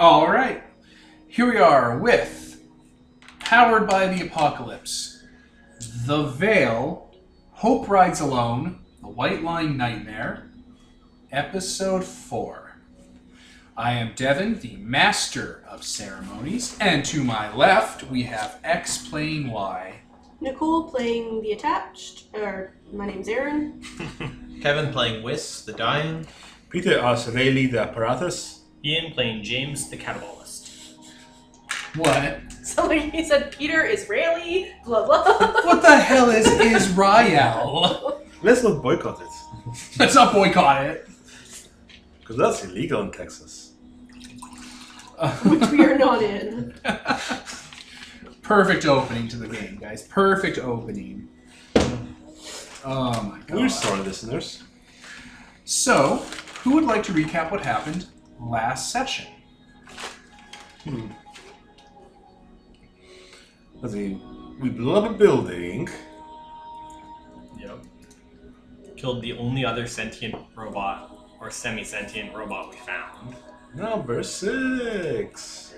All right. Here we are with Powered by the Apocalypse, The Veil, Hope Rides Alone, The White Line Nightmare, Episode 4. I am Devin, the Master of Ceremonies, and to my left we have X playing Y. Nicole playing the attached, or my name's Aaron. Kevin playing Whis, the Dying. Peter as Rayleigh, the Apparatus. Ian playing James, the Cannibalized. What? So he said Peter is Rayleigh, blah blah. What the hell is Israel? Let's not boycott it, Let's not boycott it. because that's illegal in Texas. Which we are not in. Perfect opening to the game, guys. Perfect opening. Oh my god. We're sorry, listeners. So, who would like to recap what happened last session? Let's see. We blew up a building. Yep. Killed the only other sentient robot, or semi-sentient robot we found. Number 6.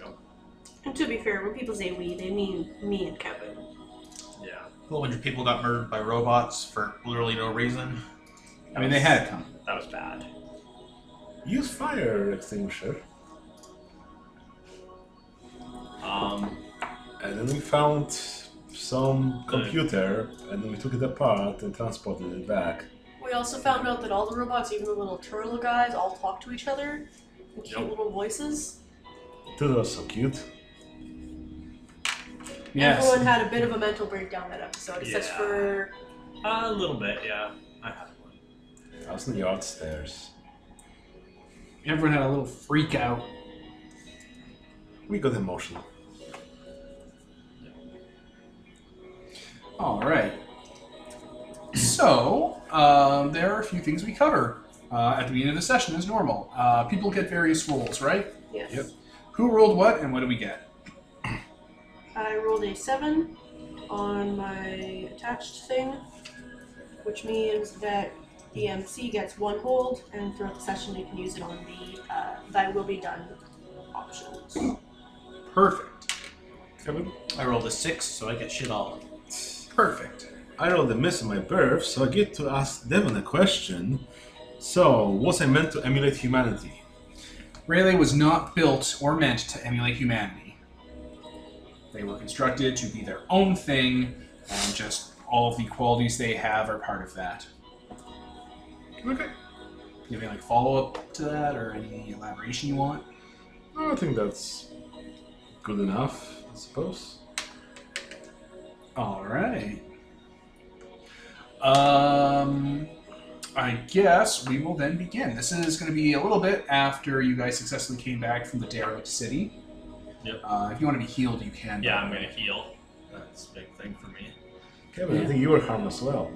And to be fair, when people say we, they mean me and Kevin. Yeah. A whole bunch of people got murdered by robots for literally no reason. I mean, they had it coming. That was bad. Use fire extinguisher. And then we found some computer, and then we took it apart and transported it back. We also found out that all the robots, even the little turtle guys, all talk to each other in cute little voices. That was so cute. Yes. Everyone had a bit of a mental breakdown that episode, except Yeah. for... A little bit, yeah. I had one. I was in the yard stairs. Everyone had a little freak out. We got emotional. All right. So, there are a few things we cover at the beginning of the session as normal. People get various rolls, right? Yes. Yep. Who rolled what, and what do we get? I rolled a 7 on my attached thing, which means that the MC gets 1 hold, and throughout the session you can use it on the "Thy will be done" options. Perfect. Kevin? I rolled a 6, so I get shit all. Perfect. I rolled a miss on my birth, so I get to ask Devon a question. So, was I meant to emulate humanity? Rayleigh was not built or meant to emulate humanity. They were constructed to be their own thing, and just all of the qualities they have are part of that. Okay. Do you have any follow-up to that, or any elaboration you want? I think that's good enough, I suppose. All right. I guess we will then begin. This is going to be a little bit after you guys successfully came back from the derelict city. Yep. If you want to be healed, you can. Yeah, I'm gonna heal. That's a big thing for me. Kevin, I think you were harmed as well.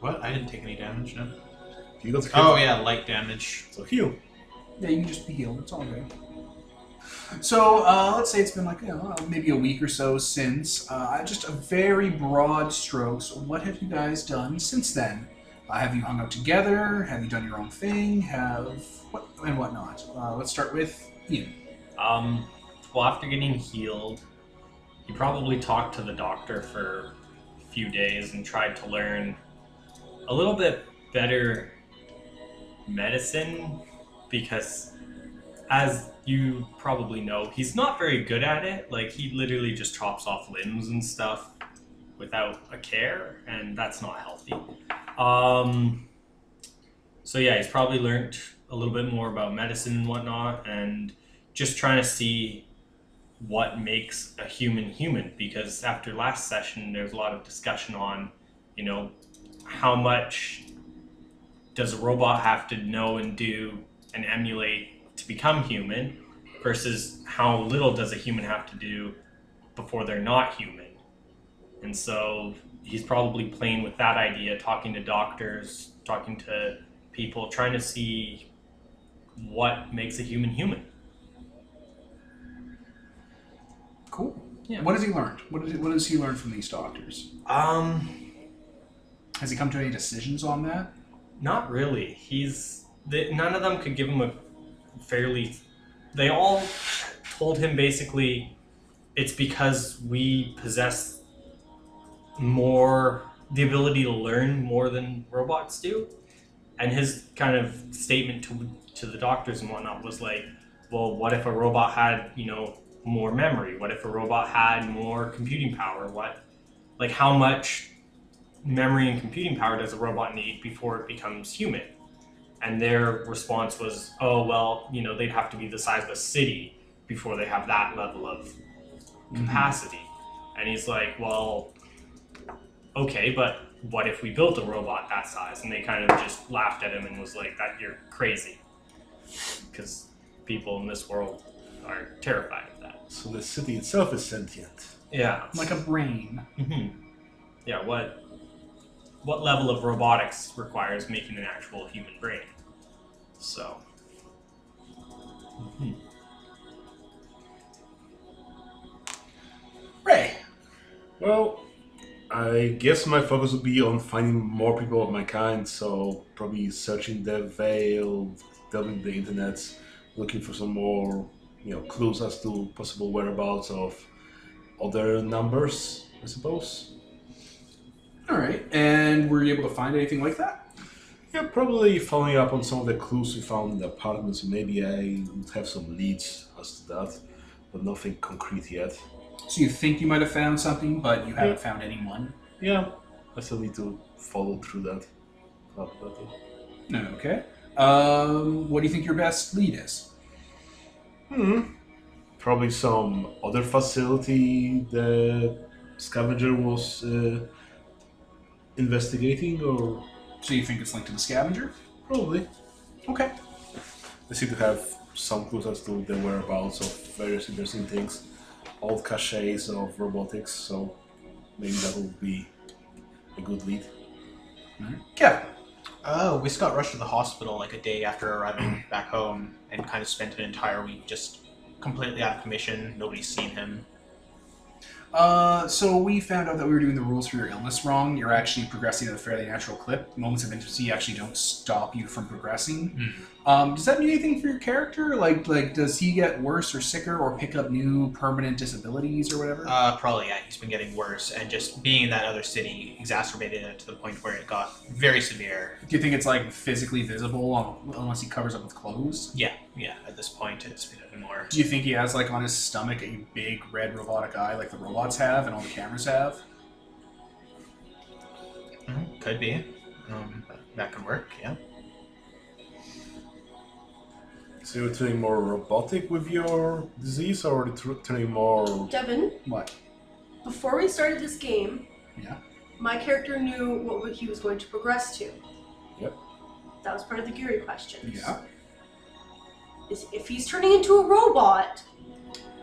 What? I didn't take any damage, no? You got hit. Oh yeah, light damage. So heal. Yeah, you can just be healed. It's all good. So, let's say it's been like, maybe a week or so since. Just a very broad strokes. What have you guys done since then? Have you hung out together? Have you done your own thing? What and whatnot? Let's start with Ian. Well, after getting healed, he probably talked to the doctor for a few days and tried to learn a little bit better medicine, because as you probably know, he's not very good at it. Like, he literally just chops off limbs and stuff without a care, and that's not healthy. So yeah, he's probably learned a little bit more about medicine and whatnot, and just trying to see what makes a human human, because after last session there was a lot of discussion on, how much does a robot have to know and do and emulate to become human, versus how little does a human have to do before they're not human. And so he's probably playing with that idea, talking to doctors, talking to people, trying to see what makes a human human. Cool. Yeah. What has he learned? What has he learned from these doctors? Has he come to any decisions on that? Not really. None of them could give him a fairly they all told him basically it's because we possess the ability to learn more than robots do. And his kind of statement to the doctors and whatnot was like, well, what if a robot had, more memory? What if a robot had more computing power? How much memory and computing power does a robot need before it becomes human? And their response was, oh, well, they'd have to be the size of a city before they have that level of capacity. And he's like, well, okay, but what if we built a robot that size? And they kind of just laughed at him and was like, that you're crazy. Because people in this world are terrified of that. So the city itself is sentient. Yeah. Like a brain. Mm-hmm. Yeah, what level of robotics requires making an actual human brain? So. Mm-hmm. Ray. Well, I guess my focus would be on finding more people of my kind, so probably searching the Veil, delving the internet, looking for some more, clues as to possible whereabouts of other numbers, I suppose. All right. And were you able to find anything like that? Yeah, probably following up on some of the clues we found in the apartments. Maybe I would have some leads as to that, but nothing concrete yet. So you think you might have found something, but you haven't found anyone? Yeah, I still need to follow through that. Okay. What do you think your best lead is? Probably some other facility the scavenger was investigating, or So you think it's linked to the scavenger? probably. Okay. They seem to have some clues as to the whereabouts of various interesting things. Old caches of robotics, so maybe that will be a good lead. All right. Kevin. We just got rushed to the hospital like a day after arriving back home and kind of spent an entire week just completely out of commission. Nobody's seen him. So we found out that we were doing the rules for your illness wrong. You're actually progressing at a fairly natural clip. Moments of intimacy actually don't stop you from progressing. Does that mean anything for your character? Like, does he get worse or sicker or pick up new permanent disabilities or whatever? Probably, yeah. He's been getting worse, and just being in that other city exacerbated it to the point where it got very severe. Do you think it's like physically visible unless he covers up with clothes? Yeah. At this point, it's been more. Do you think he has like on his stomach a big red robotic eye like the robots have and all the cameras have? Could be. That could work. Yeah. So you're turning more robotic with your disease, or turning more... Devin, What? before we started this game, Yeah. my character knew what he was going to progress to. Yep. That was part of the Geary questions. Yeah. Is if he's turning into a robot,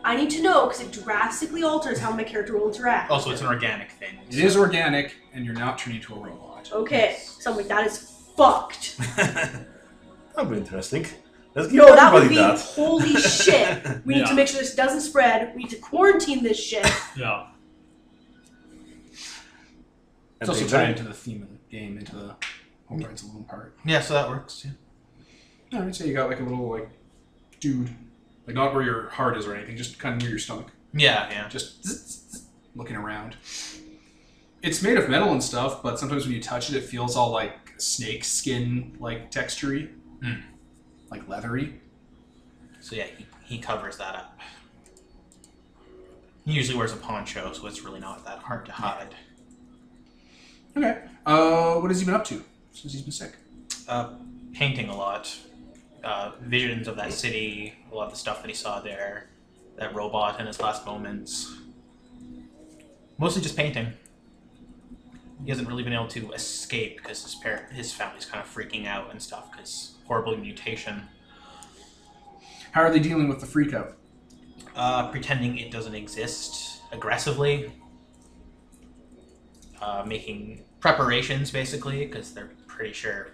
I need to know because it drastically alters how my character will interact. Also, it's an organic thing. It is organic, and you're not turning into a robot. Okay, so I'm like, that is fucked. That'd be interesting. Let's give No, that would be everybody that. holy shit. We need Yeah. to make sure this doesn't spread. We need to quarantine this shit. Yeah. It's also tied into the theme of the game, into the Hope Rides Alone part. Yeah, so that works. Yeah. Alright, so you got like a little dude, like not where your heart is or anything, just kind of near your stomach, Yeah. just looking around. It's made of metal and stuff, but sometimes when you touch it, it feels all like snake skin, like textury, like leathery. So yeah, he covers that up. He usually wears a poncho, so it's really not that hard to hide. Okay. What has he been up to since he's been sick? Painting a lot. Visions of that city, a lot of the stuff that he saw there, that robot in his last moments. Mostly just painting. He hasn't really been able to escape because his family's kind of freaking out and stuff because horrible mutation. How are they dealing with the freak out? Pretending it doesn't exist aggressively. Making preparations, basically, because they're pretty sure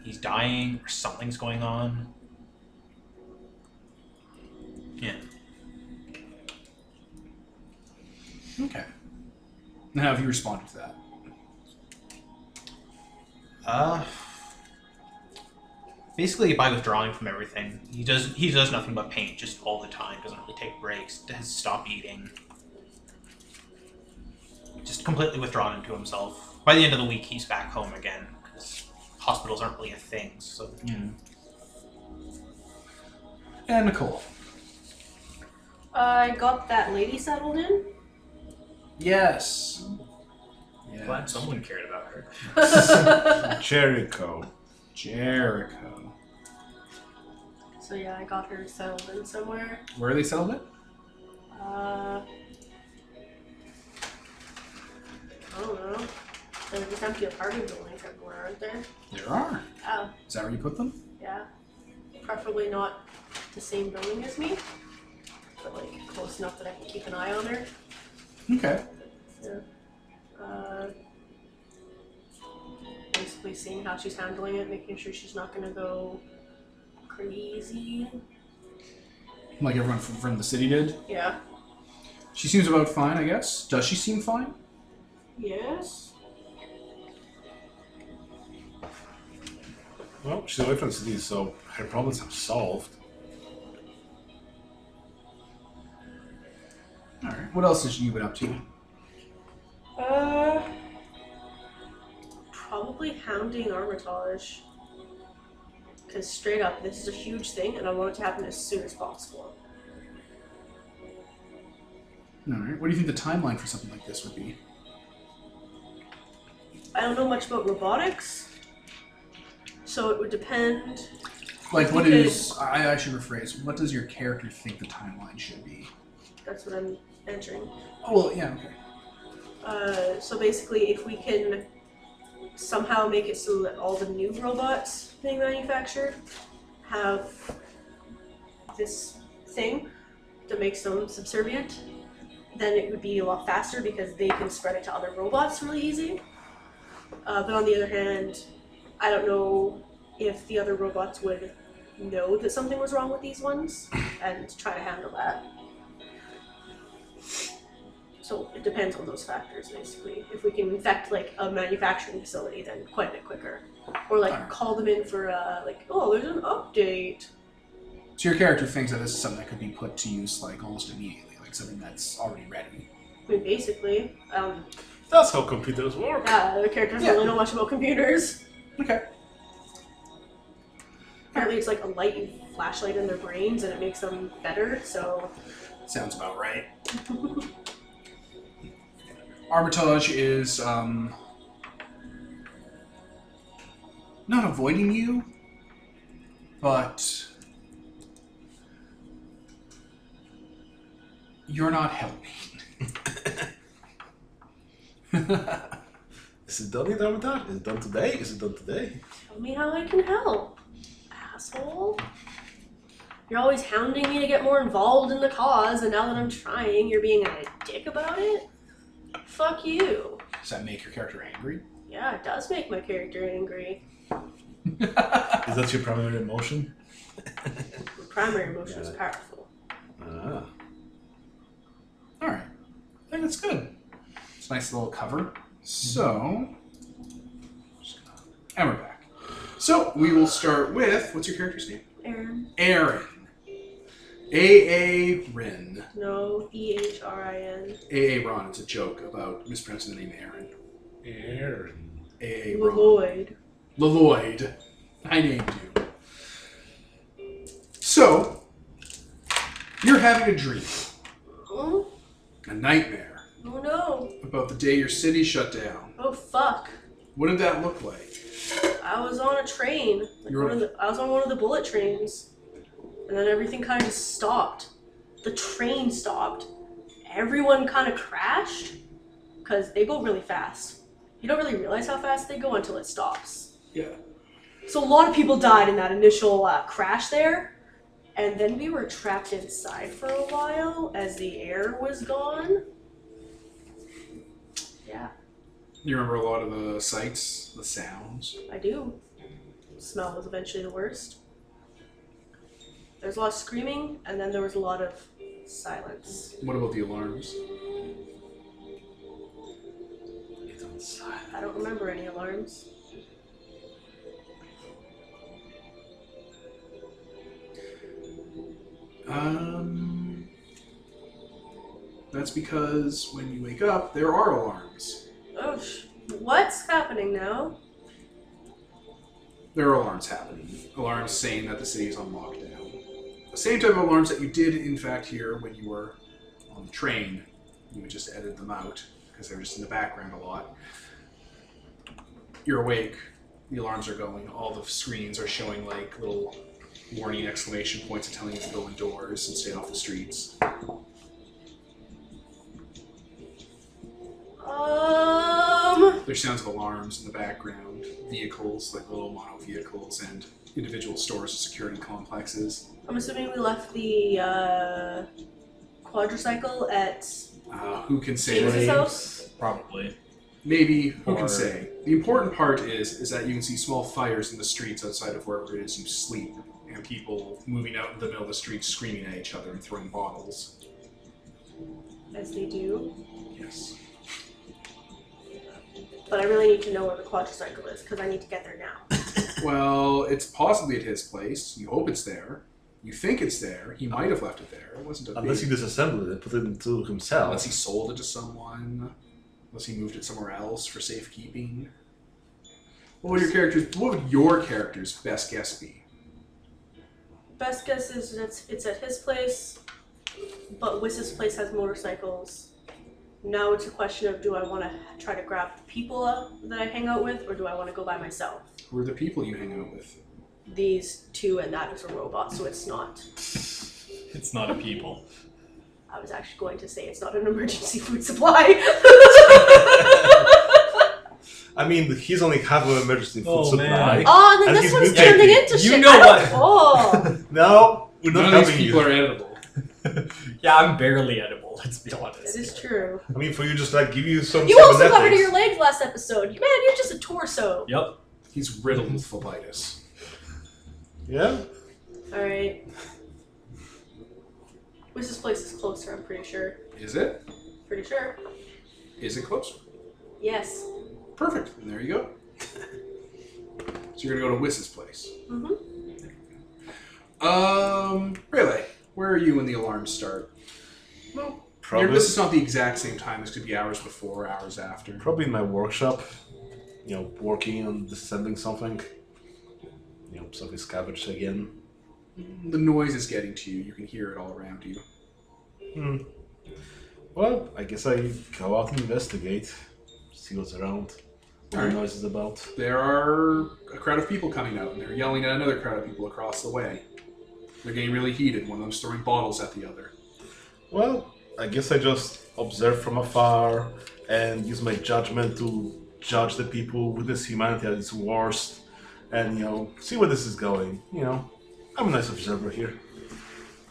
he's dying or something's going on. Yeah. Okay. Now, how have you responded to that? Basically, by withdrawing from everything, he does nothing but paint just all the time. Doesn't really take breaks. Has stopped eating. Just completely withdrawn into himself. By the end of the week, he's back home again because hospitals aren't really a thing. So And Nicole. I got that lady settled in. Yes. Glad someone cared about her. Jericho. Jericho. So yeah, I got her settled in somewhere. Where are they settled in? I don't know. There's just empty apartment buildings everywhere, aren't there? There are. Oh, Is that where you put them? yeah. Preferably not the same building as me, but like close enough that I can keep an eye on her. Okay. Yeah. Basically seeing how she's handling it, making sure she's not gonna go crazy. Like everyone from the city did? Yeah. She seems about fine, I guess. Does she seem fine? Yes. Well, she's away from the city, so her problems have solved. Alright. What else has you been up to? Probably hounding Armitage. Because straight up, this is a huge thing, and I want it to happen as soon as possible. Alright. What do you think the timeline for something like this would be? I don't know much about robotics, so it would depend. Like, what Okay. is... I should rephrase. What does your character think the timeline should be? That's what I'm entering. Oh, well, yeah, okay. So basically, if we can somehow make it so that all the new robots being manufactured have this thing that makes them subservient, then it would be a lot faster because they can spread it to other robots really easy. But on the other hand, I don't know if the other robots would know that something was wrong with these ones and try to handle that. So it depends on those factors, basically. If we can infect like a manufacturing facility, then quite a bit quicker. Or like call them in for like, oh, there's an update. So your character thinks that this is something that could be put to use like almost immediately, like something that's already ready. I mean, basically. That's how computers work. Yeah, the character doesn't really know much about computers. Okay. Apparently it's like a light and flashlight in their brains and it makes them better, so... Sounds about right. Armitage is not avoiding you, but you're not helping. Is it done yet, Armitage? Is it done today? Is it done today? Tell me how I can help, asshole. You're always hounding me to get more involved in the cause, and now that I'm trying, you're being a dick about it? Fuck you. Does that make your character angry? Yeah, it does make my character angry. Is that your primary emotion? My primary emotion is powerful. Ah. Alright. I think that's good. It's a nice little cover. So, and we're back. So, we will start with, what's your character's name? Aaron. Aaron. A.A. Rin. No, E-H-R-I-N. A.A. Ron. It's a joke about mispronouncing the name Aaron. Aaron. A.A. Ron. Lloyd. Lloyd. I named you. So, you're having a dream. Oh? A nightmare. Oh no. About the day your city shut down. Oh fuck. What did that look like? I was on a train. Like You were- I was on one of the bullet trains. And then everything kind of just stopped. The train stopped. Everyone kind of crashed. Because they go really fast. You don't really realize how fast they go until it stops. Yeah. So a lot of people died in that initial crash there. And then we were trapped inside for a while as the air was gone. Yeah, You remember a lot of the sights, the sounds? I do. Smell was eventually the worst. There's a lot of screaming, and then there was a lot of silence. What about the alarms? It's on silent. I don't remember any alarms. That's because when you wake up, there are alarms. Oh, what's happening now? There are alarms happening. Alarms saying that the city is on lockdown. The same type of alarms that you did, in fact, hear when you were on the train. You would just edit them out because they were just in the background a lot. You're awake. The alarms are going. All the screens are showing like little warning exclamation points and telling you to go indoors and stay off the streets. There's sounds of alarms in the background, vehicles, like little mono vehicles, and individual stores and security complexes. I'm assuming we left the quadricycle at Who can say James's that? house? Probably. Maybe, who Or- can say? The important part is that you can see small fires in the streets outside of wherever it is you sleep, and people moving out in the middle of the street screaming at each other and throwing bottles. As they do. Yes. But I really need to know where the quadricycle is, because I need to get there now. Well, it's possibly at his place. You hope it's there. You think it's there. He might have left it there. It wasn't a Unless he big... disassembled it and put it into himself. Unless he sold it to someone. Unless he moved it somewhere else for safekeeping. What would your character's best guess be? Best guess is that it's at his place, but Wiss's place has motorcycles. Now it's a question of, do I want to try to grab people that I hang out with, or do I want to go by myself? Who are the people you hang out with? These two, and that is a robot, so it's not. It's not a people. I was actually going to say it's not an emergency food supply. I mean, he's only half of an emergency food Oh, supply. man. Oh, and then And this he's one's mutating. turning into You shit. know I don't- what? Oh. No, we're not None of these helping people you. are edible. Yeah, I'm barely edible, let's be honest. That is true. I mean, for you, just like give you some You also covered cybernetics. your legs last episode. Man, you're just a torso. Yep. He's riddled with phlebitis. Yeah? Alright. Wiss's place is closer, I'm pretty sure. Is it? Pretty sure. Is it closer? Yes. Perfect. And there you go. So you're gonna go to Wiss's place. Mm-hmm. Really? Where are you when the alarms start? Well, Probably, this is not the exact same time. This could be hours before, hours after. probably in my workshop. You know, working on disassembling something. You know, something scavenged again. The noise is getting to you. You can hear it all around you. Well, I guess I go out and investigate. See what's around. What Alright. the noise is about. There are a crowd of people coming out, and they're yelling at another crowd of people across the way. They're getting really heated. One of them's throwing bottles at the other. Well, I guess I just observe from afar and use my judgment to judge the people with this humanity at its worst and, you know, see where this is going. You know, I'm a nice observer here.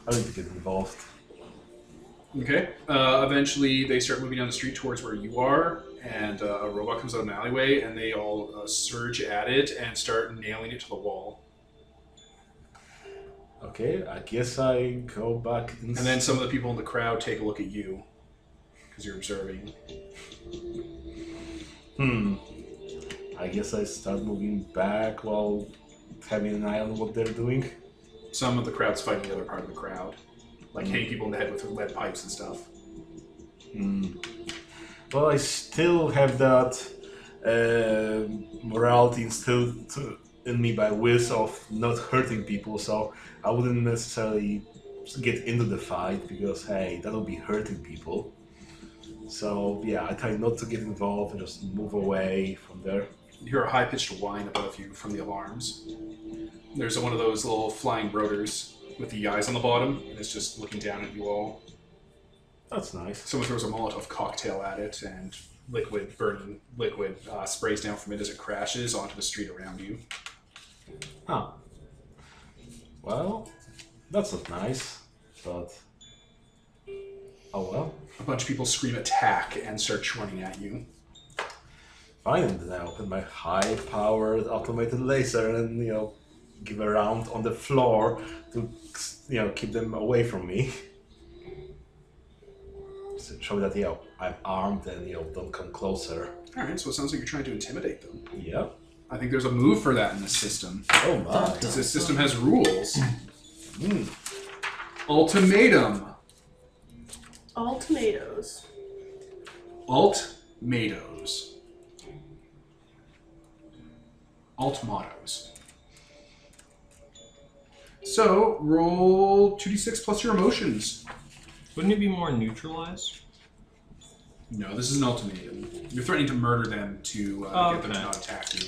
I don't need to get involved. Okay. Eventually, they start moving down the street towards where you are, and a robot comes out of an alleyway, and they all surge at it and start nailing it to the wall. Okay, I guess I go back And then some of the people in the crowd take a look at you, because you're observing. I guess I start moving back while having an eye on what they're doing. Some of the crowd's fighting the other part of the crowd, like hitting people in the head with lead pipes and stuff. Well, I still have that morality instilled in me by Wiz of not hurting people, so I wouldn't necessarily get into the fight because, hey, that'll be hurting people. So, yeah, I try not to get involved and just move away from there. You hear a high-pitched whine above you from the alarms. There's one of those little flying rotors with the eyes on the bottom, and it's just looking down at you all. That's nice. Someone throws a Molotov cocktail at it, and burning liquid sprays down from it as it crashes onto the street around you. Huh. Well, that's not nice, but... oh well. A bunch of people scream attack and start running at you. Fine, and then I open my high-powered automated laser and, you know, give a round on the floor to, you know, keep them away from me. So show that, you know, I'm armed and, you know, don't come closer. Alright, so it sounds like you're trying to intimidate them. Yep. I think there's a move for that in this system. Oh my. This system has rules. Ultimatum. All tomatoes. Alt-matos. Alt-mottos. So, roll 2d6 plus your emotions. Wouldn't it be more neutralized? No, this is an ultimatum. You're threatening to murder them to get them to not attack you.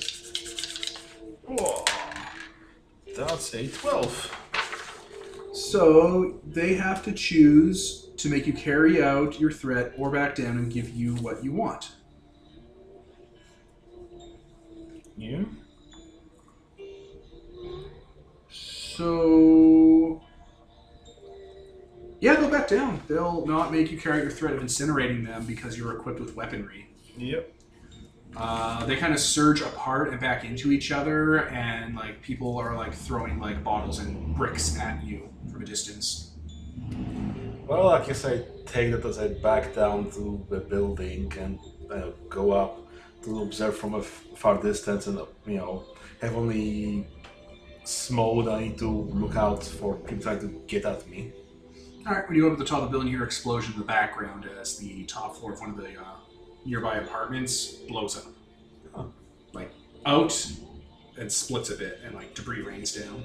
Oh, that's a 12. So, they have to choose to make you carry out your threat or back down and give you what you want. Yeah. So... yeah, they'll back down. They'll not make you carry out your threat of incinerating them because you're equipped with weaponry. Yep. They kind of surge apart and back into each other, and like people are like throwing like bottles and bricks at you from a distance. Well, I guess I take that as I back down to the building and go up to observe from a far distance, and have only small that I need to look out for people trying to get at me. All right, when you go up to the top of the building, you hear an explosion in the background as the top floor of one of the nearby apartments blows up. Oh. Like out and splits a bit, and like debris rains down.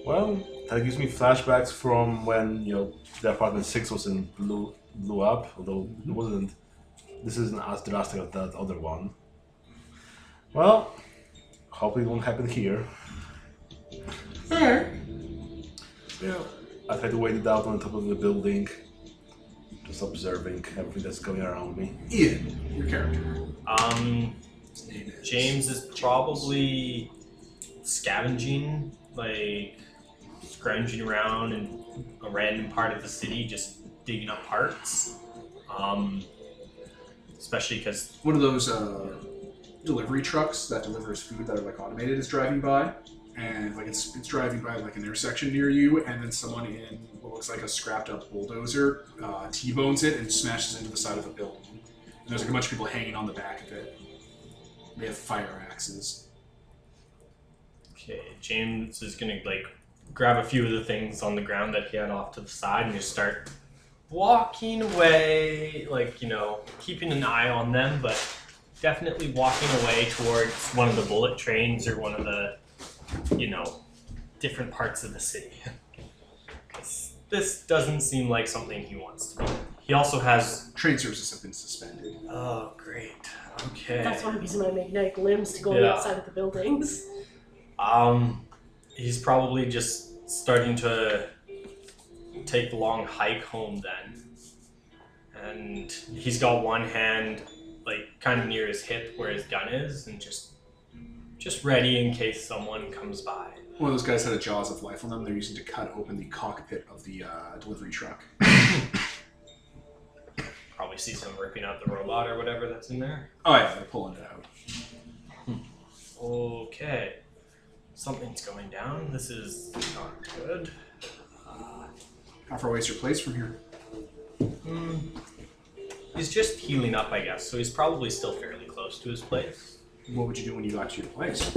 Well, that gives me flashbacks from when the apartment 6 was in blew up, although it wasn't. This isn't as drastic as that other one. Well, hopefully it won't happen here. Alright. Yeah, I try to wait it out on the top of the building, just observing everything that's going around me. Ian, your character. His name is James is probably scavenging, like scrounging around in a random part of the city, just digging up parts. Especially because one of those delivery trucks that delivers food that are like automated is driving by, and like it's driving by like an intersection near you, and then someone in what looks like a scrapped up bulldozer T-bones it and smashes into the side of a building. And there's like a bunch of people hanging on the back of it. They have fire axes. okay, James is gonna like grab a few of the things on the ground that he had off to the side and just start walking away, like, keeping an eye on them, but definitely walking away towards one of the bullet trains or one of the, different parts of the city. 'Cause this doesn't seem like something he wants to do. He also has... Train services have been suspended. Oh, great. Okay. That's why I'm using my magnetic limbs to go on the outside of the buildings. He's probably just starting to take the long hike home then. And he's got one hand like kind of near his hip where his gun is and just ready in case someone comes by. One of those guys had a jaws of life on them. They're using to cut open the cockpit of the delivery truck. Probably sees him ripping out the robot or whatever that's in there. Oh yeah, they're pulling it out. Okay. Something's going down. This is not good. How far away is your place from here? He's just healing up, I guess, so he's probably still fairly close to his place. What would you do when you got to your place?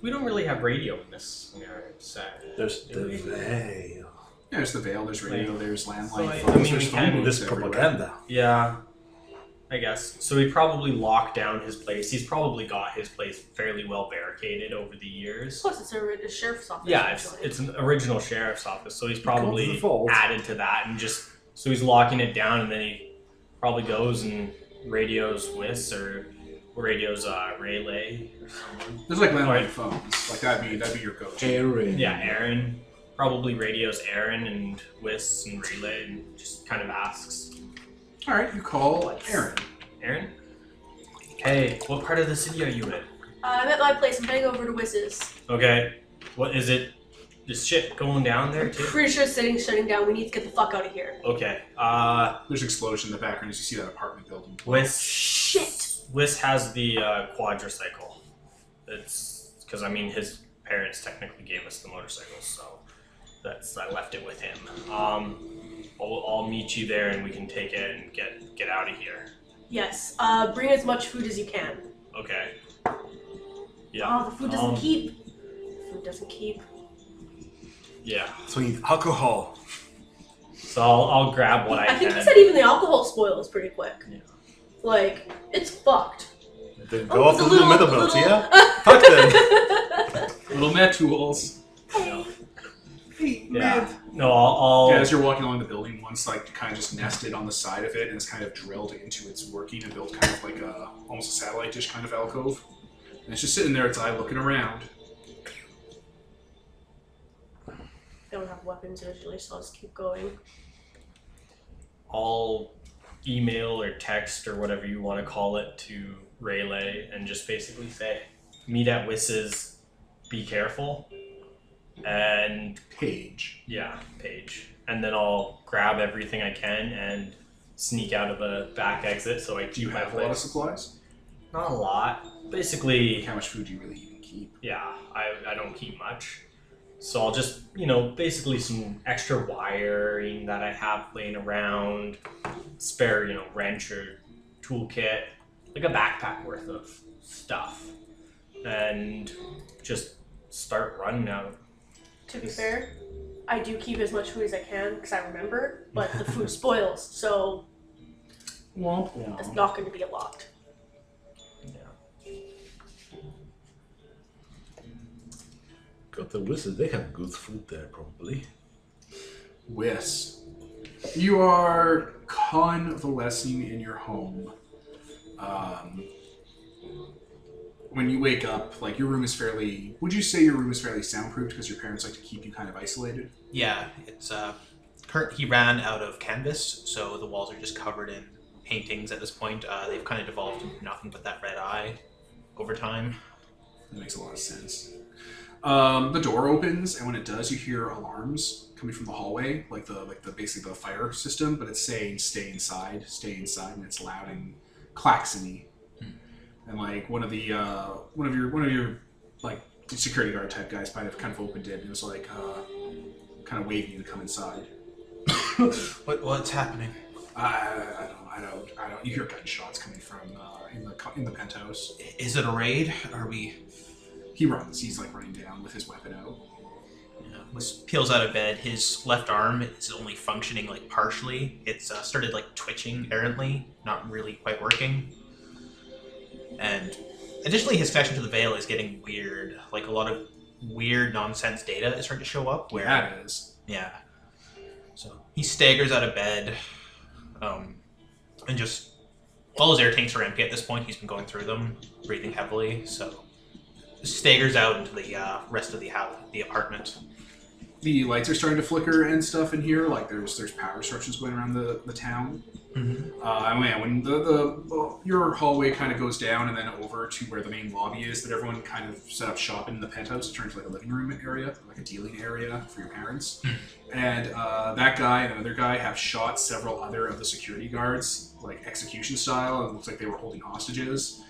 We don't really have radio in this scenario, so... There's the veil. Yeah, there's the Veil, there's radio, there's landline So phones, we there's phone can... booths This everywhere. propaganda. Yeah, I guess. So he probably locked down his place. He's probably got his place fairly well barricaded over the years. Plus, it's a sheriff's office. Yeah, actually. it's an original sheriff's office, so he's Go to probably the vault. added to that and just... So he's locking it down, and then he probably goes and radios Wiss or radios Relay or someone. There's like landline phones. Like that'd be your go-to. Aaron. Yeah, Aaron. Probably radios Aaron and Wiss and Relay and just kind of asks, All right, you call Aaron. Aaron? Hey, what part of the city are you in? I'm at my place. I'm heading over to Wiss's. Okay. What is it? Is shit going down there too? Pretty sure city's shutting down. We need to get the fuck out of here. Okay. There's an explosion in the background as you see that apartment building. Wiss has the quadricycle. It's because his parents technically gave us the motorcycle, so I left it with him. I'll meet you there and we can take it and get out of here. Yes. Bring as much food as you can. Okay. Yeah. Oh, the food doesn't keep. Food doesn't keep. Yeah. So we need alcohol. So I'll grab what I can. I think he said even the alcohol spoils pretty quick. Yeah. Like, it's fucked. Then go off the the little metal the belts, little- yeah? Fuck them. Little met tools. Yeah. Hey, Yeah. No, I'll Yeah, as you're walking along the building, one's like kind of just nested on the side of it, and it's kind of drilled into its working and built kind of like a almost a satellite dish kind of alcove. And it's just sitting there, its eye looking around. They don't have weapons usually, so I'll just keep going. I'll email or text or whatever you want to call it to Rayleigh and just basically say, meet at Wiss's, be careful. And Page. yeah, Paige. And then I'll grab everything I can and sneak out of the back exit so I Do you keep my have a lot of place. supplies? Not a lot. Basically, How much food do you really even keep? yeah, I don't keep much. So I'll just, basically some extra wiring that I have laying around, spare, wrench or toolkit, like a backpack worth of stuff, and just start running out. To be fair, I do keep as much food as I can because I remember, but the food spoils, so Womp it's womp. not going to be a lot. Yeah. Got the wizard. They have good food there, probably. Whis. You are convalescing in your home. When you wake up, like your room is fairly. Would you say your room is fairly soundproofed because your parents like to keep you kind of isolated? Yeah, it's he ran out of canvas, so the walls are just covered in paintings at this point. They've kind of devolved into nothing but that red eye over time. That makes a lot of sense. The door opens, and when it does, you hear alarms coming from the hallway, like the basically the fire system, but it's saying "stay inside," and it's loud and klaxony. And like one of your like security guard type guys might have kind of opened it and it was like kind of waving you to come inside. What's happening? I don't. You hear gunshots coming from in the penthouse. Is it a raid? Are we? He runs. He's like running down with his weapon out. Wes peels out of bed. His left arm is only functioning like partially. It's started like twitching errantly, not really quite working. And additionally, his connection to the Veil is getting weird. Like a lot of weird nonsense data is starting to show up. Where Yeah, it is. yeah. So he staggers out of bed, and just all his air tanks are empty at this point. He's been going through them, breathing heavily. So staggers out into the rest of the house, the apartment. The lights are starting to flicker and stuff in here. Like there's power disruptions going around the town. Mm-hmm. And yeah, when your hallway kind of goes down and then over to where the main lobby is, that everyone kind of set up shop in the penthouse to turn into like a living room area, like a dealing area for your parents. And that guy and another guy have shot several other of the security guards, like execution style. It looks like they were holding hostages.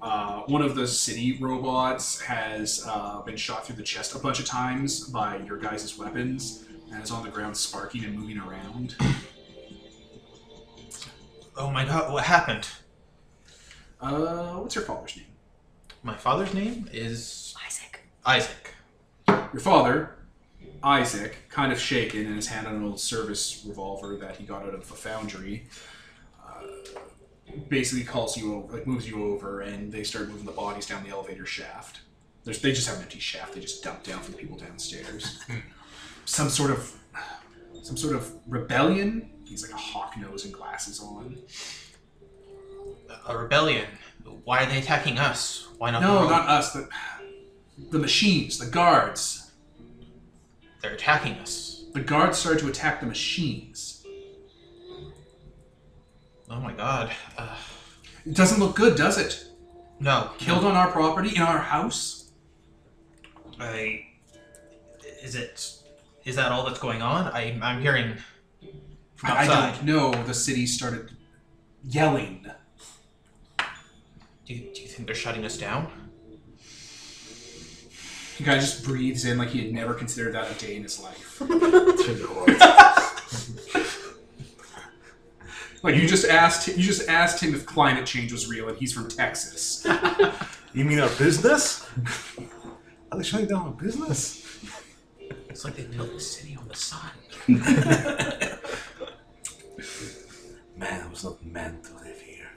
One of the city robots has been shot through the chest a bunch of times by your guys' weapons and is on the ground sparking and moving around. Oh my god, what happened? What's your father's name? My father's name is Isaac. Isaac. Your father, Isaac, kind of shaken, and his hand on an old service revolver that he got out of a foundry, basically calls you over, like moves you over, and they start moving the bodies down the elevator shaft. They just have an empty shaft. They just dump down for the people downstairs. Some sort of rebellion. He's like a hawk nose and glasses on. A rebellion. Why are they attacking us? Why not? No, the not us. The machines, the guards. They're attacking us. The guards started to attack the machines. Oh my god. It doesn't look good, does it? No. Killed on our property, in our house? Is that all that's going on? I'm hearing from I outside. don't know. The city started yelling. Do you think they're shutting us down? The guy just breathes in like he had never considered that a day in his life. Like you just asked him if climate change was real, and he's from Texas. You mean our business? Are they shutting down our business? It's like they built the city on the sun. Man, I was not meant to live here.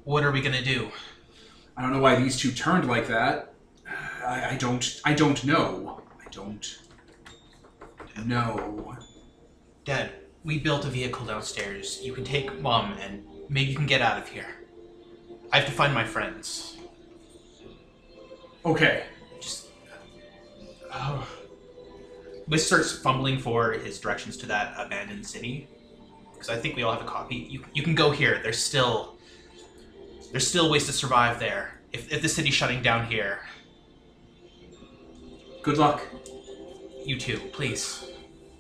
What are we gonna do? I don't know why these two turned like that. I don't know. I don't know. Dad, we built a vehicle downstairs. You can take Mom and maybe you can get out of here. I have to find my friends. Okay. Just... Wiz starts fumbling for his directions to that abandoned city. Because I think we all have a copy. You can go here. There's still ways to survive there. If the city's shutting down here. Good luck. You too, please.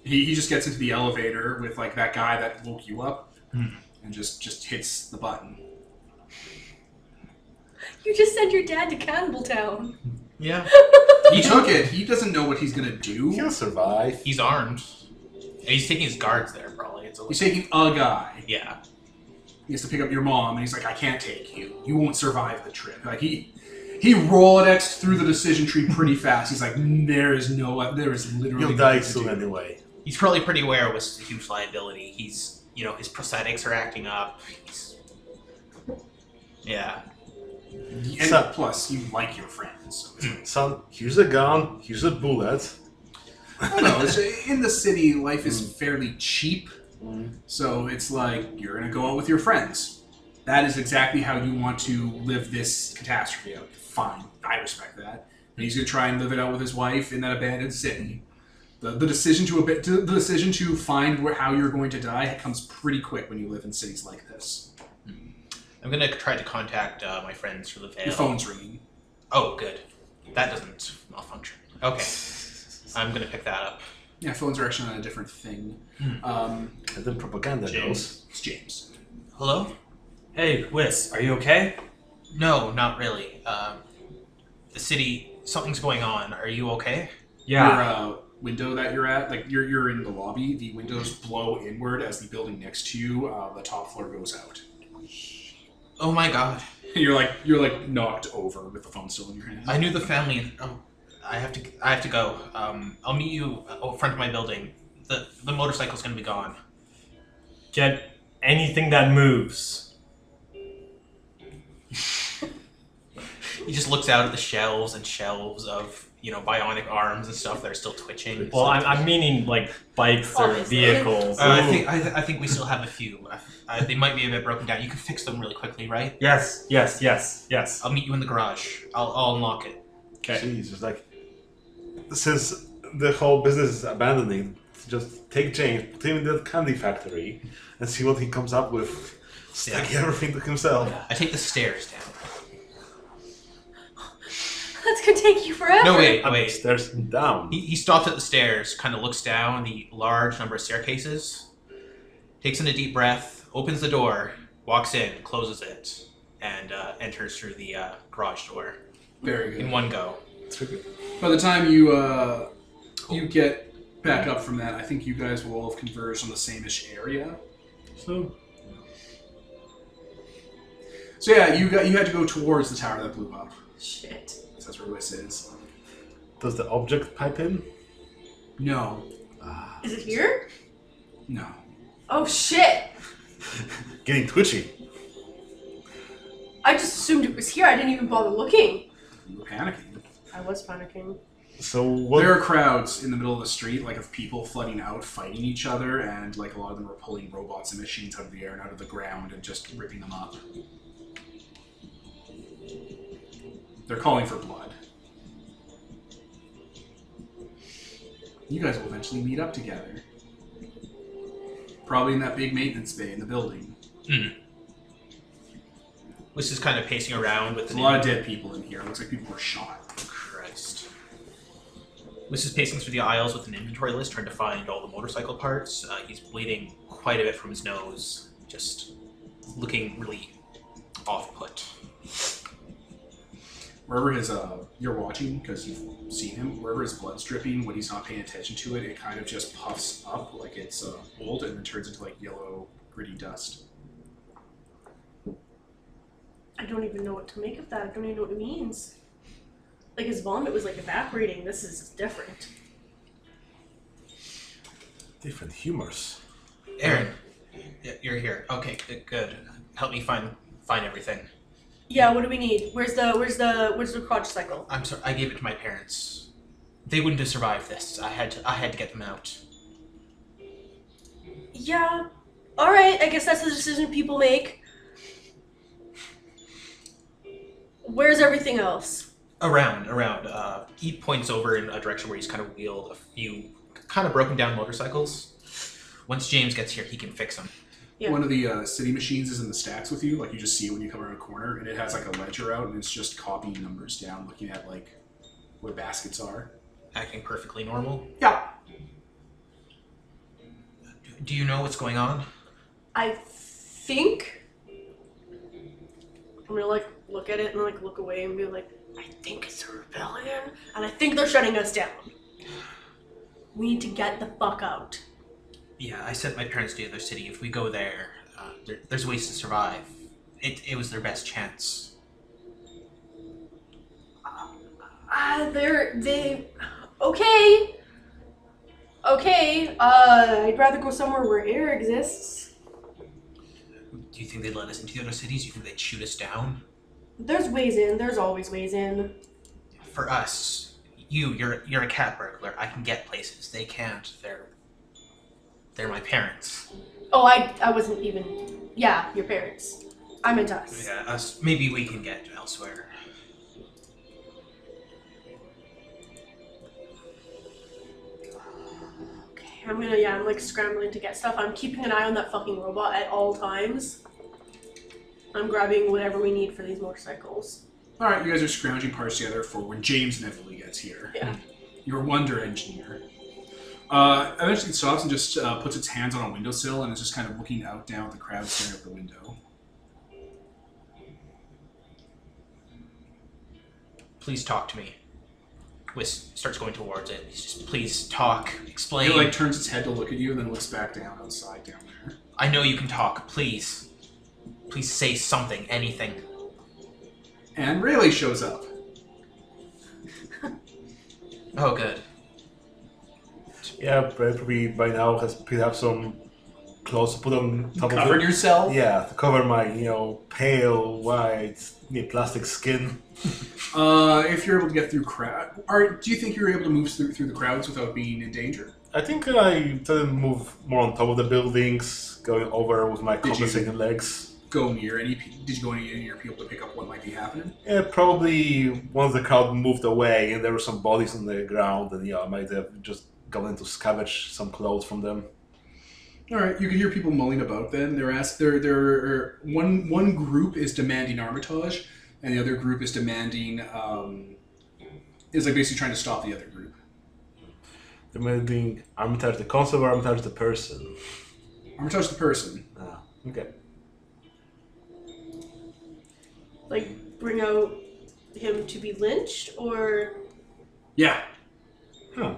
He just gets into the elevator with like that guy that woke you up and just hits the button. You just sent your dad to Cannibal Town. Yeah. He took it. He doesn't know what he's gonna do. He'll survive. He's armed. And he's taking his guards there, probably. He's taking a guy. Yeah. He has to pick up your mom, and he's like, I can't take you. You won't survive the trip. Like he Rolodexed through the decision tree pretty fast. He's like, there is literally He'll die nothing to soon do. anyway. He's probably pretty aware of his huge liability. He's, his prosthetics are acting up. Yeah. And So- plus, you like your friends. So Son, here's a gun, here's a bullet. I don't know. In the city, life is fairly cheap. So it's like, you're going to go out with your friends. That is exactly how you want to live this catastrophe out. Fine. I respect that. And he's going to try and live it out with his wife in that abandoned city. The decision to find how you're going to die comes pretty quick when you live in cities like this. I'm going to try to contact my friends for the Vale. Your phone's ringing. Oh, good. That doesn't malfunction. Okay. I'm going to pick that up. Yeah, phones are actually on a different thing. And then propaganda goes. It's James. Hello? Hey, Wiz, are you okay? No, not really. The city, something's going on. Are you okay? Yeah. Your window that you're at, like you're in the lobby, the windows blow inward as the building next to you, the top floor goes out. Oh my god. You're like knocked over with the phone still in your hand. I knew the family. I have to go. I'll meet you in front of my building. The motorcycle's gonna be gone. Get anything that moves. He just looks out at the shelves and shelves of bionic arms and stuff that are still twitching. Well, I'm meaning like bikes or Obviously. vehicles. I think we still have a few. They might be a bit broken down. You can fix them really quickly, right? Yes. I'll meet you in the garage. I'll unlock it. Okay. Jeez, it's like, since the whole business is abandoning, just take James, put him in the candy factory, and see what he comes up with. Stack everything to himself. I take the stairs down. That's gonna take you forever. No, wait. Stairs down. He stops at the stairs, kind of looks down the large number of staircases, takes in a deep breath, opens the door, walks in, closes it, and enters through the garage door Very good. in one go. By the time you get back up from that, I think you guys will all have converged on the same-ish area. So yeah, you had to go towards the tower that blew up. Shit. That's where Wiss is. Does the object pipe in? No. Is it here? No. Oh shit! Getting twitchy. I just assumed it was here. I didn't even bother looking. You were panicking. I was panicking. So what? There are crowds in the middle of the street, like of people flooding out, fighting each other, and like a lot of them are pulling robots and machines out of the air and out of the ground and just ripping them up. They're calling for blood. You guys will eventually meet up together. Probably in that big maintenance bay in the building. Wiss is kind of pacing around with There's a lot of dead people in here. It looks like people were shot. Christ. Wiss is pacing through the aisles with an inventory list, trying to find all the motorcycle parts. He's bleeding quite a bit from his nose, just looking really off-put. Wherever his, you're watching, because you've seen him, wherever his blood's dripping, when he's not paying attention to it, it kind of just puffs up like it's old and then turns into like yellow, gritty dust. I don't even know what to make of that. I don't even know what it means. Like, his vomit was, like, evaporating. This is different. Different humors. Aaron, you're here. Okay, good. Help me find everything. Yeah, what do we need? Where's the crotch cycle? I'm sorry. I gave it to my parents. They wouldn't have survived this. I had to get them out. Yeah. Alright, I guess that's the decision people make. Where's everything else? Around. He points over in a direction where he's kind of wheeled a few kind of broken down motorcycles. Once James gets here, he can fix them. Yeah. One of the city machines is in the stacks with you. Like, you just see it when you come around a corner, and it has, like, a ledger out, and it's just copying numbers down, looking at, like, where baskets are. Acting perfectly normal. Yeah. Do you know what's going on? I think I'm gonna, like, look at it and, like, look away and be like, I think it's a rebellion, and I think they're shutting us down. We need to get the fuck out. Yeah, I sent my parents to the other city. If we go there, there's ways to survive. It was their best chance. Okay. I'd rather go somewhere where air exists. Do you think they'd let us into the other cities? Do you think they'd shoot us down? There's ways in. There's always ways in. For us, you're a cat burglar. I can get places. They can't. They're my parents. Oh, I wasn't even... Yeah, your parents. I meant us. Yeah, us. Maybe we can get elsewhere. Okay, I'm like scrambling to get stuff. I'm keeping an eye on that fucking robot at all times. I'm grabbing whatever we need for these motorcycles. Alright, you guys are scrounging parts together for when James inevitably gets here. Yeah. Your wonder engineer. Eventually it stops and just puts its hands on a windowsill and is just kind of looking out down at the crowd staring out the window. Please talk to me. Whis starts going towards it. He's just, please talk, explain. It like turns its head to look at you and then looks back down outside down there. I know you can talk. Please. Please say something, anything. And Rayleigh shows up. Oh, good. Yeah, probably by now has picked up some clothes to put on top of Covered it. yourself? Yeah, to cover my, pale, white, plastic skin. If you're able to get through crowd... do you think you're able to move through the crowds without being in danger? I think I didn't move more on top of the buildings, going over with my Did you- compensating legs. Did you go near people to pick up what might be happening? Yeah, probably once the crowd moved away and there were some bodies on the ground, and I might have just gone in to scavenge some clothes from them. All right, you can hear people mulling about. Then one group is demanding Armitage, and the other group is demanding is like basically trying to stop the other group. Demanding Armitage the concept or Armitage the person? Armitage the person. Ah, okay. Like, bring out him to be lynched, or... Yeah. Huh.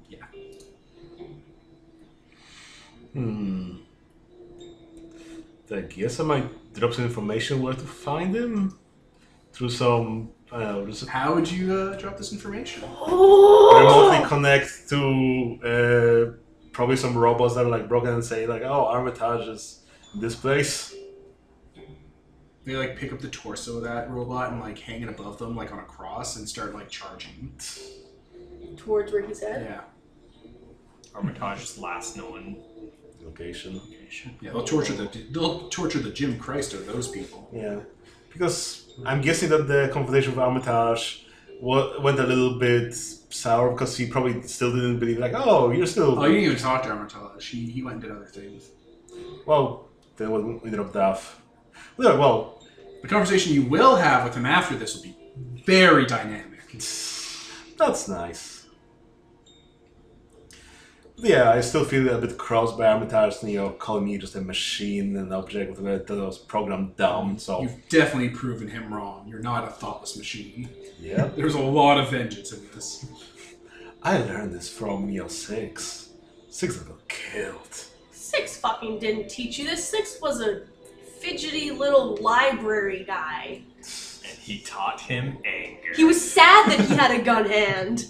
Yeah. I guess I might drop some information where to find him through some, I don't know, just How would you drop this information? remotely connect to probably some robots that are like broken and say like, oh, Armitage is in this place. They like pick up the torso of that robot and like hang it above them like on a cross and start like charging. Towards where he's at? Yeah. Armitage's last known Location. location. Yeah, they'll torture the Jim Christ out of those people. Yeah. Because I'm guessing that the conversation with Armitage went a little bit sour because he probably still didn't believe like, oh, you're still... Oh, you didn't even talk to Armitage. He went and did other things. Well, then we dropped off. Yeah, well... The conversation you will have with him after this will be very dynamic. That's nice. Yeah, I still feel a bit crossed by Armitage, calling me just a machine, an object that was programmed down, so... You've definitely proven him wrong. You're not a thoughtless machine. Yeah. There's a lot of vengeance in this. I learned this from, Six. Six that got killed. 6 fucking didn't teach you this. 6 was a fidgety little library guy. And he taught him anger. He was sad that he had a gun hand.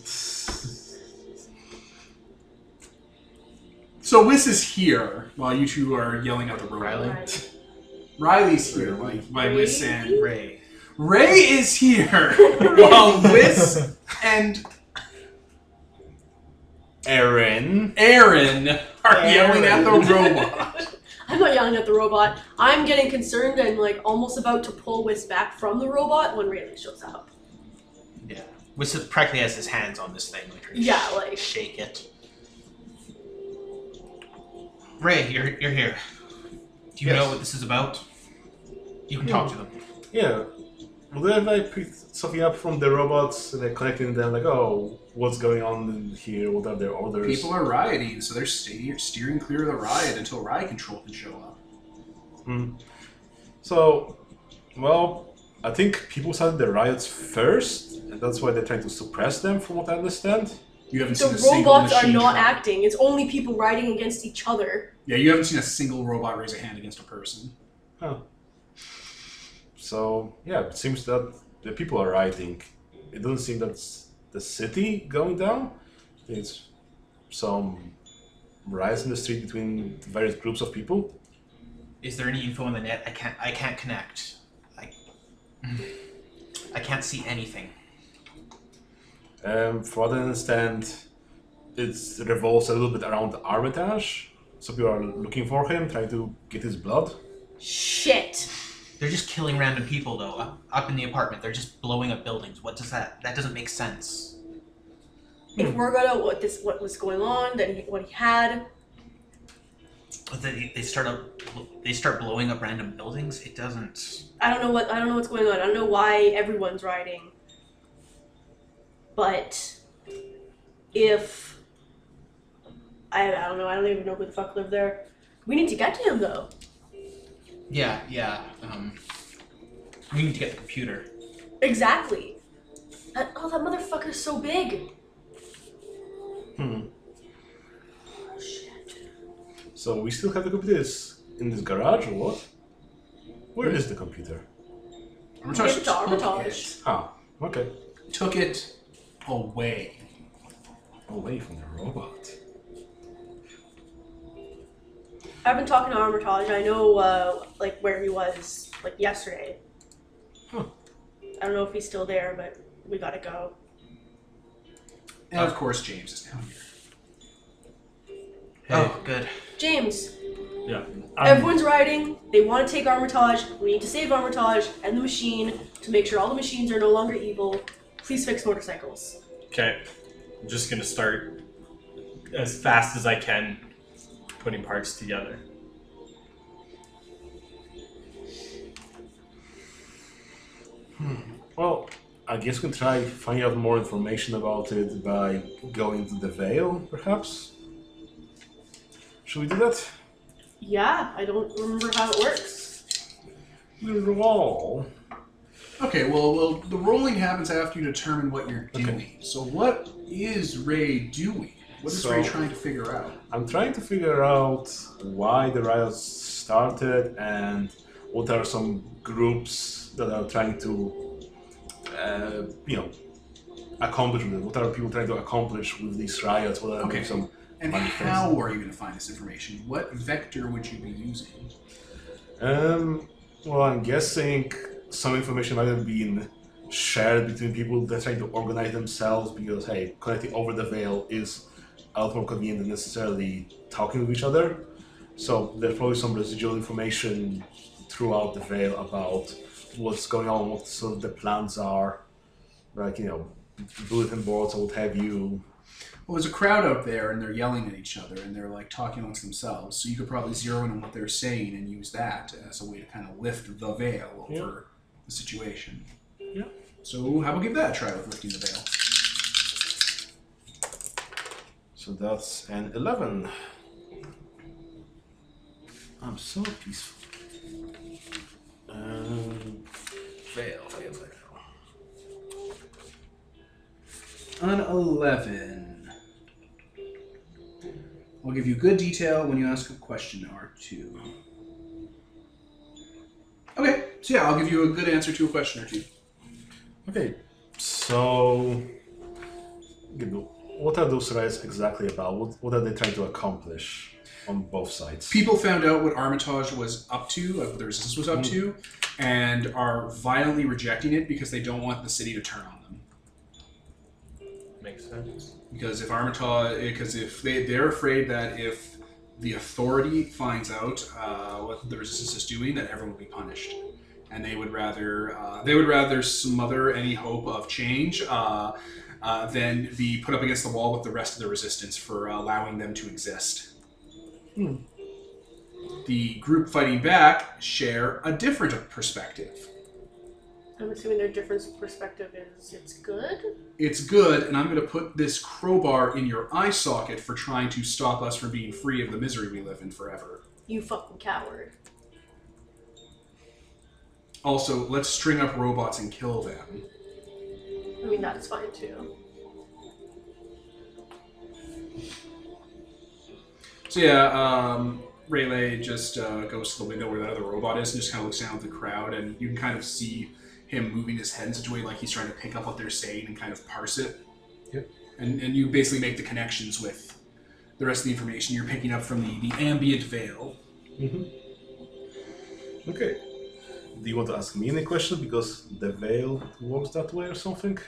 So Wiss is here while you two are yelling at the robot. Riley? Riley's here while Wiss and Ray. Ray is here while Wiss and Aaron are yelling at the robot. I'm not yelling at the robot. I'm getting concerned and like almost about to pull Whis back from the robot when Rayleigh shows up. Yeah. Whis practically has his hands on this thing. Like, Yeah, like- shake it. Ray, you're here. Do you Yes. know what this is about? You can talk to them. Yeah. Well, then I picked something up from the robots, and I connecting them like, oh, what's going on here? What are their orders? People are rioting, so they're steering clear of the riot until riot control can show up. So, well, I think people started the riots first, and that's why they're trying to suppress them, from what I understand. You haven't The seen a single robots are machine not try. acting. It's only people riding against each other. Yeah, you haven't seen a single robot raise a hand against a person. Huh. So, yeah, it seems that the people are rioting. It doesn't seem that's the city going down. It's some riots in the street between various groups of people. Is there any info on the net? I can't connect. I can't see anything. From what I understand, it revolves a little bit around the Armitage. So people are looking for him, trying to get his blood. Shit. They're just killing random people, though. Up in the apartment, they're just blowing up buildings. What does that? That doesn't make sense. If we're gonna what was going on, then what he had. But they start blowing up random buildings. It doesn't. I don't know what's going on. I don't know why everyone's riding. But if I don't know. I don't even know who the fuck lived there. We need to get to him though. Yeah. We need to get the computer. Exactly. That motherfucker's so big. Oh, shit. So we still have the computers in this garage or what? Where is the computer? Armitage Give it to Armitage. Ah, okay. Took it away. Away from the robot. I've been talking to Armitage. I know like where he was like yesterday. Huh. I don't know if he's still there, but we gotta go. And of course, James is down here. Oh, good. James, Yeah. everyone's riding. They want to take Armitage. We need to save Armitage and the machine to make sure all the machines are no longer evil. Please fix motorcycles. Okay. I'm just gonna start as fast as I can putting parts together. Well, I guess we can try finding out more information about it by going to the Vale, perhaps? Should we do that? Yeah, I don't remember how it works. The wall. Okay, well, the rolling happens after you determine what you're doing. So what is Ray doing? What is Ray trying to figure out? I'm trying to figure out why the riots started and what are some groups that are trying to, accomplish with it. What are people trying to accomplish with these riots? What are Okay. some And manifests? how are you going to find this information? What vector would you be using? Well, I'm guessing some information might have been shared between people that are trying to organize themselves because, hey, connecting over the Veil is a lot more convenient than necessarily talking with each other. So there's probably some residual information throughout the Veil about what's going on, what sort of the plans are, like, bulletin boards or what have you. Well, there's a crowd out there, and they're yelling at each other, and they're like talking amongst themselves. So you could probably zero in on what they're saying and use that as a way to kind of lift the veil over the situation. Yeah. So how about give that a try with lifting the veil? So that's an 11. I'm so peaceful. Fail. An 11. I'll give you good detail when you ask a question or two. So yeah, I'll give you a good answer to a question or two. Okay, so what are those riots exactly about? What are they trying to accomplish on both sides? People found out what Armitage was up to, what the Resistance was up to, and are violently rejecting it because they don't want the city to turn on them. Makes sense. Because if they're afraid that if the authority finds out what the Resistance is doing, that everyone will be punished, and they would rather smother any hope of change than be put up against the wall with the rest of the Resistance for allowing them to exist. The group fighting back share a different perspective. I'm assuming their difference of perspective is it's good? It's good, and I'm going to put this crowbar in your eye socket for trying to stop us from being free of the misery we live in forever. You fucking coward. Also, let's string up robots and kill them. I mean, that's fine too. So yeah, Rayleigh just goes to the window where that other robot is and just kind of looks down at the crowd, and you can kind of see him moving his head in such a way like he's trying to pick up what they're saying and kind of parse it. Yep. And you basically make the connections with the rest of the information you're picking up from the ambient veil. Mm-hmm. Okay. Do you want to ask me any questions because the veil works that way or something?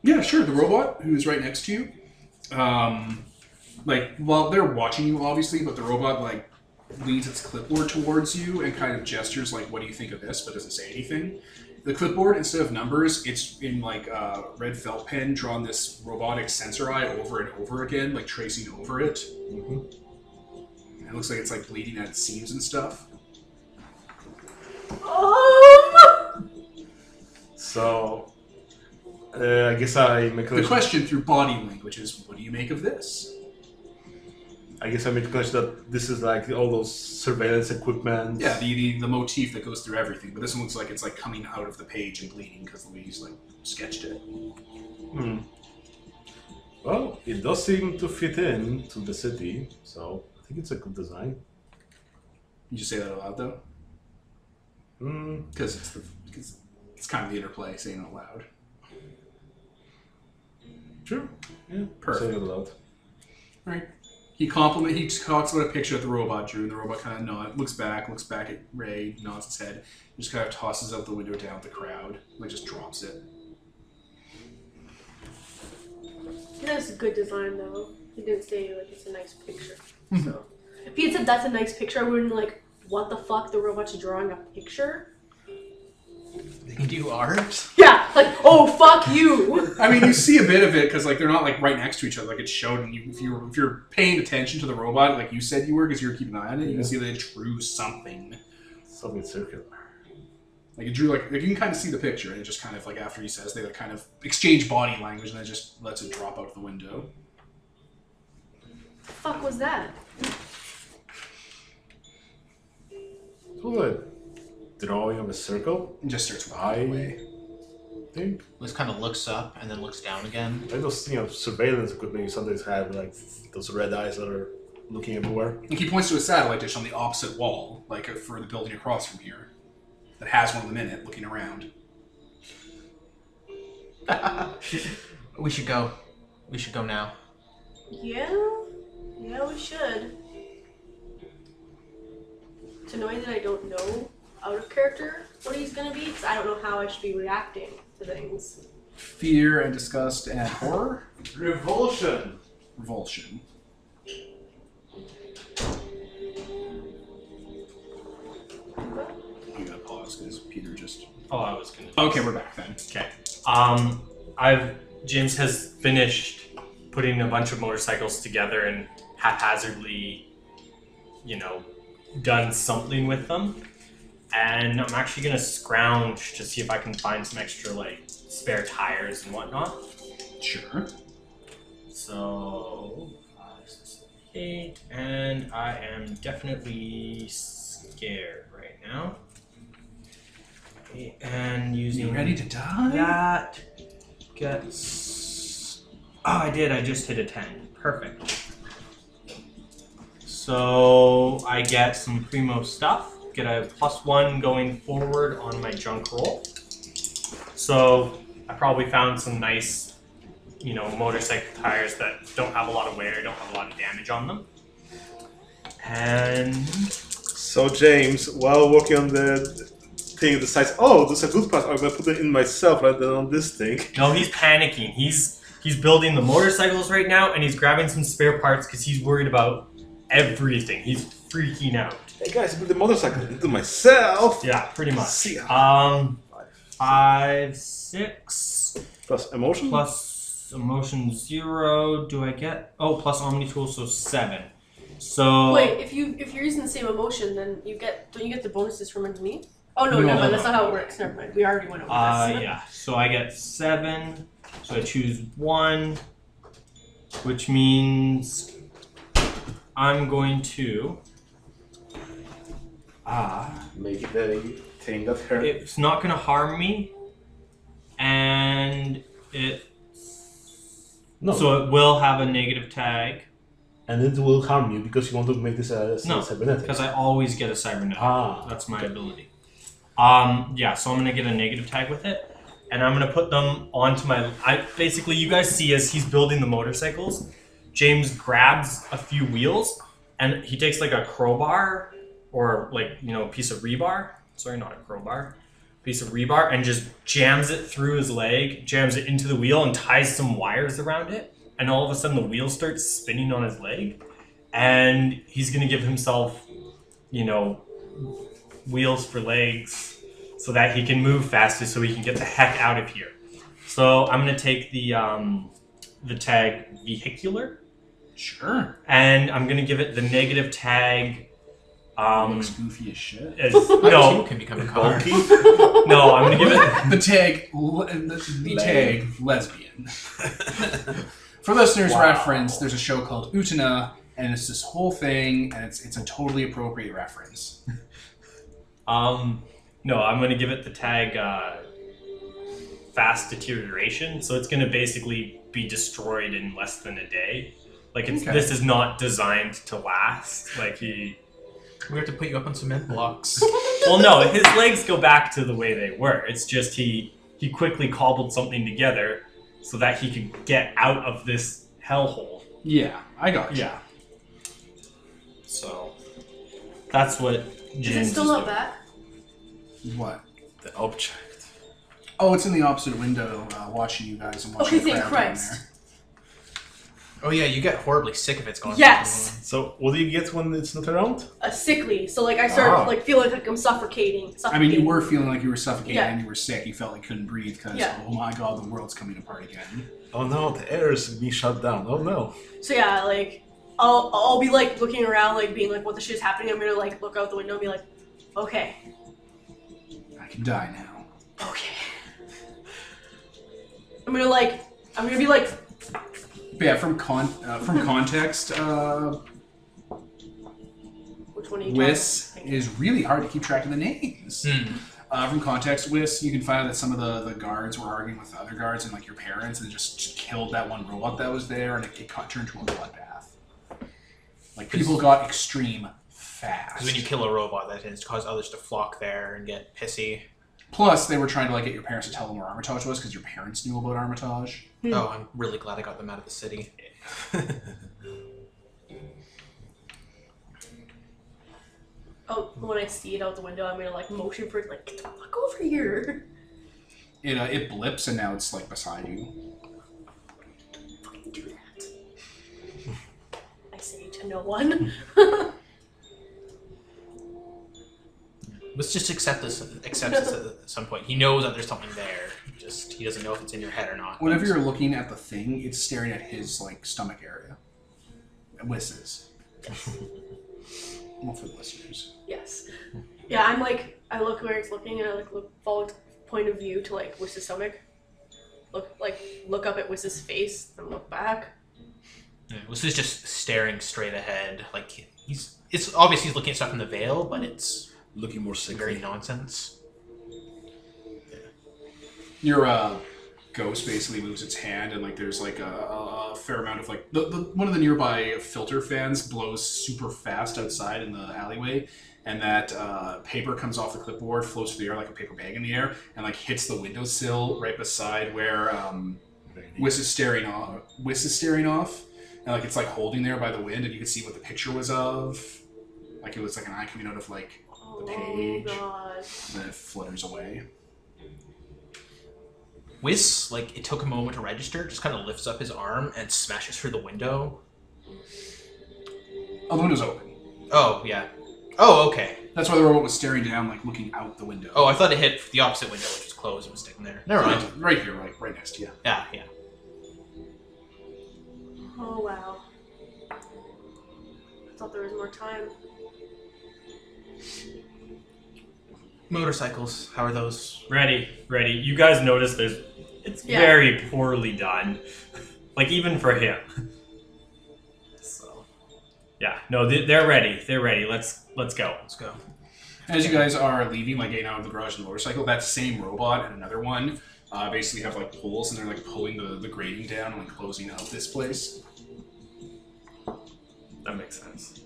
Yeah, sure. The robot who's right next to you, well, they're watching you obviously, but the robot leads its clipboard towards you and kind of gestures like, "What do you think of this?" but doesn't say anything. The clipboard, instead of numbers, it's in red felt pen drawn this robotic sensor eye over and over again, like tracing over it. Mm-hmm. It looks like it's bleeding at its seams and stuff. So, I guess I make a The question through body language is, what do you make of this? I guess I make a question that this is all those surveillance equipment. Yeah, the motif that goes through everything, but this one looks like it's coming out of the page and bleeding because Louise sketched it. Well, it does seem to fit in to the city, so I think it's a good design. You just say that out loud though? Because it's kind of the interplay saying it out loud. Sure. Yeah. Perfect. Say it aloud. Right. He talks about a picture that the robot drew, and the robot kind of looks back at Ray, nods its head, just kind of tosses out the window down at the crowd, just drops it. That's a good design though. He didn't say it's a nice picture. So if he had said that's a nice picture, I wouldn't what the fuck, the robot's drawing a picture? They can do art? Yeah, oh fuck you! I mean, you see a bit of it because they're not right next to each other. It's showed, and if you're paying attention to the robot, like you said you were, because you were keeping an eye on it, you can see that it drew something. Something circular. It drew you can kind of see the picture, and it just kind of after he says, they kind of exchange body language, and it just lets it drop out the window. The fuck was that? So a drawing of a circle. And just starts walking away. I think Liz kind of looks up and then looks down again. like those surveillance equipment you sometimes have, those red eyes that are looking everywhere. And he points to a satellite dish on the opposite wall, for the building across from here, that has one of them in it, looking around. We should go. We should go now. Yeah, we should. It's annoying that I don't know out of character what he's gonna be, because I don't know how I should be reacting to things. Fear and disgust and horror? Revulsion! Revulsion. You gotta pause because Peter just... Oh, I was gonna. Okay, we're back then. Okay. James has finished putting a bunch of motorcycles together and haphazardly, done something with them. And I'm actually gonna scrounge to see if I can find some extra spare tires and whatnot. Sure. So 5, 6, 7, 8, and I am definitely scared right now. Okay, and using You ready to die? that gets. Oh, I did. I just hit a 10. Perfect. So I get some primo stuff. get a +1 going forward on my junk roll. So I probably found some nice, motorcycle tires that don't have a lot of wear, don't have a lot of damage on them. And So James, while working on the thing, decides, oh, there's a good part. I'm gonna put it in myself rather than on this thing. no, he's panicking. He's building the motorcycles right now, and he's grabbing some spare parts because he's worried about everything. He's freaking out. Hey guys, I put the motorcycle into myself. Yeah, pretty much. See ya. 5, 6 Plus emotion. plus emotion 0. Do I get? Oh, plus omni tool, so 7. So Wait, if you're using the same emotion, then don't you get the bonuses from underneath? Oh no, never mind. That's not how it works. Never mind. We already went over this. yeah. So I get 7. So I choose 1, which means I'm going to. Maybe the thing that hurt. It's not going to harm me, and so it will have a negative tag. And it will harm you because you want to make this a cybernetic. Because I always get a cybernetic. That's my ability. Yeah, so I'm gonna get a negative tag with it, and I'm gonna put them onto my. Basically, you guys see as he's building the motorcycles, James grabs a few wheels, and he takes like a crowbar or a piece of rebar. Sorry, not a crowbar. Piece of rebar, and just jams it through his leg, jams it into the wheel, and ties some wires around it. And all of a sudden the wheel starts spinning on his leg, and he's gonna give himself, wheels for legs so that he can move faster so he can get the heck out of here. So I'm gonna take the tag vehicular. Sure. And I'm gonna give it the negative tag. Looks goofy as shit. No, can become a car. no, I'm gonna give it The tag lesbian. For listeners' reference, there's a show called Utena, and it's this whole thing, and it's a totally appropriate reference. No, I'm going to give it the tag fast deterioration, so it's going to basically be destroyed in less than a day. This is not designed to last. We have to put you up on cement blocks. Well, no, his legs go back to the way they were. It's just he quickly cobbled something together so that he could get out of this hellhole. Yeah, I got you. Yeah. So that's what James Is it still not back? What? The object. Oh, it's in the opposite window, watching you guys and watching the thank crowd down Christ. there. Oh yeah, you get horribly sick if it's gone. Yes. So what do you get when it's not around? A sickly. So I start feeling like I'm suffocating. I mean, you were feeling like you were suffocating Yeah. and you were sick. You felt like you couldn't breathe because, oh my god, the world's coming apart again. Oh no, the air is being shut down. Oh no. So yeah, I'll be looking around, being what the shit is happening. I'm gonna look out the window and be like, okay. I can die now. Okay. I'm gonna be like. But yeah, from context, Which one are you Whis talking? is really hard to keep track of the names. Hmm. From context, Whis, you can find out that some of the guards were arguing with other guards and your parents, and just killed that one robot that was there, and it turned into a bloodbath. People got extreme fast. Because when you kill a robot, that tends to cause others to flock there and get pissy. Plus, they were trying to get your parents to tell them where Armitage was because your parents knew about Armitage. Oh, I'm really glad I got them out of the city. Oh, when I see it out the window, I'm gonna motion for it, get the fuck over here. It blips and now it's beside you. Fucking do that. I say to no one. Let's just accept this at some point. He knows that there's something there. He doesn't know if it's in your head or not. Whenever you're looking at the thing, it's staring at his stomach area. Whistles. Well, for the listeners. Yes. Yeah, I look where it's looking, and I follow its point of view to Wiss's stomach. Look up at Wiss's face, and look back. Yeah, this is just staring straight ahead. It's obvious he's looking at stuff in the veil, but it's Looking more sick. very nonsense. Your ghost basically moves its hand, and there's a fair amount of one of the nearby filter fans blows super fast outside in the alleyway, and that paper comes off the clipboard, floats through the air like a paper bag in the air, and like hits the windowsill right beside where Whis is staring off, and like it's like holding there by the wind, and you can see what the picture was of. Like it was like an eye coming out of like the page, God. and then it flutters away. Whis, like, it took a moment to register, just kind of lifts up his arm and smashes through the window. Oh, the window's open. Oh, yeah. Oh, okay. That's why the robot was staring down, like looking out the window. Oh, I thought it hit the opposite window, which was closed and was sticking there. Never mind. Right here, right next to you. Yeah, yeah. Oh, wow. I thought there was more time. Motorcycles, how are those? Ready. You guys notice it's very poorly done. Like, even for him. So, yeah. No, they're ready. They're ready. Let's go. Let's go. As you guys are leaving, like getting out of the garage and the motorcycle, that same robot and another one basically have like poles, and they're like pulling the grating down and like closing out this place. That makes sense.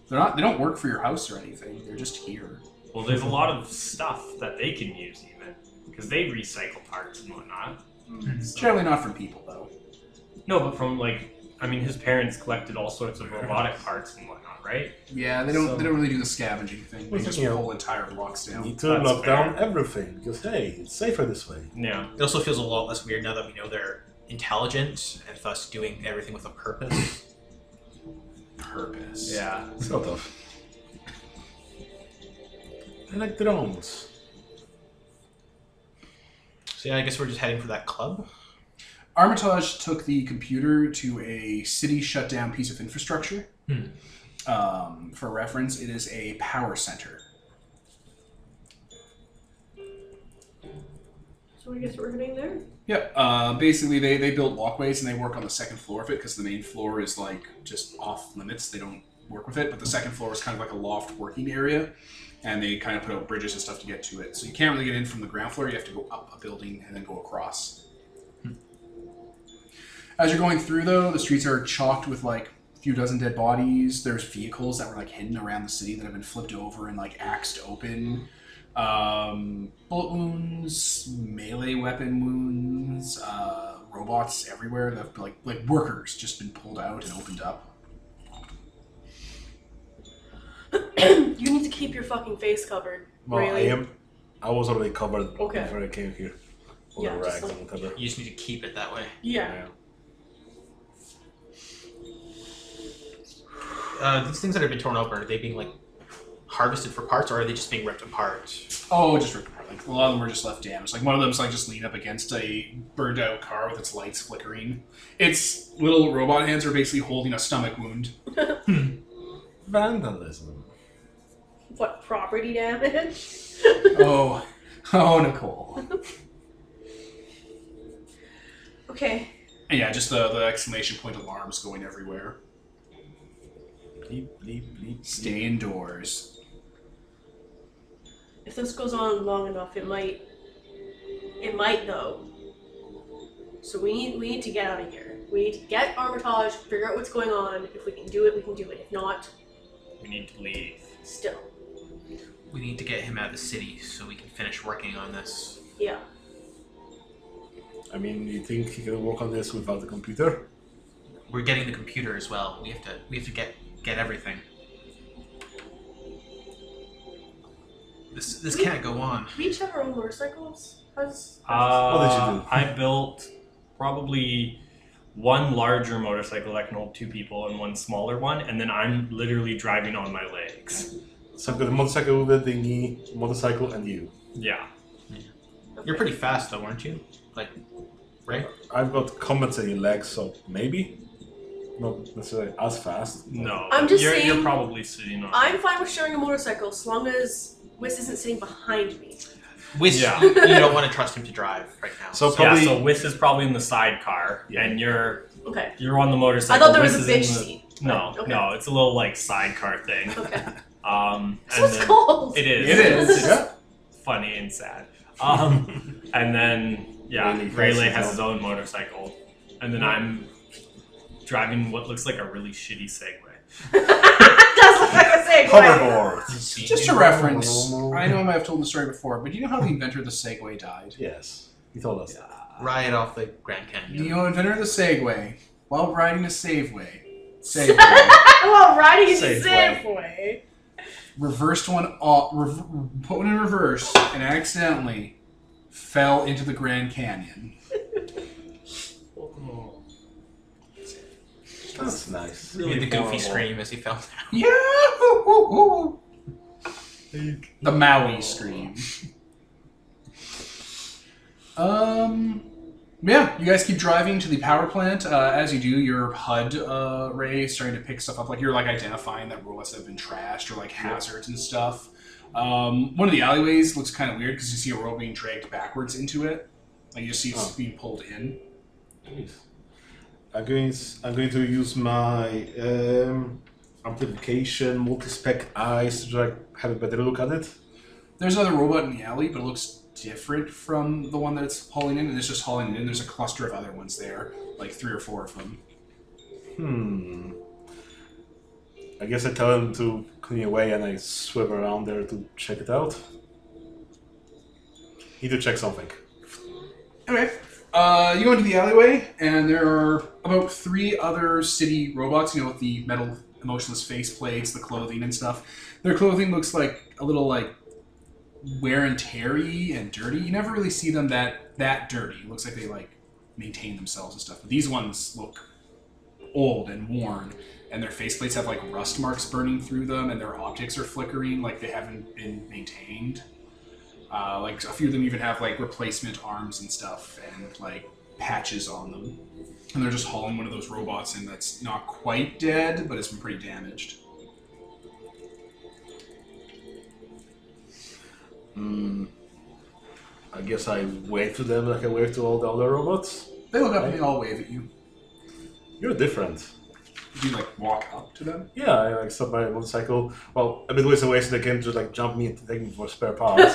They don't work for your house or anything. They're just here. Well, there's a lot of stuff that they can use even, because they recycle parts and whatnot. So. Generally not from people though. No, but from his parents collected all sorts of robotic parts and whatnot, right? Yeah, they don't really do the scavenging thing. They just pull entire blocks You down. need to That's lock fair. down everything because hey, it's safer this way. Yeah. It also feels a lot less weird now that we know they're intelligent and thus doing everything with a purpose. Purpose. Yeah. Sort of. I like drones. So yeah, I guess we're just heading for that club. Armitage took the computer to a city shut down piece of infrastructure. For reference, it is a power center. So I guess we're heading there? Yeah, basically they built walkways and they work on the second floor of it because the main floor is like just off limits. They don't work with it, but the second floor is kind of like a loft working area, and they kind of put out bridges and stuff to get to it. So you can't really get in from the ground floor. You have to go up a building and then go across. As you're going through, though, the streets are chalked with like a few dozen dead bodies. There's vehicles that were like hidden around the city that have been flipped over and like axed open. Bullet wounds, melee weapon wounds, robots everywhere that have like workers just been pulled out and opened up. You need to keep your fucking face covered. Well, really? I was already covered Okay. before I came here. All Yeah, the just rags and whatever. You just need to keep it that way. Yeah. These things that have been torn open, are they being like harvested for parts, or are they just being ripped apart? Oh, just ripped apart. Like a lot of them are just left damaged. Like one of them's like just leaned up against a burned out car with its lights flickering. Its little robot hands are basically holding a stomach wound. Vandalism. What, property damage? Oh, Nicole. Okay. And yeah, just the exclamation point alarms going everywhere. Bleep, bleep, bleep. Stay indoors. If this goes on long enough, it might though. So we need to get out of here. We need to get Armitage, figure out what's going on. If we can do it, we can do it. If not, We need to leave. still. We need to get him out of the city so we can finish working on this. Yeah. I mean, you think he can work on this without the computer? We're getting the computer as well. We have to get everything. This can't go on. Do we each have our own motorcycles? What did you do? I built probably one larger motorcycle that can hold two people and one smaller one, and then I'm literally driving on my legs. So I've got a motorcycle with a dinghy, motorcycle, and you. Yeah. You're pretty fast though, aren't you? Like, right? I've got compensating legs, so maybe. Not necessarily as fast. No. I'm just you're saying- probably sitting on. I'm fine with sharing a motorcycle as long as Whis isn't sitting behind me. Whis, Yeah. you don't want to trust him to drive right now. So probably. Yeah, so Whis is probably in the sidecar, Yeah. and you're Okay. on the motorcycle. I thought there was a Whis is in bitch the- seat. No, Okay. no, it's a little like sidecar thing. Okay. And So it's then- cold. It is. It is. It's Yeah. funny and sad. And then Rayleigh has his own motorcycle, and then I'm driving what looks like a really shitty Segway. Does look like a Segway. Hoverboard. Just a reference. I know I might have told the story before, but do you know how the inventor of the Segway died? Yes, he told us that. Right off the Grand Canyon. The inventor of the Segway, while riding a Segway, Well, riding is a Segway. Segway. reversed one off, put one in reverse, and accidentally fell into the Grand Canyon. That's nice. He did the goofy scream as he fell down. Yeah! The Maui scream. Yeah, you guys keep driving to the power plant. As you do, your HUD ray is starting to pick stuff up. Like you're identifying that robots have been trashed or like hazards and stuff. One of the alleyways looks kind of weird because you see a robot being dragged backwards into it. Like you just see it's being pulled in. Nice. I'm going to use my amplification multi-spec eyes to have a better look at it. There's another robot in the alley, but it looks different from the one that it's hauling in, and it's just hauling it in. There's a cluster of other ones there, like 3 or 4 of them. I guess I tell him to clean away and I swim around there to check it out. Need to check something. Okay. You go into the alleyway, and there are about 3 other city robots, with the metal emotionless face plates, the clothing and stuff. Their clothing looks like a little, wear and teary and dirty. You never really see them that dirty. It looks like they, maintain themselves and stuff. But these ones look old and worn, and their faceplates have, rust marks burning through them, and their optics are flickering, like they haven't been maintained. A few of them even have replacement arms and stuff and patches on them. And they're just hauling one of those robots in that's not quite dead, but it's been pretty damaged. I guess I wave to them like I wave to all the other robots. They look up and they all wave at you. You're different. Do you walk up to them? Yeah, I stop my motorcycle. Well, a bit ways away so they can just jump me and take me for spare parts.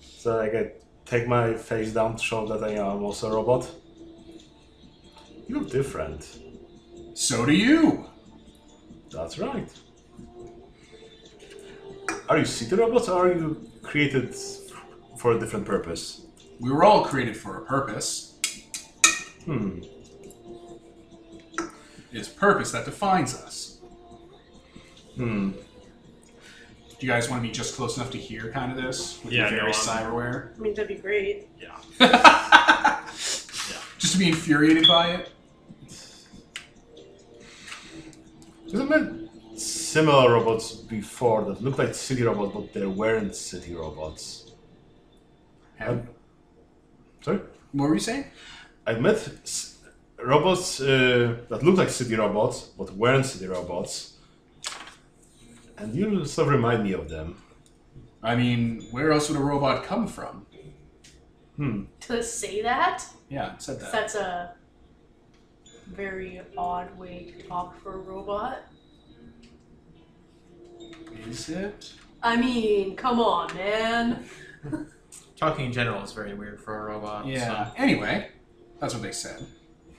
So I can take my face down to show that I am also a robot. You look different. So do you. That's right. Are you city robots or are you created for a different purpose? We were all created for a purpose. It is purpose that defines us. Do you guys want to be just close enough to hear kind of this? With your very cyberware? I mean, that'd be great. Yeah. Just to be infuriated by it? There's been similar robots before that look like city robots, but they weren't city robots. Sorry? What were you saying? I've met robots that look like city robots, but weren't city robots. And you sort of remind me of them. I mean, where else would a robot come from? To say that? Yeah, it said that. That's a very odd way to talk for a robot. Is it? I mean, come on, man. Talking in general is very weird for a robot. Yeah. So. Anyway, that's what they said.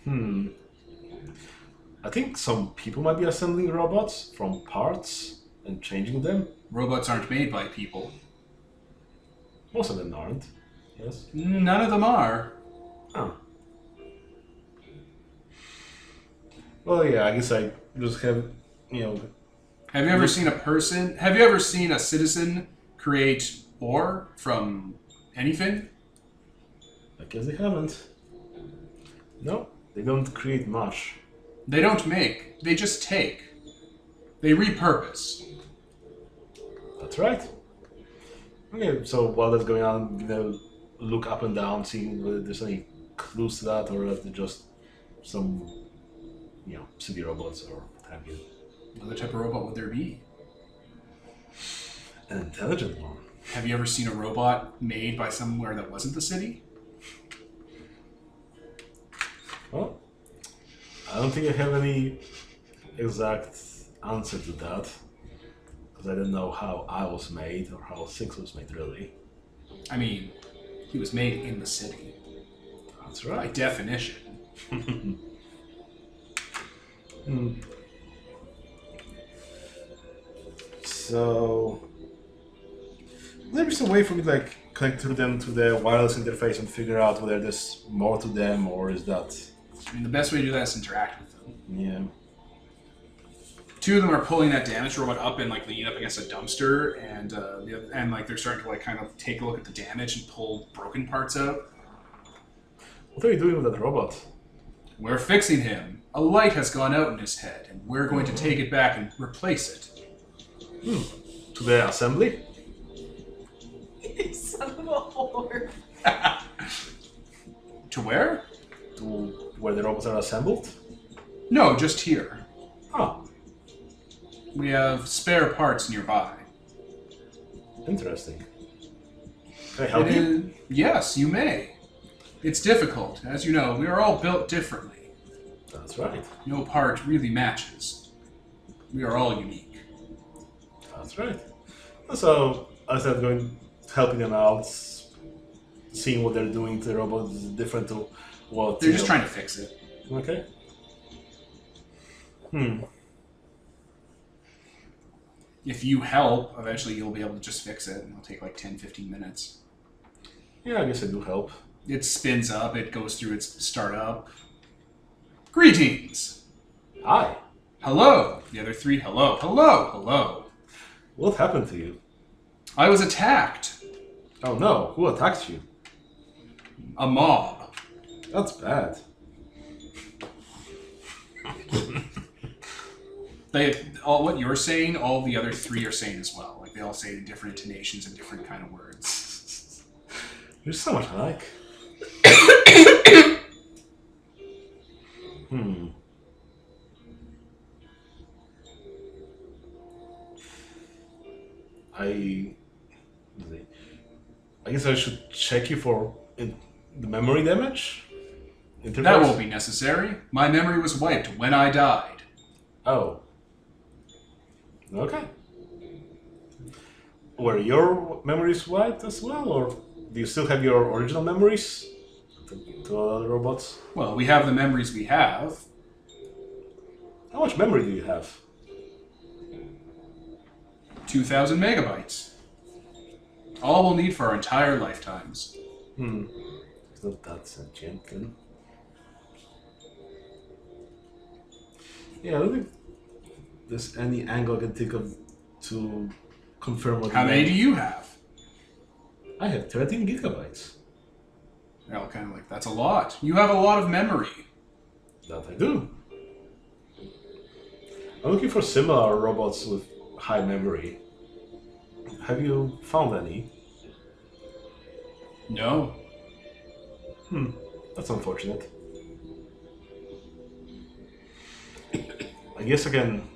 I think some people might be assembling robots from parts and changing them. Robots aren't made by people. Most of them aren't. Yes. None of them are. Oh. Well, yeah, I guess I just have, Have you ever seen have you ever seen a citizen create ore from anything? I guess they haven't. No, they don't create much. They don't make, they just take. They repurpose. That's right. Okay, so while that's going on, look up and down, see whether there's any clues to that, or if they're just some, city robots or what have you. What other type of robot would there be? An intelligent one. Have you ever seen a robot made by somewhere that wasn't the city? Well, I don't think I have any exact answer to that, because I don't know how I was made or how 6 was made, really. I mean, he was made in the city. That's By right. definition. So there is a way for me to like connect to them to the wireless interface and figure out whether there's more to them or is that. I mean, the best way to do that is interact with them. Yeah. Two of them are pulling that damage robot up and like leaning up against a dumpster, and like they're starting to like kind of take a look at the damage and pull broken parts out. What are you doing with that robot? We're fixing him. A light has gone out in his head, and we're going to take it back and replace it. To the assembly? Son of a whore. To where? To where the robots are assembled? No, just here. Oh, We have spare parts nearby. interesting. Can I help It you? Yes, you may. It's difficult. As you know, we are all built differently. That's right. No part really matches. We are all unique. That's right. So I started going, helping them out, seeing what they're doing to the robot is different to what. They're just trying to fix it. Okay. If you help, eventually you'll be able to just fix it, and it'll take like 10-15 minutes. Yeah, I guess I do help. It spins up, it goes through its startup. Greetings! Hi. Hello! The other three, hello, hello, hello. What happened to you? I was attacked. Oh no, who attacked you? A mob. That's bad. What you're saying, all the other three are saying as well. Like they all say it in different intonations and different kind of words. You're so much alike. I guess I should check you for the memory damage? That Interface? won't be necessary. My memory was wiped when I died. Oh. Okay. Were your memories wiped as well, or do you still have your original memories to other robots? Well, we have the memories we have. How much memory do you have? 2,000 megabytes. All we'll need for our entire lifetimes. It's not that sentient then. Yeah, I don't think there's any angle I can think of to confirm what How you many meant. do you have? I have 13 gigabytes. Well, kind of like, that's a lot. You have a lot of memory. That I do. I'm looking for similar robots with high memory. Have you found any? No. That's unfortunate. I guess I can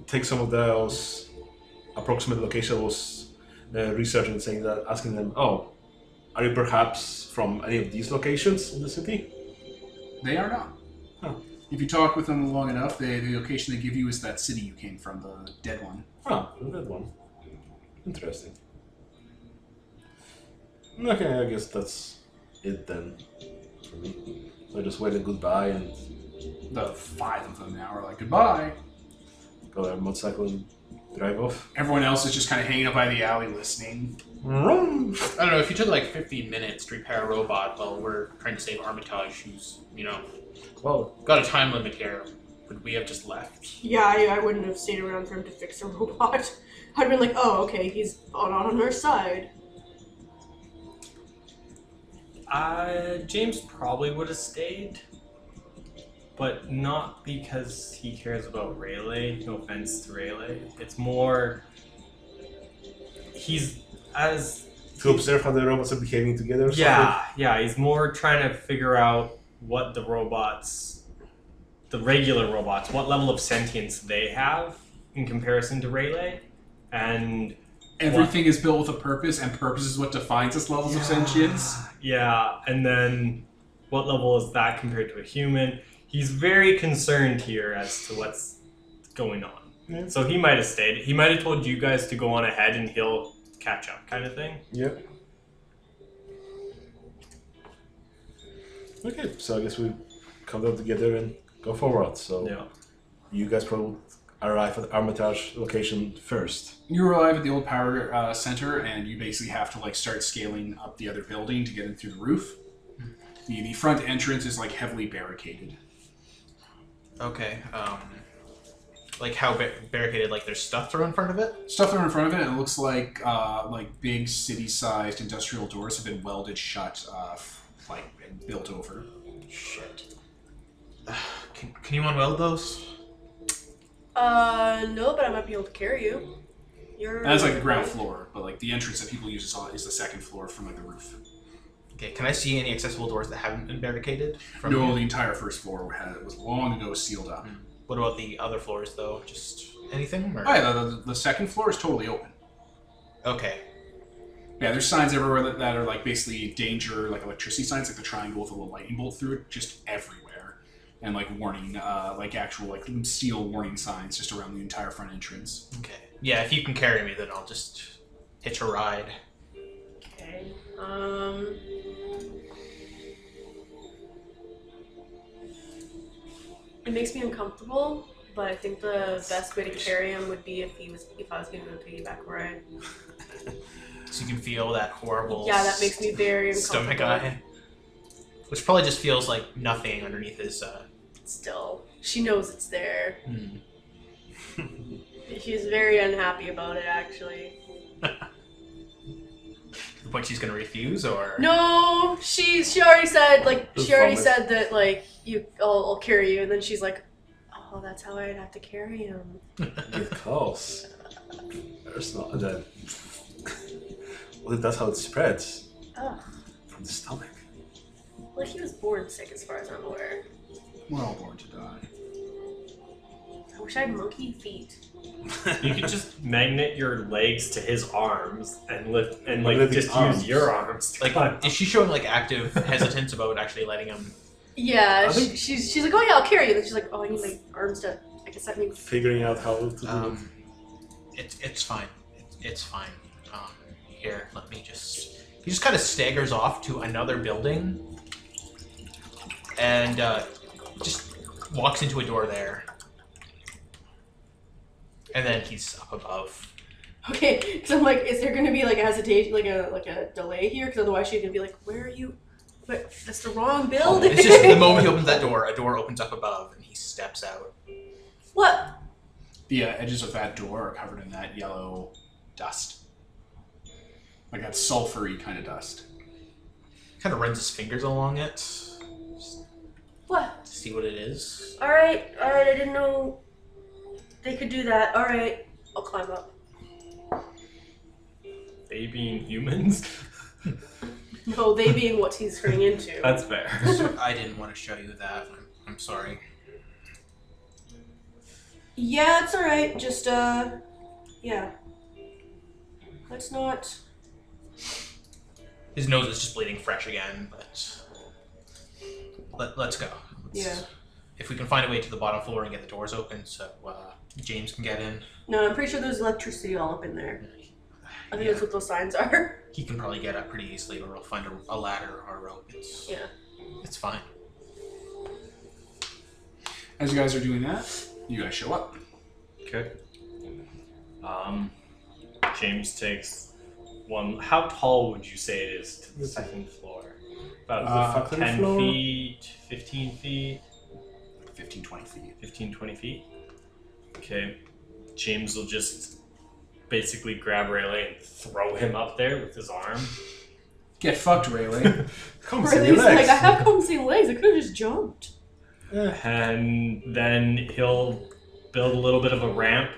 take some of those approximate location I was researching and saying that, asking them, oh, are you perhaps from any of these locations in the city? They are not. Huh. If you talk with them long enough, the location they give you is that city you came from, the dead one. Ah, that one. Interesting. Okay, I guess that's it then for me. So I just wave a goodbye and The 5 of them now are like, goodbye. go on a motorcycle and drive off. Everyone else is just kind of hanging up by the alley listening. Vroom. I don't know, if you took like 15 minutes to repair a robot while we're trying to save Armitage, who's, Well, got a time limit here, would we have just left? Yeah, I wouldn't have stayed around for him to fix a robot. I'd been like, oh, okay, he's on our side. James probably would have stayed, but not because he cares about Rayleigh. No offense to Rayleigh. It's more he's as to observe how the robots are behaving together or yeah. He's more trying to figure out what the regular robots, what level of sentience they have in comparison to Rayleigh, and Everything is built with a purpose, and purpose is what defines its levels of sentience. Yeah, and then what level is that compared to a human? He's very concerned here as to what's going on. Yeah. So he might have stayed. He might have told you guys to go on ahead and he'll catch up, kind of thing. Yep. Okay, so I guess we come down together and go forward. So Yeah. you guys probably arrive at the Armitage location first? You arrive at the old power center, and you basically have to like start scaling up the other building to get in through the roof. The front entrance is like heavily barricaded. Okay. Like how barricaded? Like there's stuff thrown in front of it? Stuff thrown in front of it, and it looks like big city-sized industrial doors have been welded shut, and built over. Shit. Can you unweld those? No, but I might be able to carry you. And that's like the ground floor, but like the entrance that people use is the second floor from like the roof. Okay, can I see any accessible doors that haven't been barricaded? No, here? the entire first floor was long ago sealed up. What about the other floors, though? Just anything? Or? Oh yeah, the second floor is totally open. Okay. Yeah, there's signs everywhere that are like basically danger, like electricity signs, like the triangle with a little lightning bolt through it, just everywhere, and like warning, like actual like steel warning signs just around the entire front entrance. Okay. Yeah, if you can carry me, then I'll just hitch a ride. Okay. It makes me uncomfortable, but I think the best way to carry him would be if I was going to do a piggyback ride. So you can feel that horrible. Yeah, that makes me very uncomfortable. Stomach eye. Which probably just feels like nothing underneath his. Still, she knows it's there. Hmm. She's very unhappy about it, actually. The point she's gonna refuse, or No, she already said Promise. that like I'll carry you, and then she's like, oh, that's how I'd have to carry him. Get close. There's not that. Well, that's how it spreads Ugh. from the stomach. Well, he was born sick, as far as I'm aware. We're all born to die. I wish I had monkey feet. You could just magnet your legs to his arms and lift, and like Magnetic just arms. use your arms to like, climb. is she showing like active hesitance about actually letting him? Yeah, I think- she's like, oh yeah, I'll carry you. Then she's like, oh, I need my arms to. I guess that means. Figuring out how to do it. It's fine. It's fine. Here, let me just. He just kind of staggers off to another building, and just walks into a door there, and then he's up above. Okay, because I'm like, is there gonna be like a hesitation, like a delay here? Because otherwise she's gonna be like, where are you? But that's the wrong building. It's just the moment he opens that door, a door opens up above, and he steps out. What? The edges of that door are covered in that yellow dust. Like that sulfury kind of dust. Kind of runs his fingers along it, just What? to see what it is. All right. I didn't know they could do that. All right, I'll climb up. They being humans? No, they being what he's turning into. That's fair. So I didn't want to show you that. I'm sorry. Yeah, it's all right. Just yeah. Let's not. His nose is just bleeding fresh again, but let's go. Yeah. If we can find a way to the bottom floor and get the doors open so James can get in. No, I'm pretty sure there's electricity all up in there. I think Yeah. that's what those signs are. He can probably get up pretty easily, or we'll find a ladder or a rope. Yeah. It's fine. As you guys are doing that, you guys show up. Okay. James takes one. How tall would you say it is to the second floor? About Factory 10 floor? feet, 15 feet, 15, 20 feet. 15, 20 feet. Okay. James will just basically grab Rayleigh and throw him up there with his arm. Get fucked, Rayleigh. Come see your Rayleigh's like, legs. I have compensating legs. I could have just jumped. And then he'll build a little bit of a ramp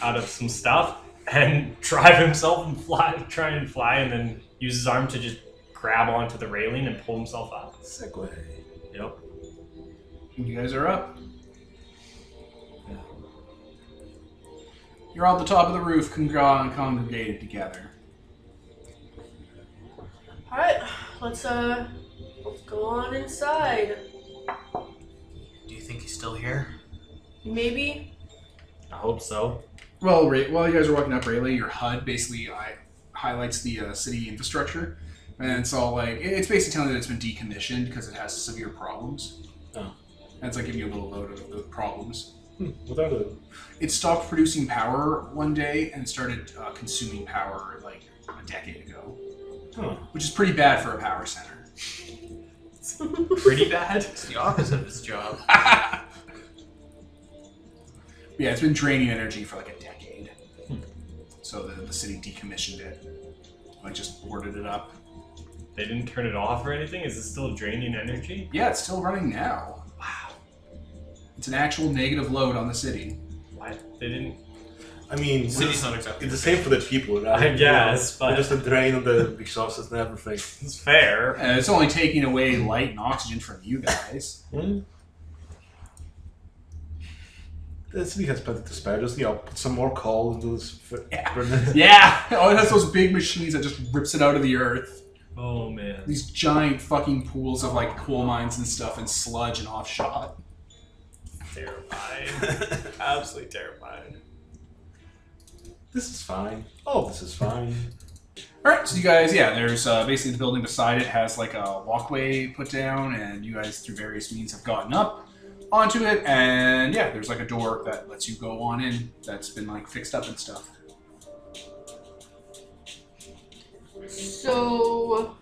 out of some stuff and drive himself and try and fly, and then use his arm to just grab onto the railing and pull himself up. Segway. Yep. You guys are up. You're all at the top of the roof, congregated together. All right, let's go on inside. Do you think he's still here? Maybe. I hope so. Well, while you guys are walking up, Rayleigh, your HUD basically highlights the city infrastructure, and it's all like it's basically telling you that it's been decommissioned because it has severe problems. Oh. And it's like giving you a little load of the problems. What are they? It stopped producing power one day and started consuming power like a decade ago, which is pretty bad for a power center. Pretty bad. It's the opposite of its job. Yeah, it's been draining energy for like a decade. So the city decommissioned it. Like just boarded it up. They didn't turn it off or anything? Is it still draining energy? Yeah, it's still running now. Wow. It's an actual negative load on the city. What? They didn't... I mean, City's not exactly it's the same for the people, right? I guess, but... They're just a drain on the resources and everything. It's fair. And it's only taking away light and oxygen from you guys. The city has plenty to spare. Just, put some more coal into this furnace. Yeah! Oh, it has those big machines that just rips it out of the earth. Oh, man. These giant fucking pools of like coal mines and stuff and sludge and offshot. Terrifying. Absolutely terrifying. This is fine. Oh, this is fine. Alright, so you guys, there's basically the building beside it has like a walkway put down, and you guys through various means have gotten up onto it, and there's like a door that lets you go on in that's been like fixed up and stuff. So,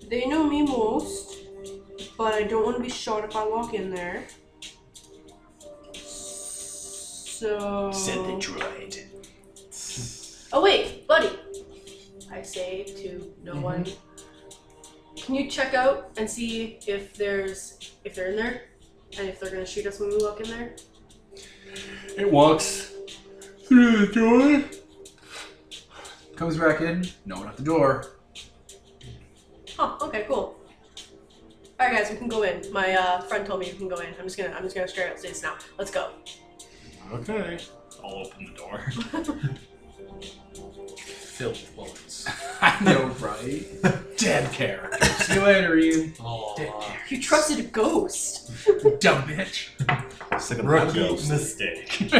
they know me most, but I don't want to be shot if I walk in there. So... Said the droid. Oh wait, buddy! I say to no one. Can you check out and see if they're in there? And if they're gonna shoot us when we walk in there? It walks through the door. Comes back in, no one at the door. Oh, okay, cool. Alright guys, we can go in. My friend told me we can go in. I'm just gonna straight up say this now. Let's go. Okay. I'll open the door. Filled with bullets. I know, right? Dead character. See you later, Ian. Oh, Dead character. You trusted a ghost! Dumb bitch. Second Rookie ghost. mistake.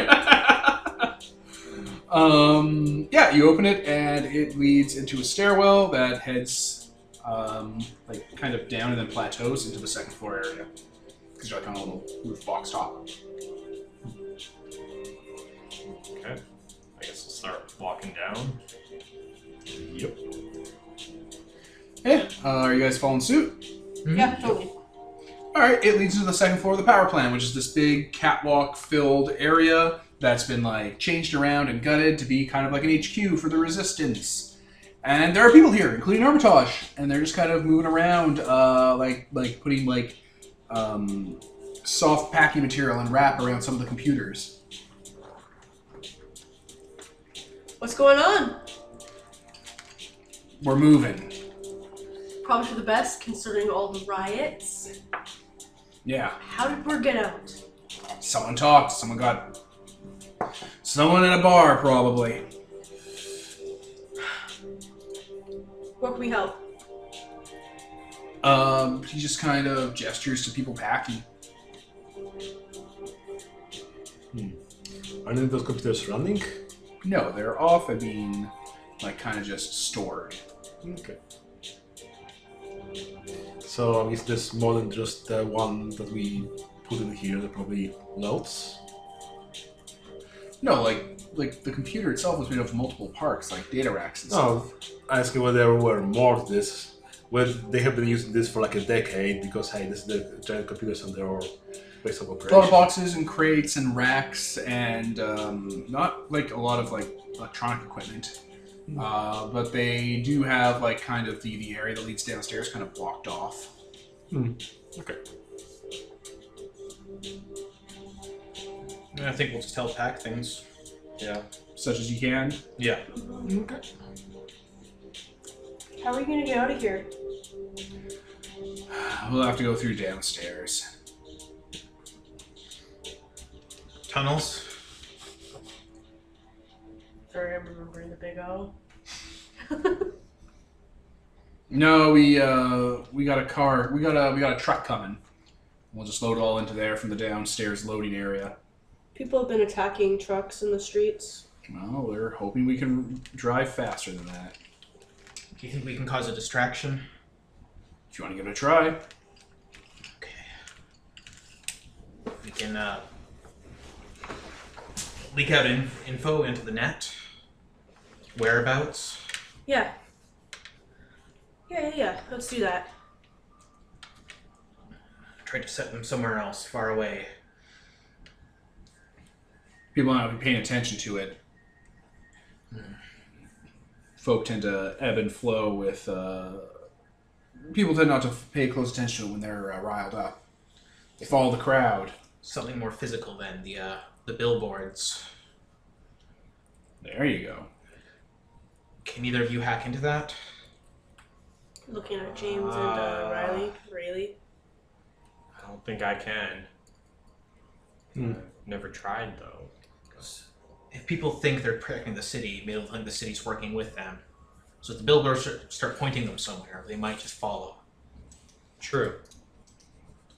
You open it and it leads into a stairwell that heads like kind of down and then plateaus into the second floor area. Because you're like on a little roof box top. Okay. I guess we'll start walking down. Yep. Yeah. Are you guys following suit? Yeah, totally. Alright, it leads to the second floor of the power plant, which is this big catwalk-filled area that's been like changed around and gutted to be kind of like an HQ for the Resistance. And there are people here, including Armitage, and they're just kind of moving around, like putting like soft packing material and wrap around some of the computers. What's going on? We're moving. Probably for the best, considering all the riots. Yeah. How did word get out? Someone talked. Someone in a bar, probably. Where can we help? He just kind of gestures to people packing. Are any of those computers running? No, they're off and being, like, kind of just stored. Okay. So is this more than just the one that we put in here? There are probably loads. No, like the computer itself was made of multiple parts, like data racks and stuff. No, asking whether there were more to this. Well, they have been using this for like a decade because hey, this is the giant computer center or base of A lot operation. of boxes and crates and racks and not like a lot of like electronic equipment. But they do have like kind of the area that leads downstairs kind of blocked off. Okay. I think we'll just help pack things. Yeah. Such as you can. Yeah. Okay. How are we gonna get out of here? We'll have to go through downstairs. Tunnels. Sorry, I'm remembering the big O. No, we got a car. We got a truck coming. We'll just load it all into there from the downstairs loading area. People have been attacking trucks in the streets. Well, we're hoping we can drive faster than that. Do you think we can cause a distraction? If you want to give it a try. Okay. We can leak out info into the net? Whereabouts? Yeah. Yeah. Let's do that. Try to set them somewhere else, far away. People might not be paying attention to it. Folk tend to ebb and flow with... people tend not to pay close attention to it when they're riled up. They follow the crowd. Something more physical than the billboards. There you go. Can either of you hack into that? Looking at James and Riley. Really? I don't think I can. Never tried though. If people think they're protecting the city, maybe they'll think the city's working with them. So if the billboards start pointing them somewhere, they might just follow. True.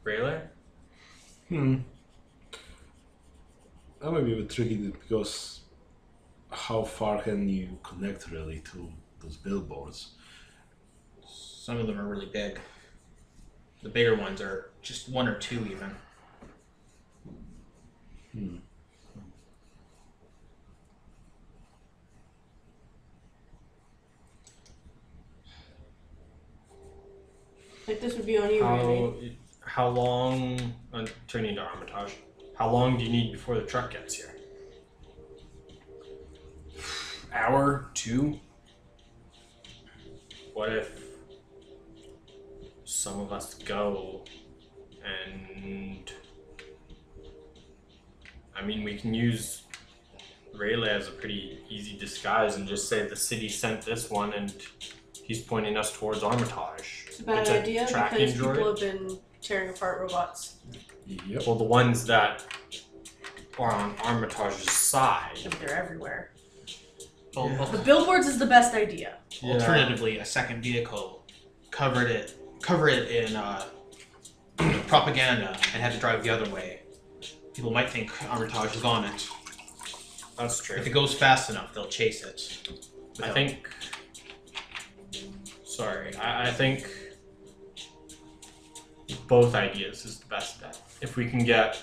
Really? That might be a bit tricky because how far can you connect really to those billboards? Some of them are really big. The bigger ones are just 1 or 2 even. Like this would be on you, really. How long? Turning to Armitage. How long do you need before the truck gets here? Hour, 2. What if some of us go and... I mean, we can use Rayleigh as a pretty easy disguise and just say the city sent this one and he's pointing us towards Armitage. It's a bad idea because people have been tearing apart robots. Yep. Well, the ones that are on Armitage's side. But they're everywhere. Well, The billboards is the best idea. alternatively, a second vehicle cover it in propaganda and had to drive the other way. People might think Armitage is on it. That's true. If it goes fast enough, they'll chase it. I think... Sorry, I think both ideas is the best bet. If we can get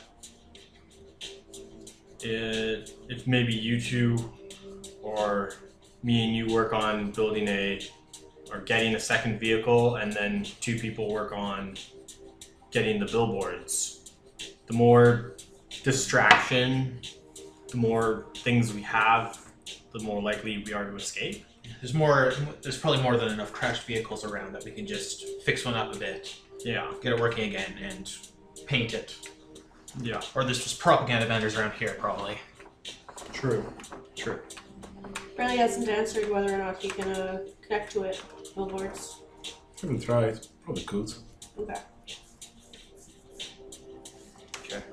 it, if maybe you two or me and you work on building or getting a second vehicle, and then 2 people work on getting the billboards. The more distraction, the more things we have, the more likely we are to escape. There's probably more than enough crashed vehicles around that we can just fix one up a bit, Yeah. get it working again, and paint it. Yeah. Or there's just propaganda vendors around here, probably. True. True. Riley hasn't answered whether or not he can connect to it. Billboards. Haven't tried. Probably could. Okay. Okay.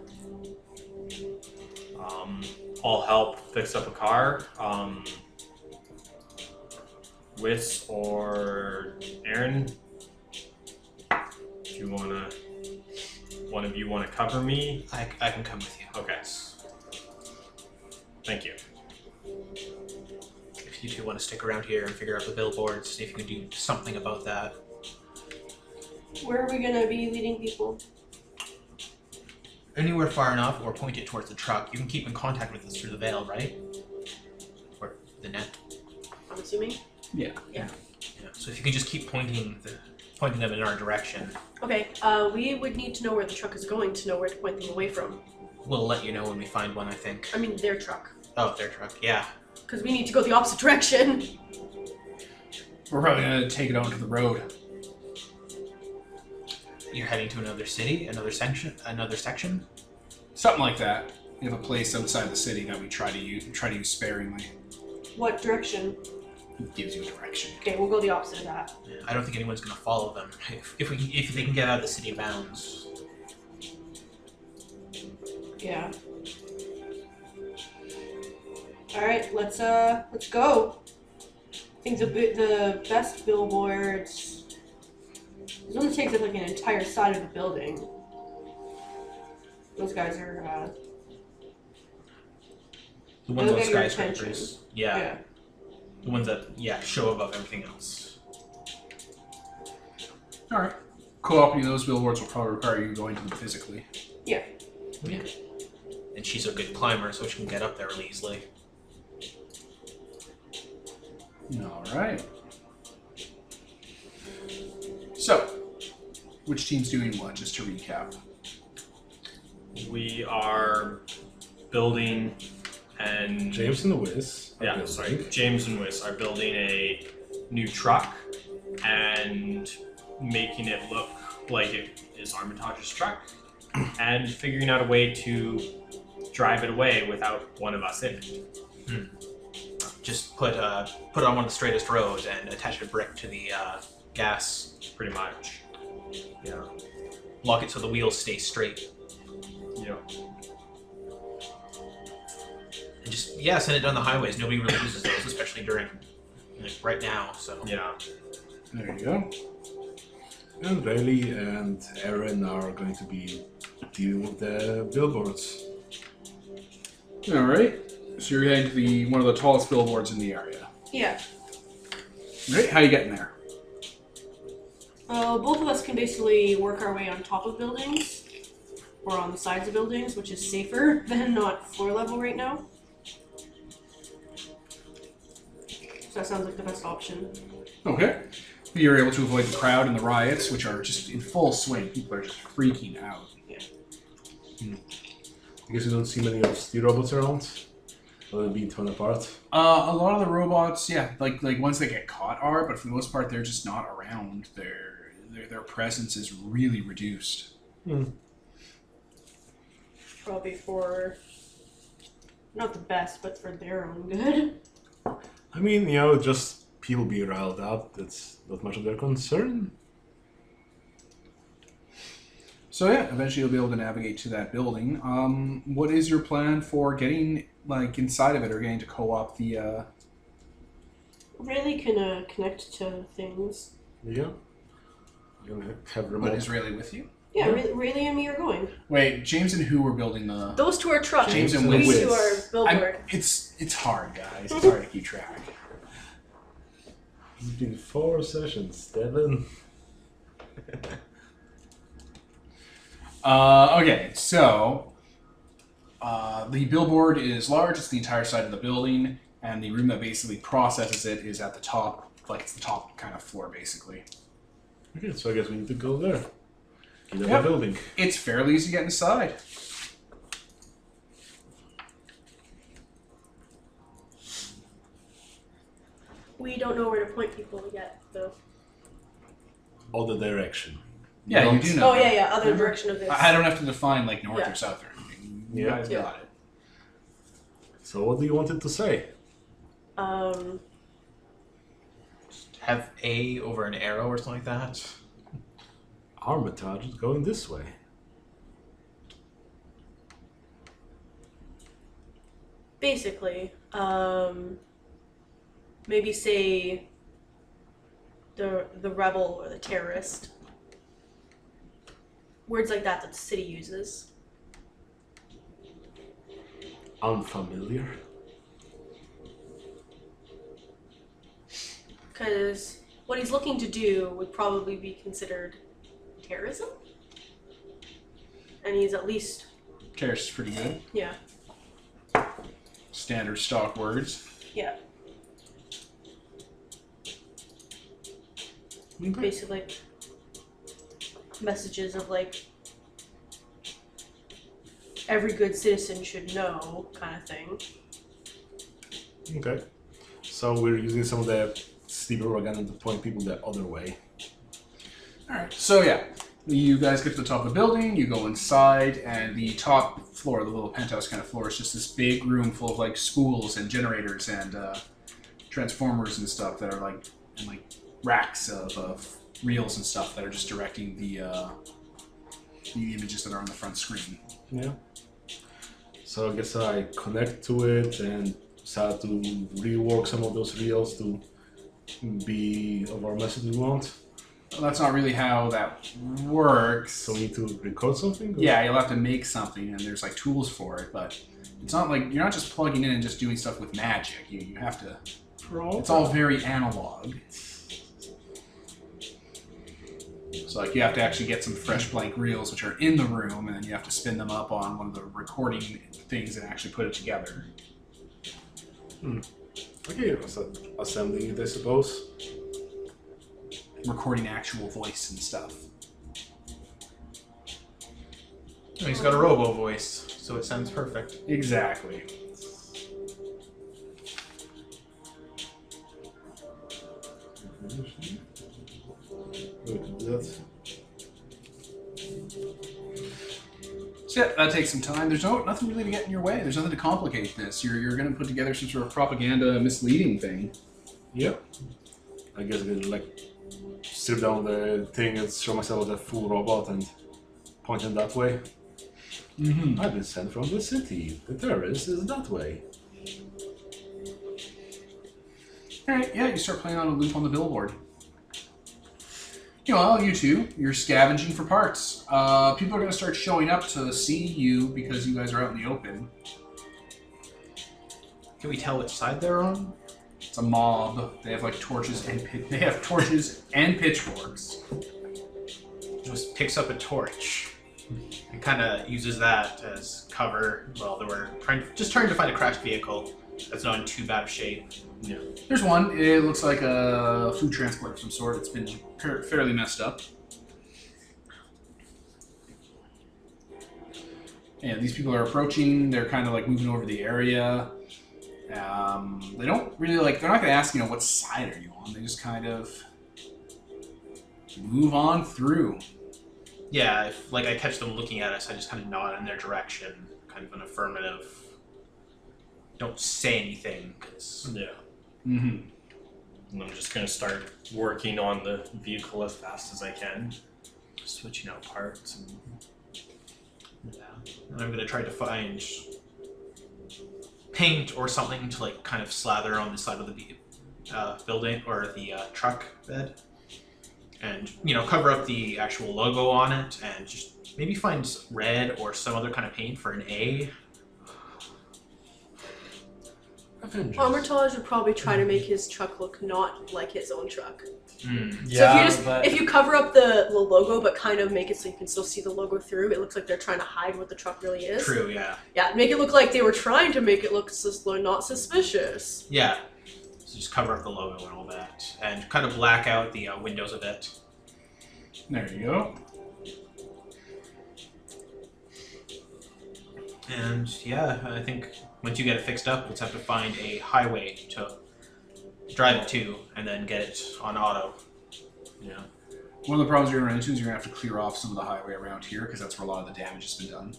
I'll help fix up a car. Wiss or Aaron, do you one of you wanna cover me? I can come with you. Okay. Thank you. If you two want to stick around here and figure out the billboards, see if you can do something about that. Where are we gonna be leading people? Anywhere far enough, or point it towards the truck. You can keep in contact with us through the veil, right? Or the net. I'm assuming. Yeah. Yeah. So if you can just keep pointing them in our direction. Okay. We would need to know where the truck is going to know where to point them away from. We'll let you know when we find one, I think. I mean, their truck. Oh, their truck. Yeah. Because we need to go the opposite direction. We're probably going to take it onto the road. You're heading to another city, another section. Something like that. We have a place outside the city that we try to use sparingly. What direction? It gives you a direction. Okay, we'll go the opposite of that. I don't think anyone's going to follow them if they can get out of the city bounds. Yeah. All right, let's go. I think the best billboards. This one takes up like an entire side of the building. Those guys are. The ones They'll on get your skyscrapers. Yeah. The ones that show above everything else. All right. Co-opting those billboards will probably require you going to them physically. Yeah. Yeah. and she's a good climber, so she can get up there really easily. All right. So, which team's doing what? Just to recap. We are building, and James and Wiz. are Yeah, building. sorry. James and Wiz are building a new truck and making it look like it is Armitage's truck, and figuring out a way to drive it away without one of us in it. Just put it on one of the straightest roads and attach a brick to the gas. Pretty much. Yeah. Lock it so the wheels stay straight. Yeah. And just, send it down the highways. Nobody really uses those, especially during, right now, so. Yeah. There you go. And Riley and Aaron are going to be dealing with the billboards. All right. So you're heading to one of the tallest billboards in the area. Yeah. Right? How you getting there? Both of us can basically work our way on top of buildings, or on the sides of buildings, which is safer than not floor level right now. So that sounds like the best option. Okay. You're able to avoid the crowd and the riots, which are just in full swing. People are just freaking out. Yeah. I guess you don't see many of the robots around. Other than being torn apart. A lot of the robots, like ones that get caught are, but for the most part, they're just not around. Their presence is really reduced. Probably for not the best, but for their own good. I mean, just people be riled up. That's not much of their concern. So yeah, eventually you'll be able to navigate to that building. What is your plan for getting inside of it, or getting to co-op the? Really can connect to things. Yeah. You're gonna have What remote. is Rayleigh with you? Yeah, Rayleigh and me are going. Wait, James and who were building the? Those two are trucks. James and we Wiz. two are billboard. It's hard, guys. It's hard to keep track. It's been 4 sessions, Devin. Okay, so the billboard is large. It's the entire side of the building, and the room that basically processes it is at the top, it's the top kind of floor, basically. Okay, so I guess we need to go there. Get out Yep. the building. It's fairly easy to get inside. We don't know where to point people yet, though. Other direction. Yeah, you Don't- do know. Oh yeah, other Remember? direction of this. I don't have to define north Yeah. or south or anything. You Yeah. guys got it. So what do you want it to say? Have A over an arrow or something like that. Armitage is going this way. Basically, maybe say the rebel or the terrorist. Words like that the city uses. Unfamiliar. Because what he's looking to do would probably be considered terrorism. And he's at least, Terrace is pretty good. yeah. Standard stock words. Yeah, Okay. basically messages of every good citizen should know kind of thing. Okay. So we're using some of the sleeper organ to point people the other way. Alright, so yeah. You guys get to the top of the building, you go inside, and the top floor, the little penthouse kind of floor, is just this big room full of spools and generators and transformers and stuff that are in racks of reels and stuff that are just directing the images that are on the front screen. Yeah. So I guess I connect to it and start to rework some of those reels to be of our message we want. Well, that's not really how that works. So we need to record something? or- Yeah, you'll have to make something, and there's tools for it, but it's not you're not just plugging in and just doing stuff with magic. You have to. It's all very analog. So like you have to actually get some fresh blank reels, which are in the room, and then you have to spin them up on one of the recording things and actually put it together. Okay, assembling it, I suppose. Recording actual voice and stuff. Oh, he's got a robo voice, so it sounds perfect. Exactly. So yeah, that takes some time. There's nothing really to get in your way. There's nothing to complicate this. You're going to put together some sort of propaganda misleading thing. Yep. I guess I'm gonna like strip down the thing and show myself as a full robot and point in that way. Mm-hmm. I've been sent from the city. The terrorist is that way. Alright, yeah, you start playing on a loop on the billboard. Meanwhile, you two, you're scavenging for parts. People are going to start showing up to see you because you guys are out in the open. Can we tell which side they're on? It's a mob. They have like torches and pitchforks. Just picks up a torch and kind of uses that as cover. Well, they were trying to find a crashed vehicle that's not in too bad of shape. Yeah. There's one. It looks like a food transport of some sort. It's been fairly messed up. And these people are approaching. They're kind of like moving over the area. They don't really like. They're not going to ask, what side are you on. They just kind of move on through. Yeah, if I catch them looking at us, I just kind of nod in their direction, kind of an affirmative. Don't say anything, cause Yeah. Mm-hmm. And I'm just gonna start working on the vehicle as fast as I can, switching out parts and yeah. And I'm gonna try to find paint or something to kind of slather on the side of the building or the truck bed, and cover up the actual logo on it, and just maybe find red or some other kind of paint for an A. Armitage would probably try to make his truck look not like his own truck. yeah. So if you cover up the logo but kind of make it so you can still see the logo through, it looks like they're trying to hide what the truck really is. True, yeah. Yeah, make it look like they were trying to make it look not suspicious. Yeah. So just cover up the logo and all that, and kind of black out the windows a bit. There you go. And yeah, I think once you get it fixed up, we'll just have to find a highway to drive it to, and then get it on auto. yeah. One of the problems you're going to run into is you're going to have to clear off some of the highway around here because that's where a lot of the damage has been done.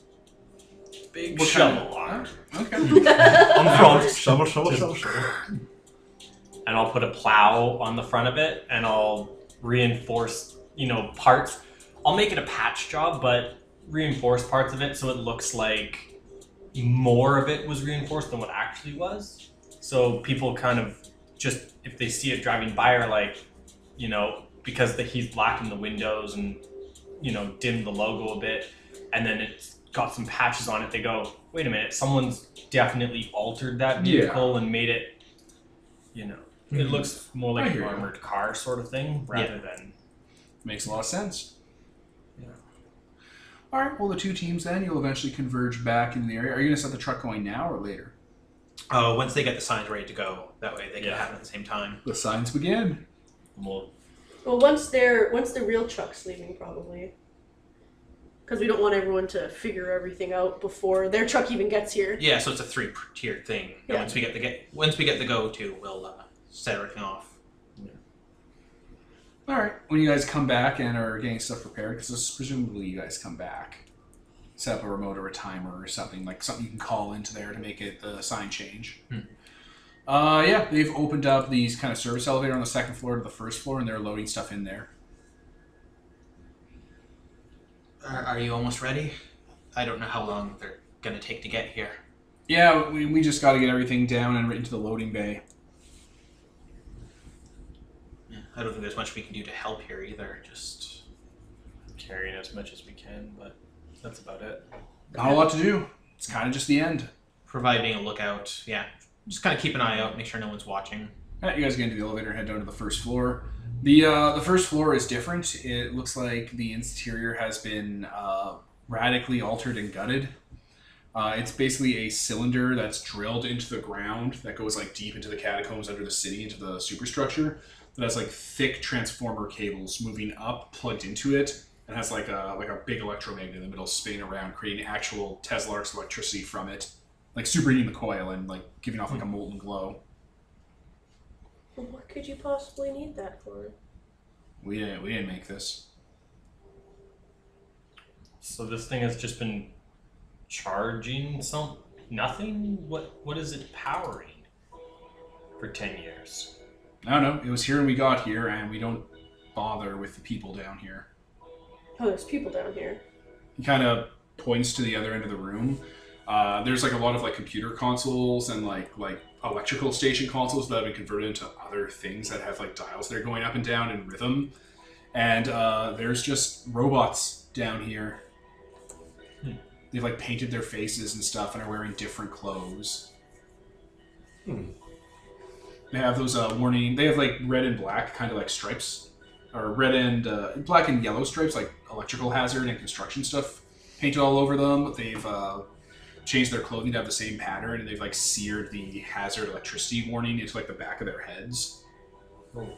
Big What shovel kind arm. Okay. on front. Shovel. And I'll put a plow on the front of it, and I'll reinforce, parts. I'll make it a patch job, but reinforce parts of it so it looks like more of it was reinforced than what actually was. So people kind of just, if they see it driving by, are like, because he's blackened the windows and, dimmed the logo a bit, and then it's got some patches on it, they go, wait a minute, someone's definitely altered that vehicle and made it, it looks more like an armored car sort of thing rather than... Makes a lot of sense. Yeah. All right, well, the two teams then, you'll eventually converge back into the area. Are you going to set the truck going now or later? Once they get the signs ready to go, that way they can have it at the same time. The signs begin. Well, once the real truck's leaving, probably. Because we don't want everyone to figure everything out before their truck even gets here. Yeah, so it's a 3-tiered thing. And Yeah. once we get the go to, we'll set everything off. All right, when you guys come back and are getting stuff prepared, because presumably you guys come back, set up a remote or a timer or something you can call into there to make it the sign change. Yeah, they've opened up these kind of service elevator on the second floor to the first floor, and they're loading stuff in there. Are you almost ready? I don't know how long they're going to take to get here. Yeah, we just got to get everything down and into the loading bay. Yeah, I don't think there's much we can do to help here either. Just carrying as much as we can, but that's about it. Not a lot to do. It's kind of just the end. providing a lookout. Yeah, just kind of keep an eye out, make sure no one's watching. Alright, you guys get into the elevator and head down to the first floor. The first floor is different. It looks like the interior has been radically altered and gutted. It's basically a cylinder that's drilled into the ground that goes like deep into the catacombs under the city, into the superstructure. That has like thick transformer cables moving up, plugged into it, and has like a big electromagnet in the middle spinning around, creating actual Tesla-arc electricity from it, like superheating the coil and like giving off like a molten glow. What could you possibly need that for? We didn't make this. So this thing has just been charging nothing? What is it powering for 10 years? I don't know. It was here when we got here, and we don't bother with the people down here. Oh, there's people down here. He kind of points to the other end of the room. There's like a lot of like computer consoles and like electrical station consoles that have been converted into other things that have like dials that are going up and down in rhythm. And there's just robots down here. They've like painted their faces and stuff and are wearing different clothes. They have those warning. They have like red and black kind of like stripes, or red and black and yellow stripes, like electrical hazard and construction stuff painted all over them. They've changed their clothing to have the same pattern, and they've like seared the hazard electricity warning into like the back of their heads. Oh.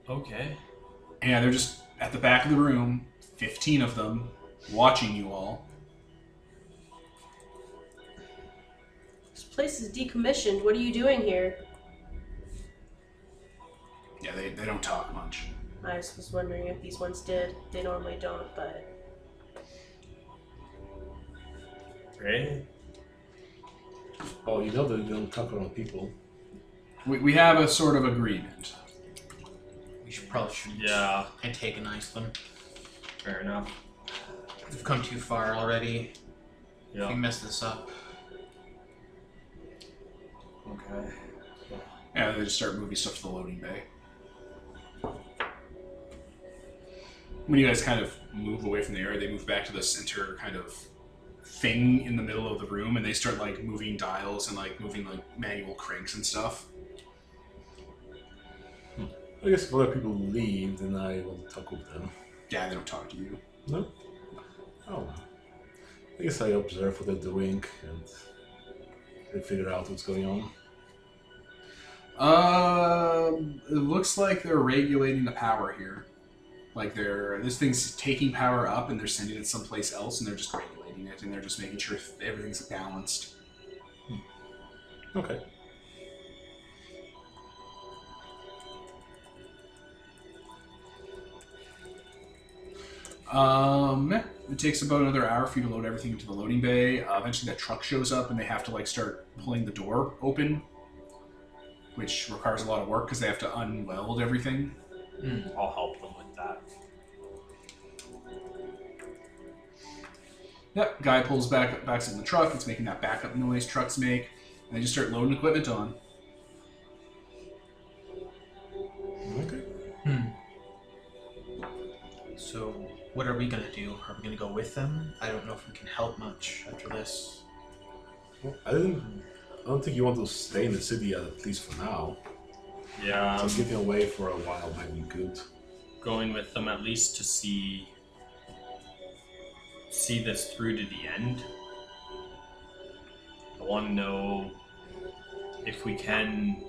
Okay. And they're just at the back of the room, 15 of them, watching you all. This place is decommissioned. What are you doing here? Yeah, they don't talk much. I just was wondering if these ones did. They normally don't, but... Right? Oh, you know that they don't talk around people. We have a sort of agreement. We probably shouldn't Yeah. antagonize them. Fair enough. We've come too far already. If we Yeah. mess this up. Okay. Yeah, they just start moving stuff to the loading bay. When you guys kind of move away from the area, they move back to the center kind of thing in the middle of the room, and they start like moving dials and like moving like manual cranks and stuff. I guess if other people leave, then I will talk with them. Yeah, they don't talk to you. No? Oh. I guess I observe what they're doing and they figure out what's going on. It looks like they're regulating the power here. Like this thing's taking power up and they're sending it someplace else, and they're just regulating it, and they're just making sure everything's balanced. Okay. It takes about another hour for you to load everything into the loading bay. Eventually that truck shows up and they have to like start pulling the door open, which requires a lot of work because they have to unweld everything. I'll help them with that. Yep, guy pulls backs in the truck. It's making that backup noise trucks make, and they just start loading equipment on. Okay. So, what are we gonna do? Are we gonna go with them? I don't know if we can help much after this. Well, I don't think you want to stay in the city at least for now. Yeah. So getting away for a while might be good. Going with them at least to see this through to the end. I want to know if we can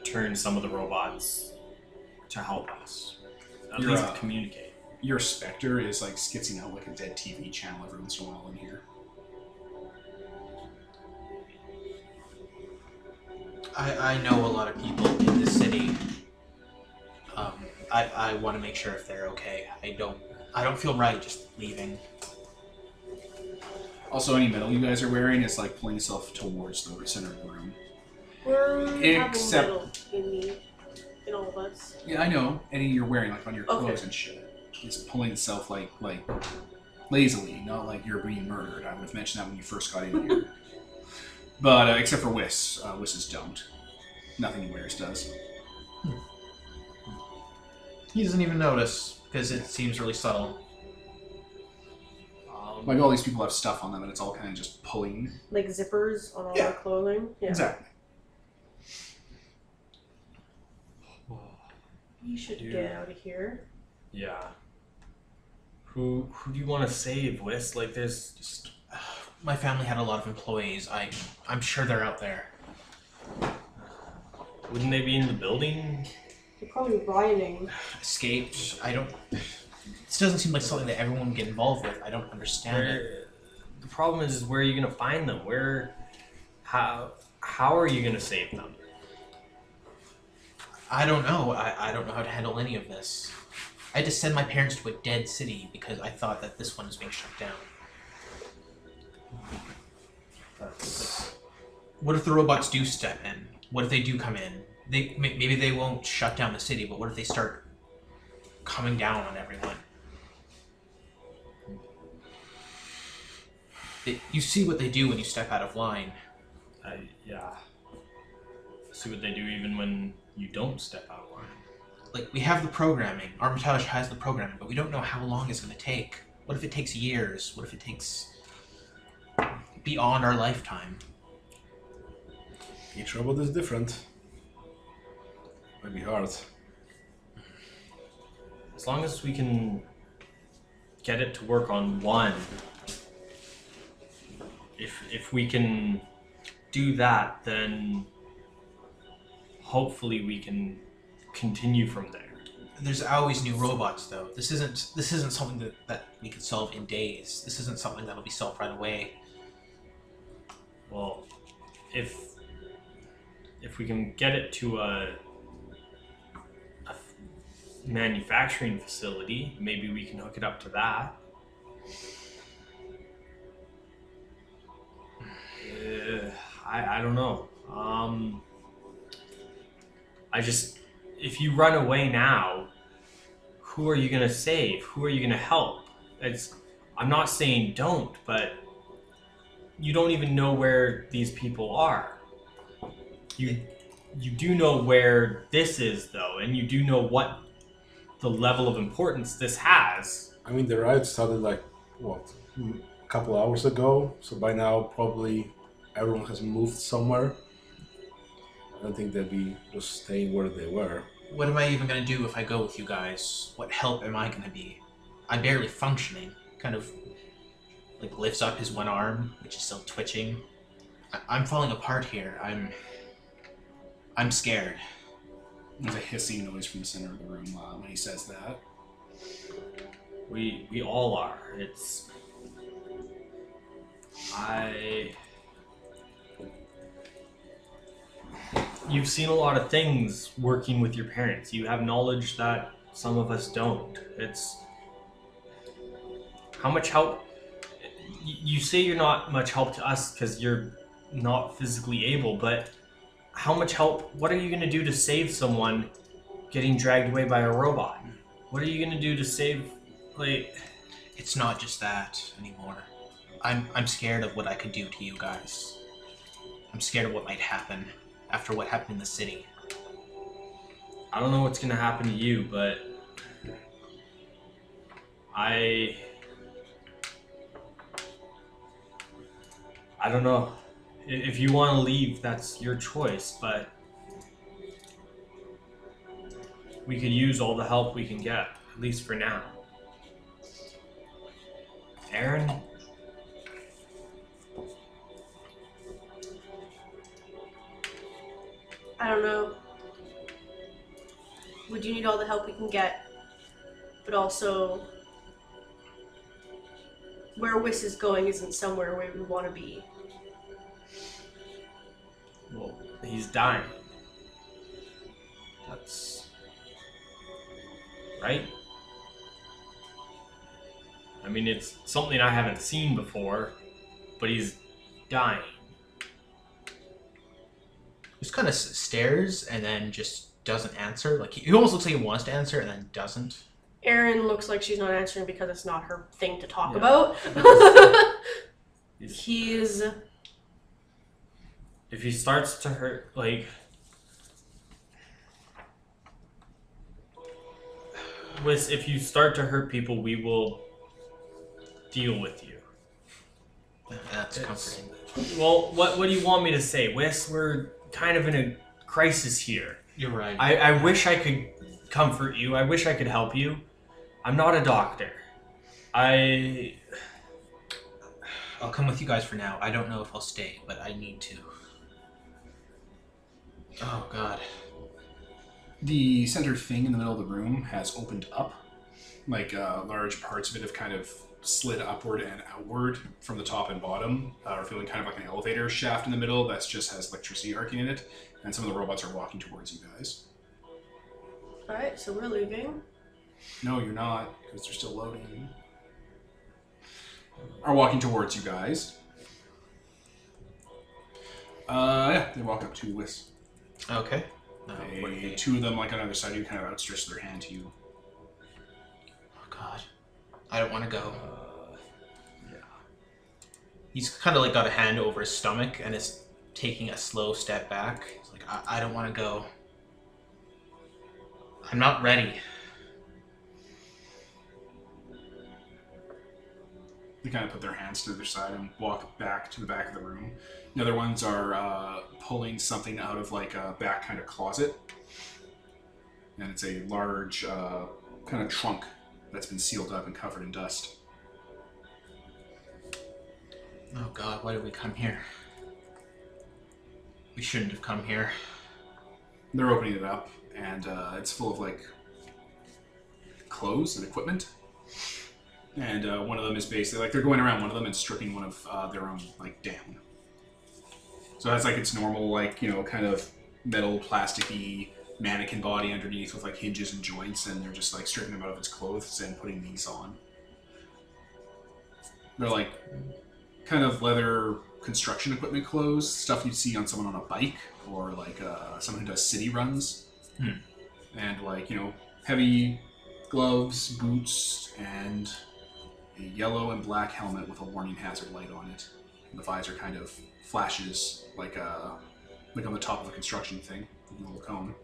turn some of the robots to help us. At You're, least communicate. Your Spectre is like skitzing out like a dead TV channel every once in a while in here. I know a lot of people in the city. I want to make sure if they're okay. I don't feel right just leaving. Also, any metal you guys are wearing is like pulling itself towards the center of the room. We're Except- having metal in all of us. Yeah, I know. Any you're wearing like on your clothes Okay. and shit. It's pulling itself like lazily, not like you're being murdered. I would have mentioned that when you first got in here. But except for Whis. Whis's don't. Nothing he wears does. He doesn't even notice because it seems really subtle. Like all these people have stuff on them and it's all kind of just pulling. Like zippers on all Yeah. our clothing. Yeah. Exactly. We should Dude. get out of here. Yeah. Who do you want to save, Whis? Like, there's Just, my family had a lot of employees. I'm sure they're out there. wouldn't they be in the building? They're probably rioting. Escaped. I don't. This doesn't seem like something that everyone would get involved with. I don't understand it. The problem is where are you gonna find them? How are you gonna save them? I don't know. I don't know how to handle any of this. I had to send my parents to a dead city because I thought that this one was being shut down. What if the robots do step in? What if they do come in? Maybe they won't shut down the city, but what if they start coming down on everyone? You see what they do when you step out of line. Yeah. See what they do even when you don't step out of line. Like, we have the programming. Armitage has the programming, but we don't know how long it's going to take. What if it takes years? What if it takes beyond our lifetime? Each robot is different. Might be hard. As long as we can get it to work on one, if we can do that, then hopefully we can continue from there. There's always new robots, though. This isn't something that we could solve in days. This isn't something that'll be solved right away. Well, if we can get it to a manufacturing facility, maybe we can hook it up to that. I don't know. If you run away now, who are you gonna save? Who are you gonna help? I'm not saying don't, but you don't even know where these people are. You do know where this is, though, and you do know what the level of importance this has. I mean, the riot started like, what, a couple hours ago, so by now probably everyone has moved somewhere. I don't think they'd be just staying where they were. What am I even going to do if I go with you guys? What help am I going to be? I'm barely functioning. Kind of, like, lifts up his one arm, which is still twitching. I'm falling apart here. I'm scared. There's a hissing noise from the center of the room when he says that. We all are. You've seen a lot of things working with your parents. You have knowledge that some of us don't. How much help? You say you're not much help to us because you're not physically able, but how much help? What are you going to do to save someone getting dragged away by a robot? What are you going to do to save, like... It's not just that anymore. I'm scared of what I could do to you guys. I'm scared of what might happen after what happened in the city. I don't know what's going to happen to you, but I don't know. If you want to leave, that's your choice, but we could use all the help we can get, at least for now. Aaron? I don't know. We do need all the help we can get, but also where Whis is going isn't somewhere where we want to be. Well, he's dying. That's... right? I mean, it's something I haven't seen before, but he's dying. Just kind of stares and then just doesn't answer. Like, he almost looks like he wants to answer and then doesn't. Erin looks like she's not answering because it's not her thing to talk Yeah. about. He's... If he starts to hurt, like... if you start to hurt people, we will deal with you. That's comforting. Well, what do you want me to say? We're kind of in a crisis here. You're right. I wish I could comfort you. I wish I could help you. I'm not a doctor. I'll come with you guys for now. I don't know if I'll stay, but I need to. Oh, God. The center thing in the middle of the room has opened up. Like, large parts of it have kind of slid upward and outward from the top and bottom, or feeling kind of like an elevator shaft in the middle that just has electricity arcing in it, and some of the robots are walking towards you guys. Alright, so we're leaving. No, you're not, because they're still loading. Are walking towards you guys. Yeah, they walk up to Whis. Okay. Two of them, like on either side of you, kind of outstretch their hand to you. Oh, God. I don't want to go. Yeah. He's kind of like got a hand over his stomach and is taking a slow step back. He's like, I don't want to go. I'm not ready. They kind of put their hands to their side and walk back to the back of the room. The other ones are pulling something out of like a back kind of closet. And it's a large kind of trunk that's been sealed up and covered in dust. Oh, God, why did we come here? We shouldn't have come here. They're opening it up, and it's full of like clothes and equipment. And one of them is basically like they're going around one of them and stripping one of their own like down. So that's like its normal like kind of metal plasticky mannequin body underneath with like hinges and joints, and they're just like stripping them out of its clothes and putting these on. They're like kind of leather construction equipment clothes, stuff you'd see on someone on a bike or like someone who does city runs. And like heavy gloves, boots, and a yellow and black helmet with a warning hazard light on it. And the visor kind of flashes like on the top of a construction thing, with a little cone.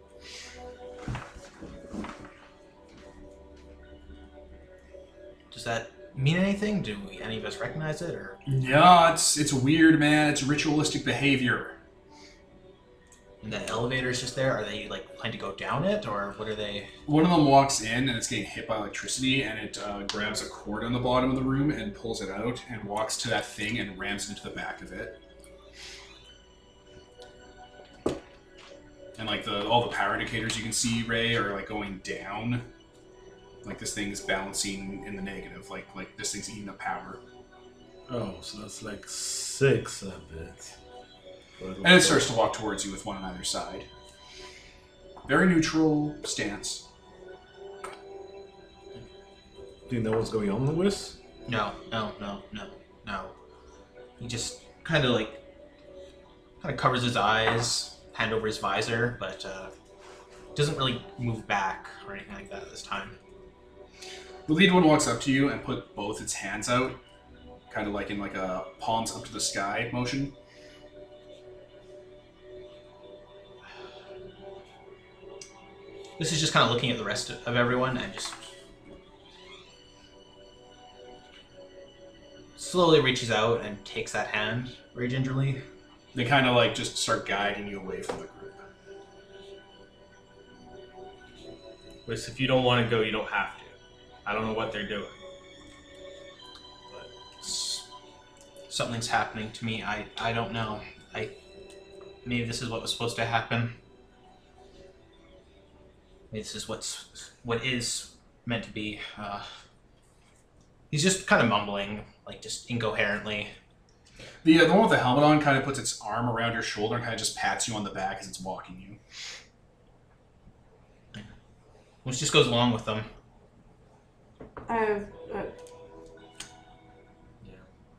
Does that mean anything? Do any of us recognize it, or? Yeah, it's weird, man. It's ritualistic behavior. And the elevator's just there? Are they like planning to go down it, or what are they? One of them walks in and it's getting hit by electricity, and it grabs a cord on the bottom of the room and pulls it out and walks to that thing and rams it into the back of it. And like all the power indicators you can see, Ray, are like going down. Like this thing is balancing in the negative. Like this thing's eating up power. Oh, so that's like 6 of it. And it starts to walk towards you with one on either side. Very neutral stance. Do you know what's going on, Lewis? No. He just kind of covers his eyes, hand over his visor, but doesn't really move back or anything like that this time. The lead one walks up to you and put both its hands out, kind of like in like a palms up to the sky motion. This is just kind of looking at the rest of everyone and just slowly reaches out and takes that hand very gingerly. They kind of like just start guiding you away from the group. Which, if you don't want to go, you don't have to. I don't know what they're doing. But Something's happening to me. I don't know. Maybe this is what was supposed to happen. Maybe this is what is meant to be. He's just kind of mumbling, like just incoherently. The one with the helmet on kind of puts its arm around your shoulder and kind of just pats you on the back as it's walking you. Which just goes along with them.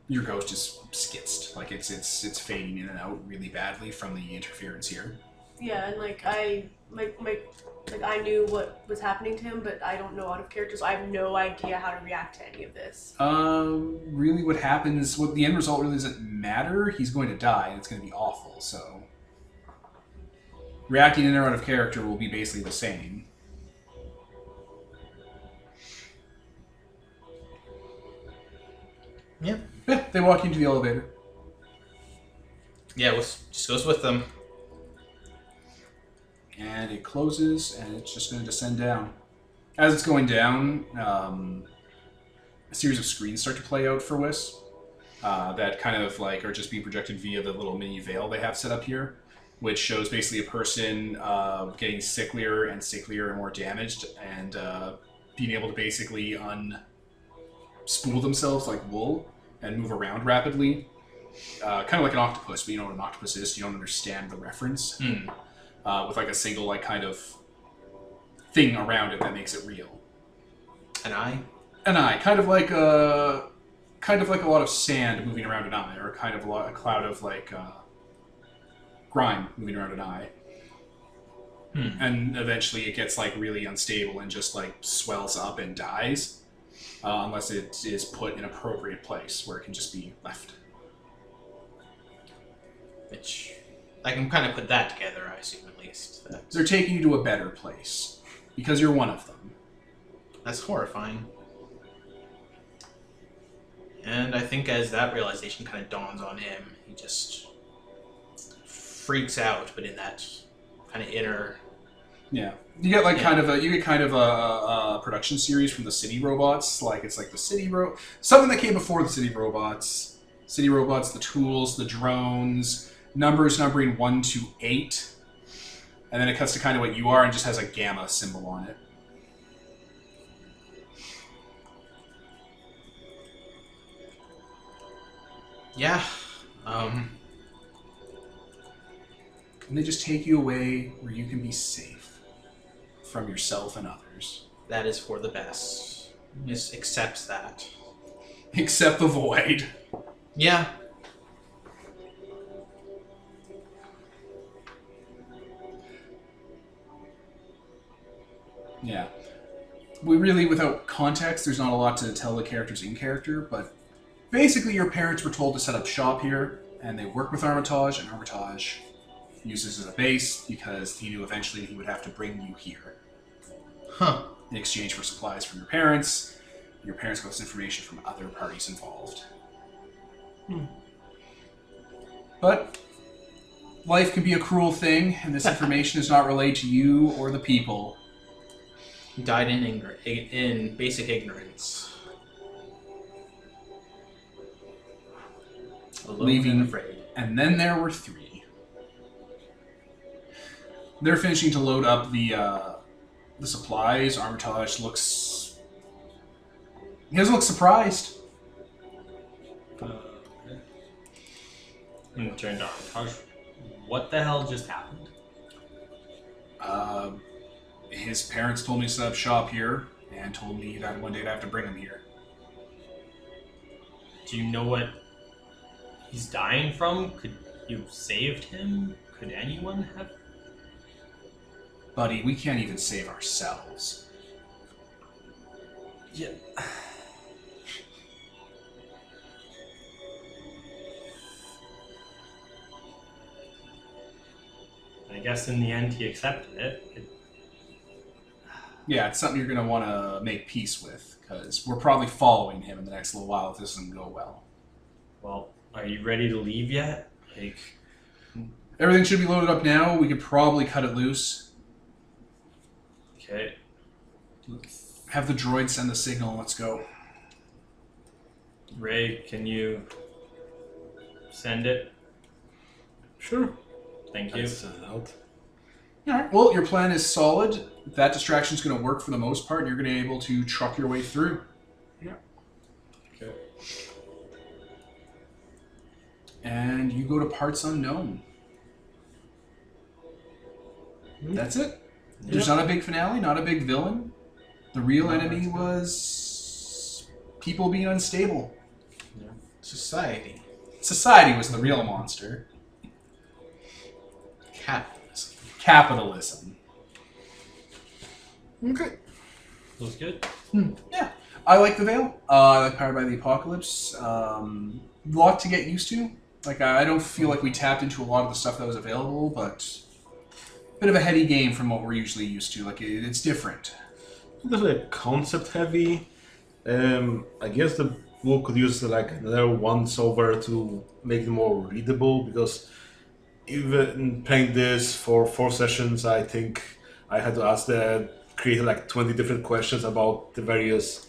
Your ghost is skitzed, like it's fading in and out really badly from the interference here. Yeah, and I knew what was happening to him, but I don't know out of character, so I have no idea how to react to any of this. Really what happens, what the end result really doesn't matter. He's going to die, and it's going to be awful, so... Reacting in or out of character will be basically the same. Yep. Yeah, they walk into the elevator. Yeah, just goes with them. and it closes, and it's just going to descend down. As it's going down, a series of screens start to play out for Whis that kind of like are just being projected via the little mini veil they have set up here, which shows basically a person getting sicklier and sicklier and more damaged, and being able to basically unspool themselves like wool and move around rapidly. Kind of like an octopus, but you know what an octopus is, so you don't understand the reference. With like a single like kind of thing around it that makes it real. An eye? An eye, kind of like a lot of sand moving around an eye, or kind of a cloud of like grime moving around an eye. And eventually it gets like really unstable and just like swells up and dies, unless it is put in an appropriate place where it can just be left. Which I can kind of put that together, I assume, at least. They're taking you to a better place because you're one of them. That's horrifying. And I think as that realization kind of dawns on him, he just freaks out, but in that kind of inner... Yeah, you get like kind of a production series from the City Robots. Like it's like the something that came before the City Robots. City Robots, the tools, the drones, numbering 1 to 8, and then it cuts to kind of what you are and just has a gamma symbol on it. Yeah. And they just take you away where you can be safe from yourself and others. That is for the best. Just accepts that. Except the void. Yeah. Yeah. We really, without context, there's not a lot to tell the characters in character, but basically your parents were told to set up shop here, and they work with Armitage, and Armitage uses as a base because he knew eventually he would have to bring you here. Huh. In exchange for supplies from your parents. Your parents got this information from other parties involved. But life can be a cruel thing, and this information is not relayed to you or the people. He died in basic ignorance. Alone Leaving and afraid. And then there were 3. They're finishing to load up the supplies. Armitage looks... He doesn't look surprised. I'm gonna turn to Armitage. What the hell just happened? His parents told me to set up shop here, and told me that one day I'd have to bring him here. Do you know what he's dying from? Could you have saved him? Could anyone have? Buddy, we can't even save ourselves. Yeah. I guess in the end he accepted it. Yeah, it's something you're going to want to make peace with, because we're probably following him in the next little while if this doesn't go well. Well, are you ready to leave yet? Like, everything should be loaded up now. We could probably cut it loose. okay. Have the droid send the signal and let's go. Ray, can you send it? Sure. Thank you. Let's out. Alright, well, your plan is solid. That distraction's going to work for the most part, and you're going to be able to truck your way through. Yeah. Okay. And you go to parts unknown. That's it. There's not a big finale, not a big villain. The real enemy was people being unstable. Yeah. Society. Society was the real monster. Capitalism. Capitalism. Okay. Looks good. Yeah. I like the Veil. I like Powered by the Apocalypse. Lot to get used to. Like, I don't feel like we tapped into a lot of the stuff that was available, but a bit of a heady game from what we're usually used to. Like, it's different. Definitely concept heavy. I guess the book could use like another once over to make it more readable, because even playing this for 4 sessions, I think I had to create like 20 different questions about the various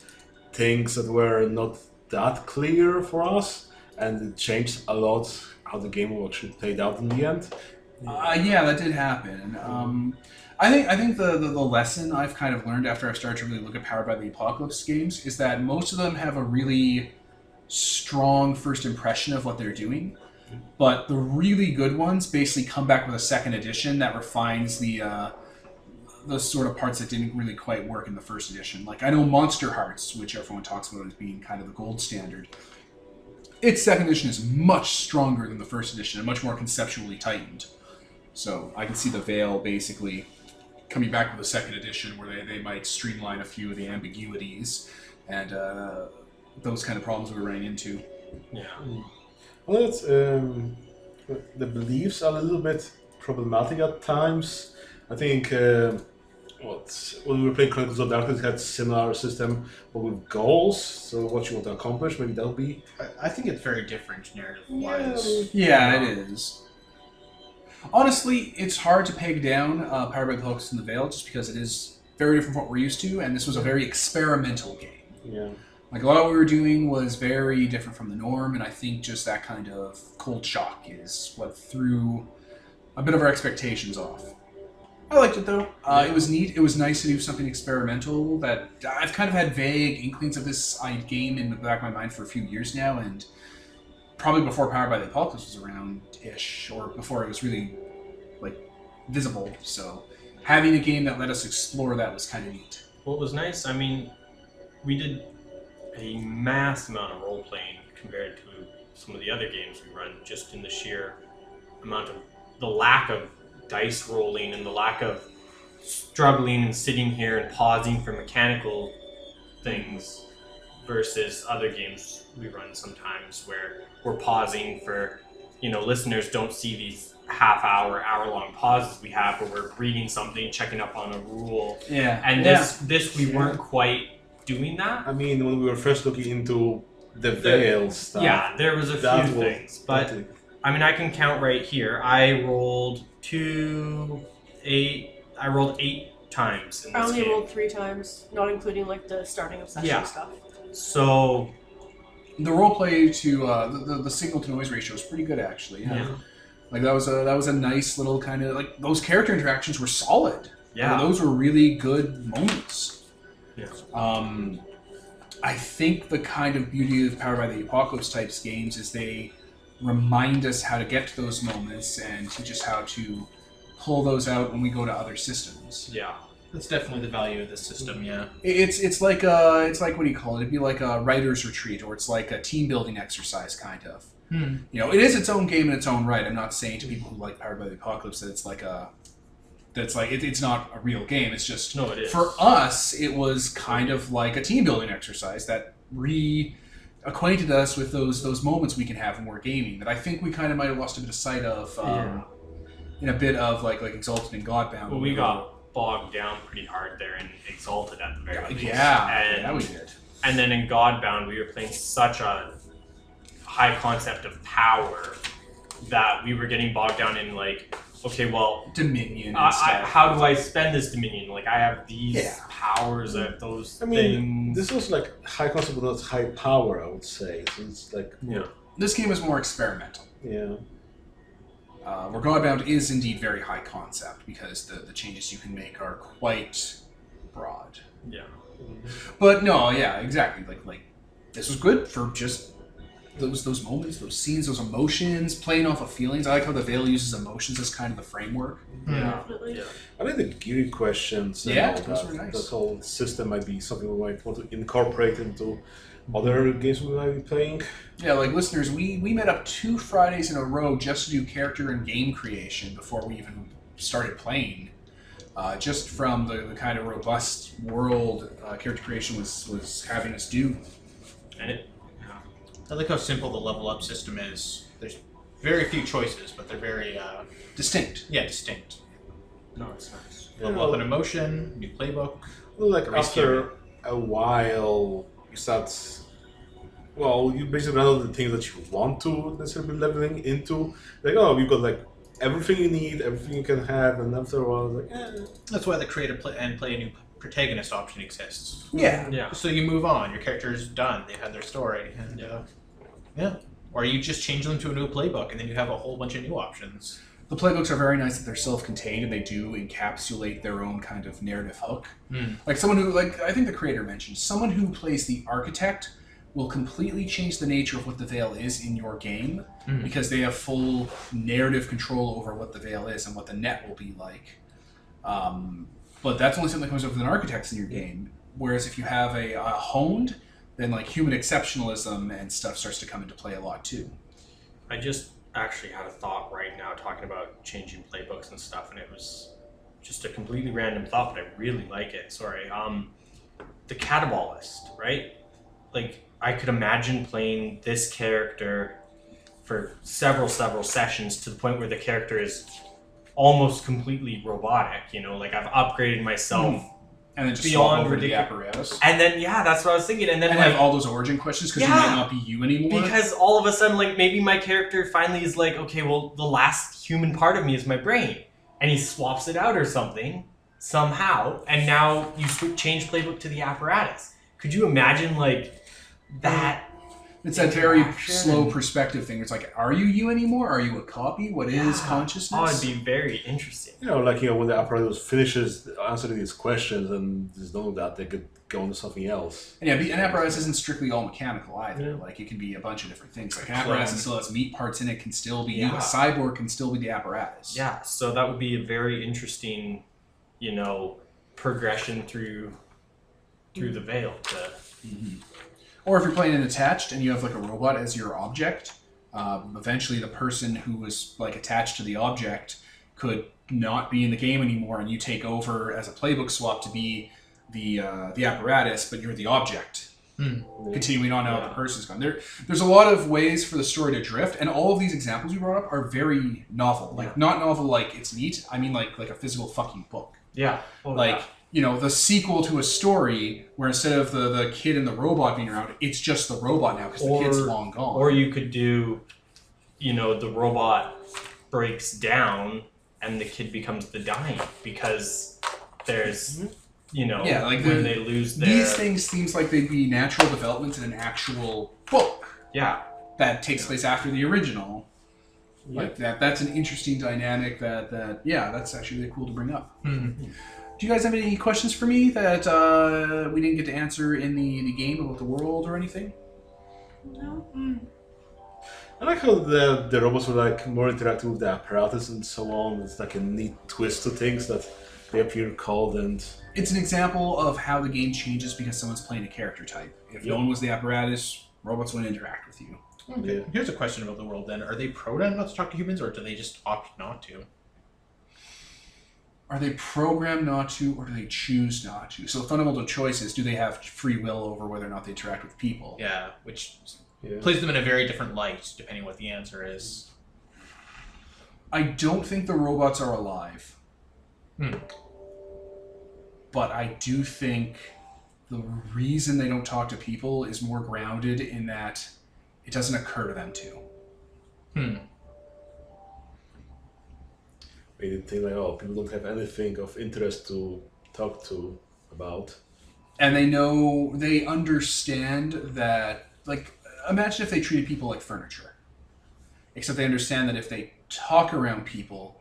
things that were not that clear for us, and it changed a lot how the game actually played out in the end. Yeah, that did happen. I think the lesson I've kind of learned after I started to really look at Powered by the Apocalypse games is that most of them have a really strong first impression of what they're doing, but the really good ones basically come back with a second edition that refines the sort of parts that didn't really quite work in the first edition. Like, I know Monster Hearts, which everyone talks about as being kind of the gold standard, its second edition is much stronger than the first edition and much more conceptually tightened. So I can see the Veil basically coming back with a second edition where they might streamline a few of the ambiguities and those kind of problems we were running into. Yeah. Well, it's, the beliefs are a little bit problematic at times. I think when we were playing Chronicles of Darkness, it had a similar system, but with goals. So what you want to accomplish, maybe that'll be. I think it's very different narrative-wise. Yeah, it is. Honestly, it's hard to peg down Powered by the Apocalypse and the Veil just because it is very different from what we're used to, and this was a very experimental game. Yeah. Like, a lot of what we were doing was very different from the norm, and I think just that kind of cold shock is what threw a bit of our expectations off. I liked it, though. It was neat. It was nice to do something experimental that I've kind of had vague inklings of this game in the back of my mind for a few years now, and probably before Powered by the Apocalypse was around-ish, or before it was really, like, visible. So having a game that let us explore that was kind of neat. Well, it was nice. I mean, we did a mass amount of role-playing compared to some of the other games we run, just in the sheer amount of the lack of dice rolling and the lack of struggling and sitting here and pausing for mechanical things versus other games we run sometimes where we're pausing for, listeners don't see these hour-long pauses we have where we're reading something, checking up on a rule. Yeah. And this we weren't quite doing that. I mean, when we were first looking into the Veil stuff. Yeah, there was a few things, but I mean, I can count right here. I rolled 8 times in this I only game. rolled 3 times, not including like the starting of session stuff. So the roleplay to the signal to noise ratio is pretty good, actually. Yeah. Like that was a nice little kind of like those character interactions were solid. Yeah. Like, those were really good moments. Yeah. I think the kind of beauty of Powered by the Apocalypse types games is they remind us how to get to those moments and teach us how to pull those out when we go to other systems. yeah. That's definitely the value of this system, yeah. It's like what do you call it? It'd be like a writer's retreat, or it's like a team building exercise, kind of. It is its own game in its own right. I'm not saying to people who like Powered by the Apocalypse that it's not a real game. It's just No, it is. for us. It was kind of like a team building exercise that reacquainted us with those moments we can have when we're gaming. That I think we kind of might have lost a bit of sight of in a bit of like Exalted and Godbound. Well, we got bogged down pretty hard there in Exalted at the very least. Yeah, we did. And then in Godbound, we were playing such a high concept of power that we were getting bogged down in like, okay, well, Dominion and stuff. how do I spend this Dominion? Like, I have these powers, I have those things. This was like high concept, but not high power, I would say. So it's like, This game is more experimental. yeah. Where Godbound is indeed very high concept because the changes you can make are quite broad. Yeah. But no, yeah, exactly. Like this was good for just those moments, those scenes, those emotions, playing off of feelings. I like how the Veil uses emotions as kind of the framework. Definitely. Yeah. I like the geary questions. And Yeah, all those that. were nice. That whole system might be something we might want to incorporate into other games we might be playing. Yeah, like listeners, we met up 2 Fridays in a row just to do character and game creation before we even started playing. Just from the kind of robust world character creation was having us do. And I like how simple the level up system is. There's very few choices, but they're very Distinct. distinct. no, it's nice. Level up an emotion, new playbook. Well, like Race after a while, you start. Well, you basically run out of the things that you want to necessarily be leveling into. Like, oh, we've got like everything you need, everything you can have, and after a while, it's like, That's why the create play a new protagonist option exists. Yeah. Yeah. So you move on. Your character's done. They've had their story. And, yeah. Or you just change them to a new playbook, and then you have a whole bunch of new options. The playbooks are very nice that they're self-contained and they do encapsulate their own kind of narrative hook. Like someone who, like I think the creator mentioned, someone who plays the architect will completely change the nature of what the Veil is in your game because they have full narrative control over what the Veil is and what the net will be like. But that's only something that comes up with an architect in your game. Whereas if you have a honed, then like human exceptionalism and stuff starts to come into play a lot too. I just actually had a thought right now talking about changing playbooks and stuff, and it was just a completely random thought, but I really like it. Sorry. The Catabolist, right? Like, I could imagine playing this character for several sessions to the point where the character is almost completely robotic, you know, like I've upgraded myself And then just beyond swap over to the ridiculous. apparatus. And then, yeah, that's what I was thinking. And then, And like, have all those origin questions because you Yeah. might not be you anymore. because all of a sudden, like, maybe my character finally is like, okay, well, the last human part of me is my brain. And he swaps it out or something, somehow. And now you change playbook to the apparatus. Could you imagine, like, that? It's that very interaction slow and- perspective thing. It's like, are you anymore? Are you a copy? What is Yeah. consciousness? Oh, it'd be very interesting. you know, like, you know, when the apparatus finishes answering these questions and there's none of that, they could go on to something else. And yeah, an apparatus isn't strictly all mechanical either. Yeah. Like, it can be a bunch of different things. Like, an apparatus that still has meat parts in it can still be you. Yeah. A cyborg can still be the apparatus. Yeah, so that would be a very interesting, you know, progression through the veil. Or if you're playing an attached and you have like a robot as your object, eventually the person who was like attached to the object could not be in the game anymore, and you take over as a playbook swap to be the apparatus, but you're the object. Continuing on now that the person's gone. There's a lot of ways for the story to drift, and all of these examples you brought up are very novel. Like, not novel like it's neat. I mean like a physical fucking book. Yeah. Like, you know, the sequel to a story where instead of the kid and the robot being around, it's just the robot now because the kid's long gone. Or you could do, you know, the robot breaks down and the kid becomes the dying because there's, you know, Yeah, like when they lose their... These things seems like they'd be natural developments in an actual book Yeah. that takes place after the original. Like that's an interesting dynamic that yeah, that's actually really cool to bring up. Do you guys have any questions for me that we didn't get to answer in the game about the world or anything? No? I like how the robots were like more interactive with the apparatus and so on. It's like a neat twist to things that they appear cold and... It's an example of how the game changes because someone's playing a character type. If no one was the apparatus, robots wouldn't interact with you. Okay. Here's a question about the world then. Are they programmed not to talk to humans, or do they just opt not to? Are they programmed not to, or do they choose not to? So the fundamental choice is, do they have free will over whether or not they interact with people? Yeah, which Yeah. plays them in a very different light, depending what the answer is. I don't think the robots are alive. But I do think the reason they don't talk to people is more grounded in that it doesn't occur to them to. Made it think like, oh, people don't have anything of interest to talk to about. And they understand that, like, imagine if they treated people like furniture. Except they understand that if they talk around people,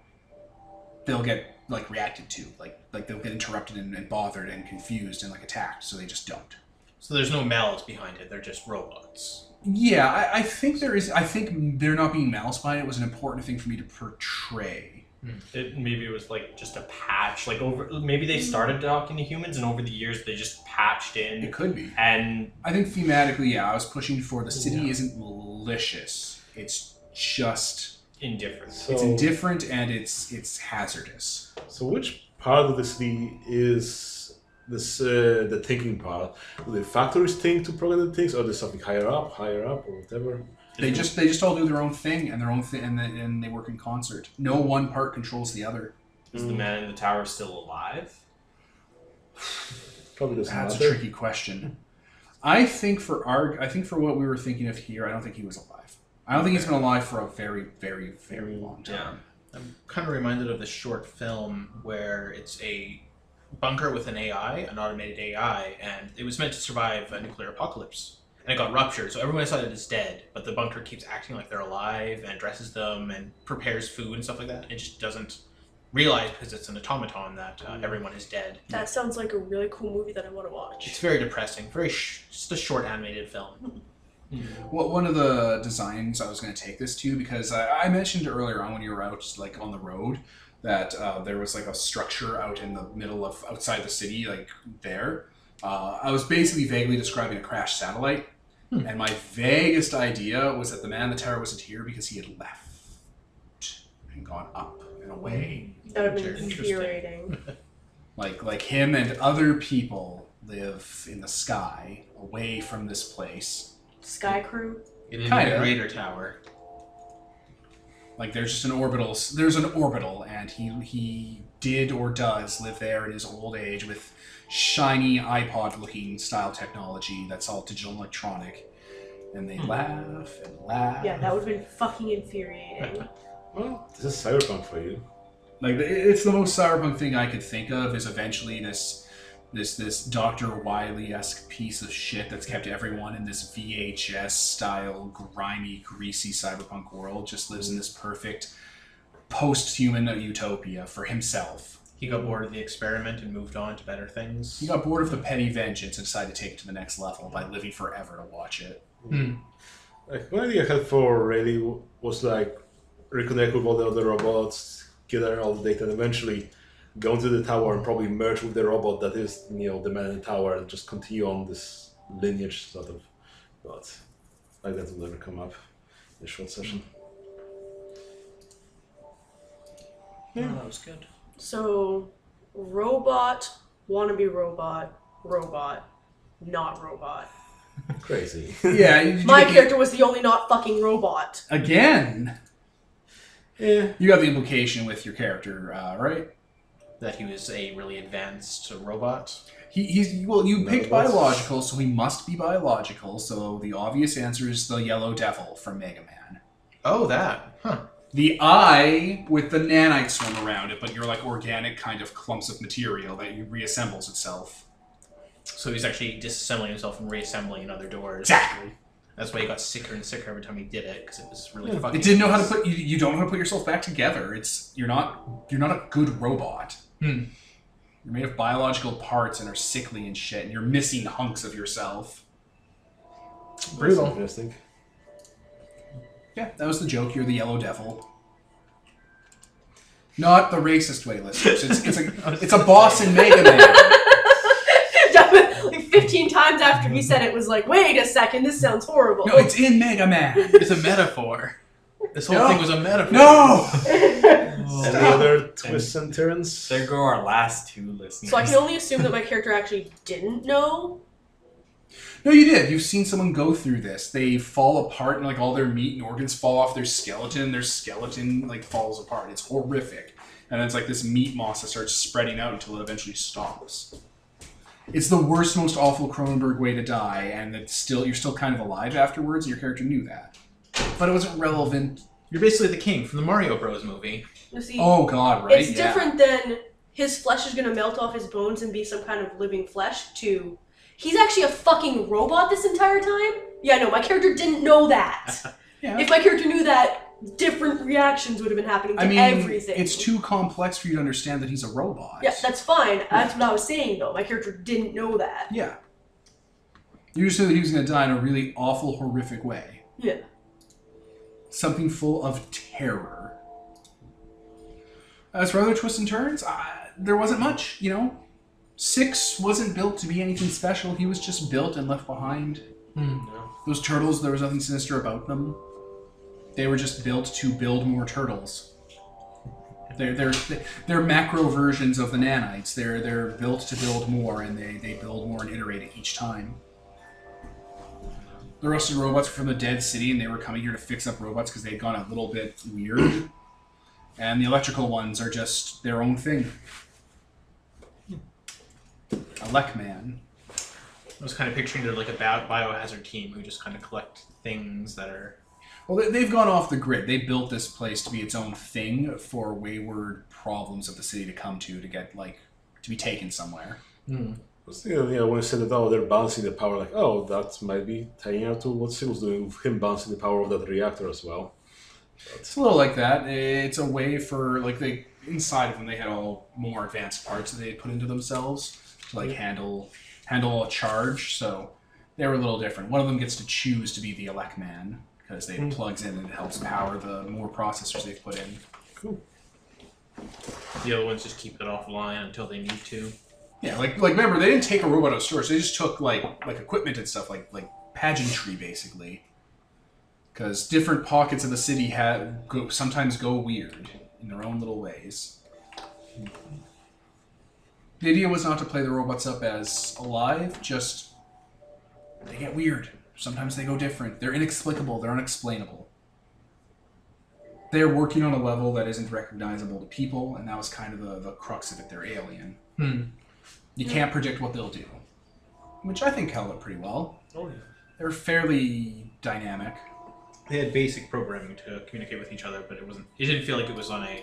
they'll get, like, reacted to. Like they'll get interrupted and bothered and confused and, like, attacked, so they just don't. So there's no malice behind it, they're just robots. Yeah, I think there is. I think they're not being malice by it was an important thing for me to portray. Maybe it was like just a patch. Like maybe they started talking to humans and over the years they just patched in. It could be. And I think thematically, yeah, I was pushing for the city isn't malicious. It's just indifferent. So, it's indifferent and it's hazardous. So which part of the city is this the thinking part? Do the factories think to program the things, or there's something higher up, or whatever? They just all do their own thing and and they work in concert. No one part controls the other. Is the man in the tower still alive? Probably doesn't That's a matter. tricky question. I think for what we were thinking of here, I don't think he was alive. I don't think he's been alive for a very, very, very long time. I'm kind of reminded of the short film where it's a bunker with an AI, an automated AI, and it was meant to survive a nuclear apocalypse. And it got ruptured, so everyone inside it is dead, but the bunker keeps acting like they're alive and dresses them and prepares food and stuff like that. It just doesn't realize, because it's an automaton, that everyone is dead. That sounds like a really cool movie that I want to watch. It's very depressing. Just a short animated film. Well, one of the designs I was going to take this to, because I mentioned earlier on when you were out like on the road that there was like a structure out in the middle of outside the city, like there. I was basically vaguely describing a crashed satellite, and my vaguest idea was that the man in the tower wasn't here because he had left and gone up and away. That would be infuriating. Like him and other people live in the sky, away from this place. Sky Crew? It is Kinda. a greater tower. Like there's just an orbital. There's an orbital, and he did or does live there in his old age with shiny iPod-looking style technology that's all digital and electronic. And they laugh and laugh. Yeah, that would have been fucking infuriating. Well, this is cyberpunk for you. Like it's the most cyberpunk thing I could think of is eventually this Dr. Wily-esque piece of shit that's kept everyone in this VHS style, grimy, greasy cyberpunk world just lives in this perfect post-human utopia for himself. He got bored of the experiment and moved on to better things. He got bored of the petty vengeance and decided to take it to the next level by living forever to watch it. Like, one idea I had for Rayleigh was like reconnect with all the other robots, gather all the data, and eventually go into the tower and probably merge with the robot that is, the man in the tower, and just continue on this lineage sort of. But like that will never come up in a short session. Yeah, that was good. So, robot, wannabe robot, robot, not robot. Crazy. Yeah. My character was the only not fucking robot. Again. Yeah. You got the implication with your character, right? That he was a really advanced robot. You picked Nanobots. biological, so he must be biological. So the obvious answer is the Yellow Devil from Mega Man. Oh, that. Huh. The eye with the nanites swim around it, but you're like organic kind of clumps of material that reassembles itself. So he's actually disassembling himself and reassembling in other doors. Exactly. That's why he got sicker and sicker every time he did it, because it was really fucking... It didn't know how to put you don't know how to put yourself back together. You're not a good robot. You're made of biological parts and are sickly and shit, and you're missing hunks of yourself. Brutal. That's interesting. Yeah, that was the joke. You're the Yellow Devil. Not the racist way, listeners. It's a boss in Mega Man. Like 15 times after he said it was like, wait a second, this sounds horrible. No, it's in Mega Man. It's a metaphor. This whole thing was a metaphor. No! Any other twists and turns? There go our last two listeners. So I can only assume that my character actually didn't know. No, you did. You've seen someone go through this. They fall apart and like all their meat and organs fall off their skeleton. Their skeleton like falls apart. It's horrific. And then it's like this meat moss that starts spreading out until it eventually stops. It's the worst, most awful Cronenberg way to die, and you're still kind of alive afterwards, and your character knew that. But it wasn't relevant. You're basically the king from the Mario Bros. Movie. You see, Oh god, right? it's different than his flesh is going to melt off his bones and be some kind of living flesh to he's actually a fucking robot this entire time? Yeah, no, my character didn't know that. Yeah. If my character knew that, different reactions would have been happening to everything. It's too complex for you to understand that he's a robot. Yeah, that's fine. That's what I was saying, though. My character didn't know that. Yeah. You just knew that he was going to die in a really awful, horrific way. Yeah. Something full of terror. As for other twists and turns, there wasn't much, 6 wasn't built to be anything special. He was just built and left behind. Those turtles, there was nothing sinister about them. They were just built to build more turtles. They're macro versions of the nanites. They're built to build more, and they build more and iterate it each time. The rusted robots were from the dead city, and they were coming here to fix up robots because they'd gone a little bit weird. And the electrical ones are just their own thing. Alec-Man. I was kind of picturing it like a biohazard team who just kind of collect things that are... Well, they've gone off the grid. They built this place to be its own thing for wayward problems of the city to come to get, like, to be taken somewhere. When you said that, oh, they're balancing the power, like, oh, that might be tying out to what Sibyl's doing with him balancing the power of that reactor as well. It's a little like that. It's a way for, like, inside of them, they had all more advanced parts that they had put into themselves to, like, handle a charge, so they were a little different. One of them gets to choose to be the elect man, because it plugs in and it helps power the more processors they've put in. Cool. The other ones just keep it offline until they need to. Yeah, like remember, they didn't take a robot out of storage. They just took like equipment and stuff, like pageantry, basically. Because different pockets of the city sometimes go weird in their own little ways. The idea was not to play the robots up as alive, just they get weird. Sometimes they go different. They're inexplicable. They're unexplainable. They're working on a level that isn't recognizable to people, and that was kind of the crux of it. They're alien. You can't predict what they'll do, which I think held up pretty well. Oh, yeah. They're fairly dynamic. They had basic programming to communicate with each other, but it didn't feel like it was on a,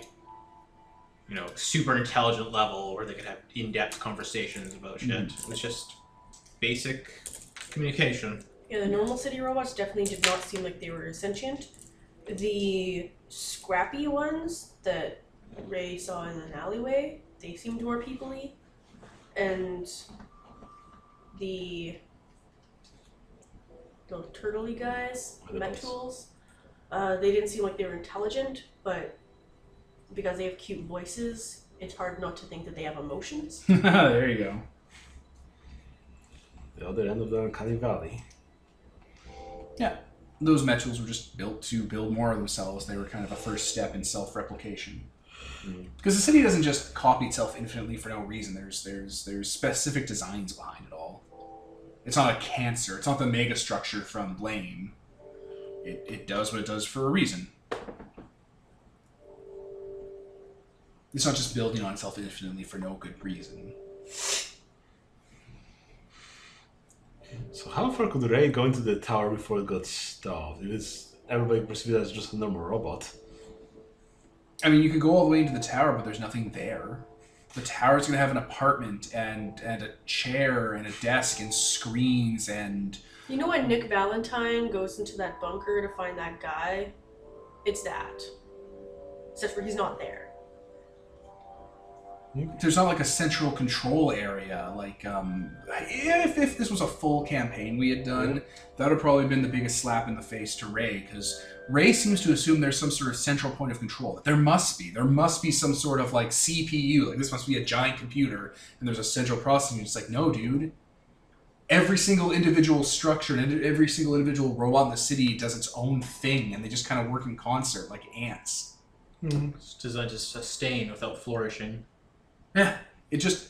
super intelligent level where they could have in-depth conversations about shit. It was just basic communication. Yeah, the normal city robots definitely did not seem like they were sentient. The scrappy ones that Ray saw in an alleyway, they seemed more people-y. And the turtle-y guys, Met Tools, they didn't seem like they were intelligent, but because they have cute voices, it's hard not to think that they have emotions. There you go. The other end of the Uncanny Valley. Yeah. Those Metals were just built to build more of themselves. They were kind of a first step in self-replication. Because the city doesn't just copy itself infinitely for no reason. There's specific designs behind it all. It's not a cancer. It's not the mega structure from Blame. It does what it does for a reason. It's not just building on itself infinitely for no good reason. So how far could Ray go into the tower before it got stopped? Everybody perceived it as just a normal robot. I mean, you could go all the way into the tower, but there's nothing there. The tower's going to have an apartment and a chair and a desk and screens and... You know when Nick Valentine goes into that bunker to find that guy? It's that. Except for he's not there. There's not like a central control area. Like, if this was a full campaign we had done, that would have probably been the biggest slap in the face to Ray, because Ray seems to assume there's some sort of central point of control. There must be some sort of like CPU. Like this must be a giant computer, and there's a central processing. It's like, no, dude. Every single individual structure and every single individual robot in the city does its own thing, and they just kind of work in concert like ants. It's designed to sustain without flourishing. Yeah, it just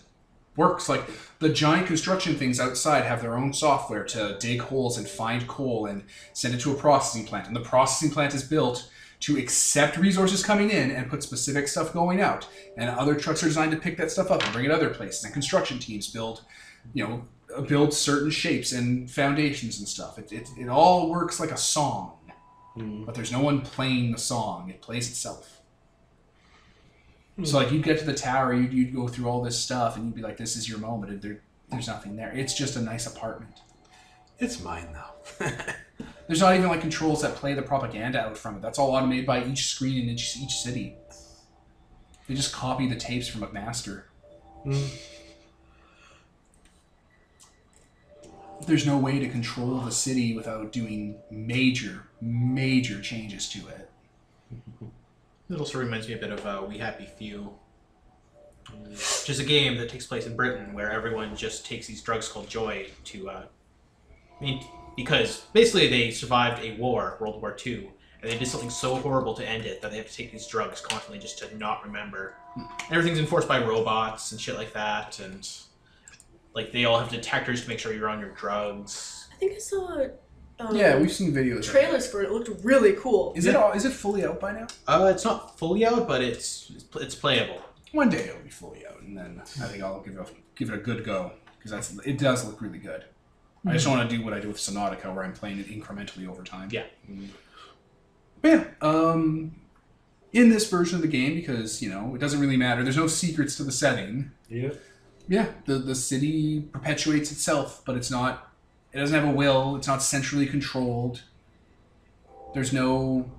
works. Like, the giant construction things outside have their own software to dig holes and find coal and send it to a processing plant. And the processing plant is built to accept resources coming in and put specific stuff going out. And other trucks are designed to pick that stuff up and bring it other places. And construction teams build certain shapes and foundations and stuff. It all works like a song. But there's no one playing the song. It plays itself. So, like, you'd get to the tower, you'd go through all this stuff, and you'd be like, this is your moment. There's nothing there. It's just a nice apartment. It's mine now. There's not even, like, controls that play the propaganda out from it. That's all automated by each screen in each city. They just copy the tapes from McMaster. There's no way to control the city without doing major, major changes to it. It also reminds me a bit of We Happy Few, which is a game that takes place in Britain where everyone just takes these drugs called joy to, because basically they survived a war, World War II, and they did something so horrible to end it that they have to take these drugs constantly just to not remember. Everything's enforced by robots and shit like that, and like they all have detectors to make sure you're on your drugs. I think I saw yeah, we've seen videos. Trailers for it. It looked really cool. Is it fully out by now? It's not fully out, but it's playable. One day it'll be fully out, and then I think I'll give it a good go, because it does look really good. I just don't want to do what I do with Subnautica, where I'm playing it incrementally over time. Yeah. But yeah, in this version of the game, because, you know, it doesn't really matter, there's no secrets to the setting. Yeah. Yeah, the city perpetuates itself, but it doesn't have a will, it's not centrally controlled. There's no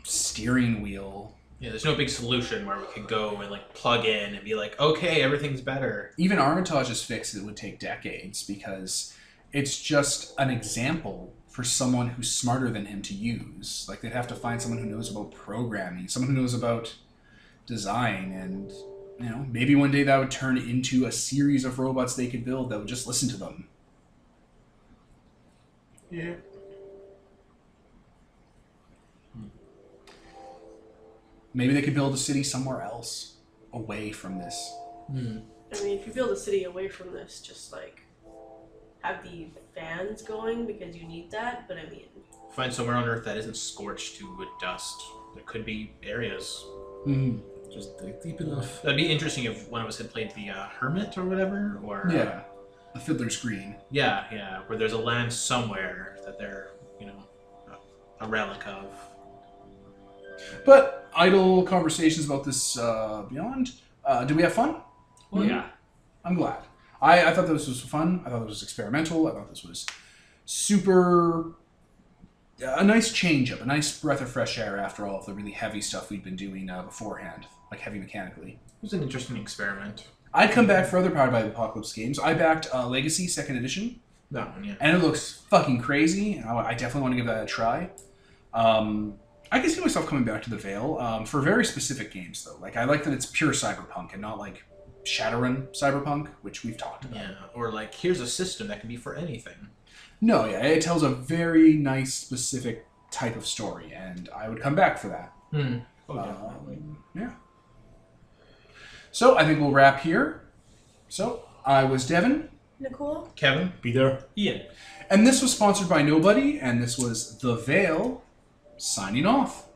steering wheel. Yeah, there's no big solution where we could go and like plug in and be like, okay, everything's better. Even Armitage's fix, it would take decades, because it's just an example for someone who's smarter than him to use. Like, they'd have to find someone who knows about programming, someone who knows about design, and, you know, maybe one day that would turn into a series of robots they could build that would just listen to them. Yeah. Maybe they could build a city somewhere else, away from this. I mean, if you build a city away from this, just like have the fans going because you need that. But I mean, Find somewhere on Earth that isn't scorched to dust. There could be areas. Just dig deep enough. That'd be interesting if one of us had played the Hermit or whatever, or Yeah, the Fiddler's Green. yeah, where there's a land somewhere that they're, you know, a relic of. But idle conversations about this beyond. Did we have fun? Well, yeah. I'm glad. I thought this was fun. I thought this was experimental. I thought this was super... a nice change-up, a nice breath of fresh air after all of the really heavy stuff we'd been doing beforehand, like heavy mechanically. It was an interesting experiment. I'd come back for other Powered by the Apocalypse games. I backed Legacy 2nd Edition, That one, yeah. and it looks fucking crazy, and I definitely want to give that a try. I can see myself coming back to the Veil for very specific games, though. Like, I like that it's pure cyberpunk and not like Shadowrun cyberpunk, which we've talked about. Yeah, or like, here's a system that can be for anything. No, yeah, it tells a very nice, specific type of story, and I would come back for that. Yeah. So, I think we'll wrap here. So, I was Devin, Nicole. Kevin? Be there. Ian. and this was sponsored by Nobody, and this was The Veil, signing off.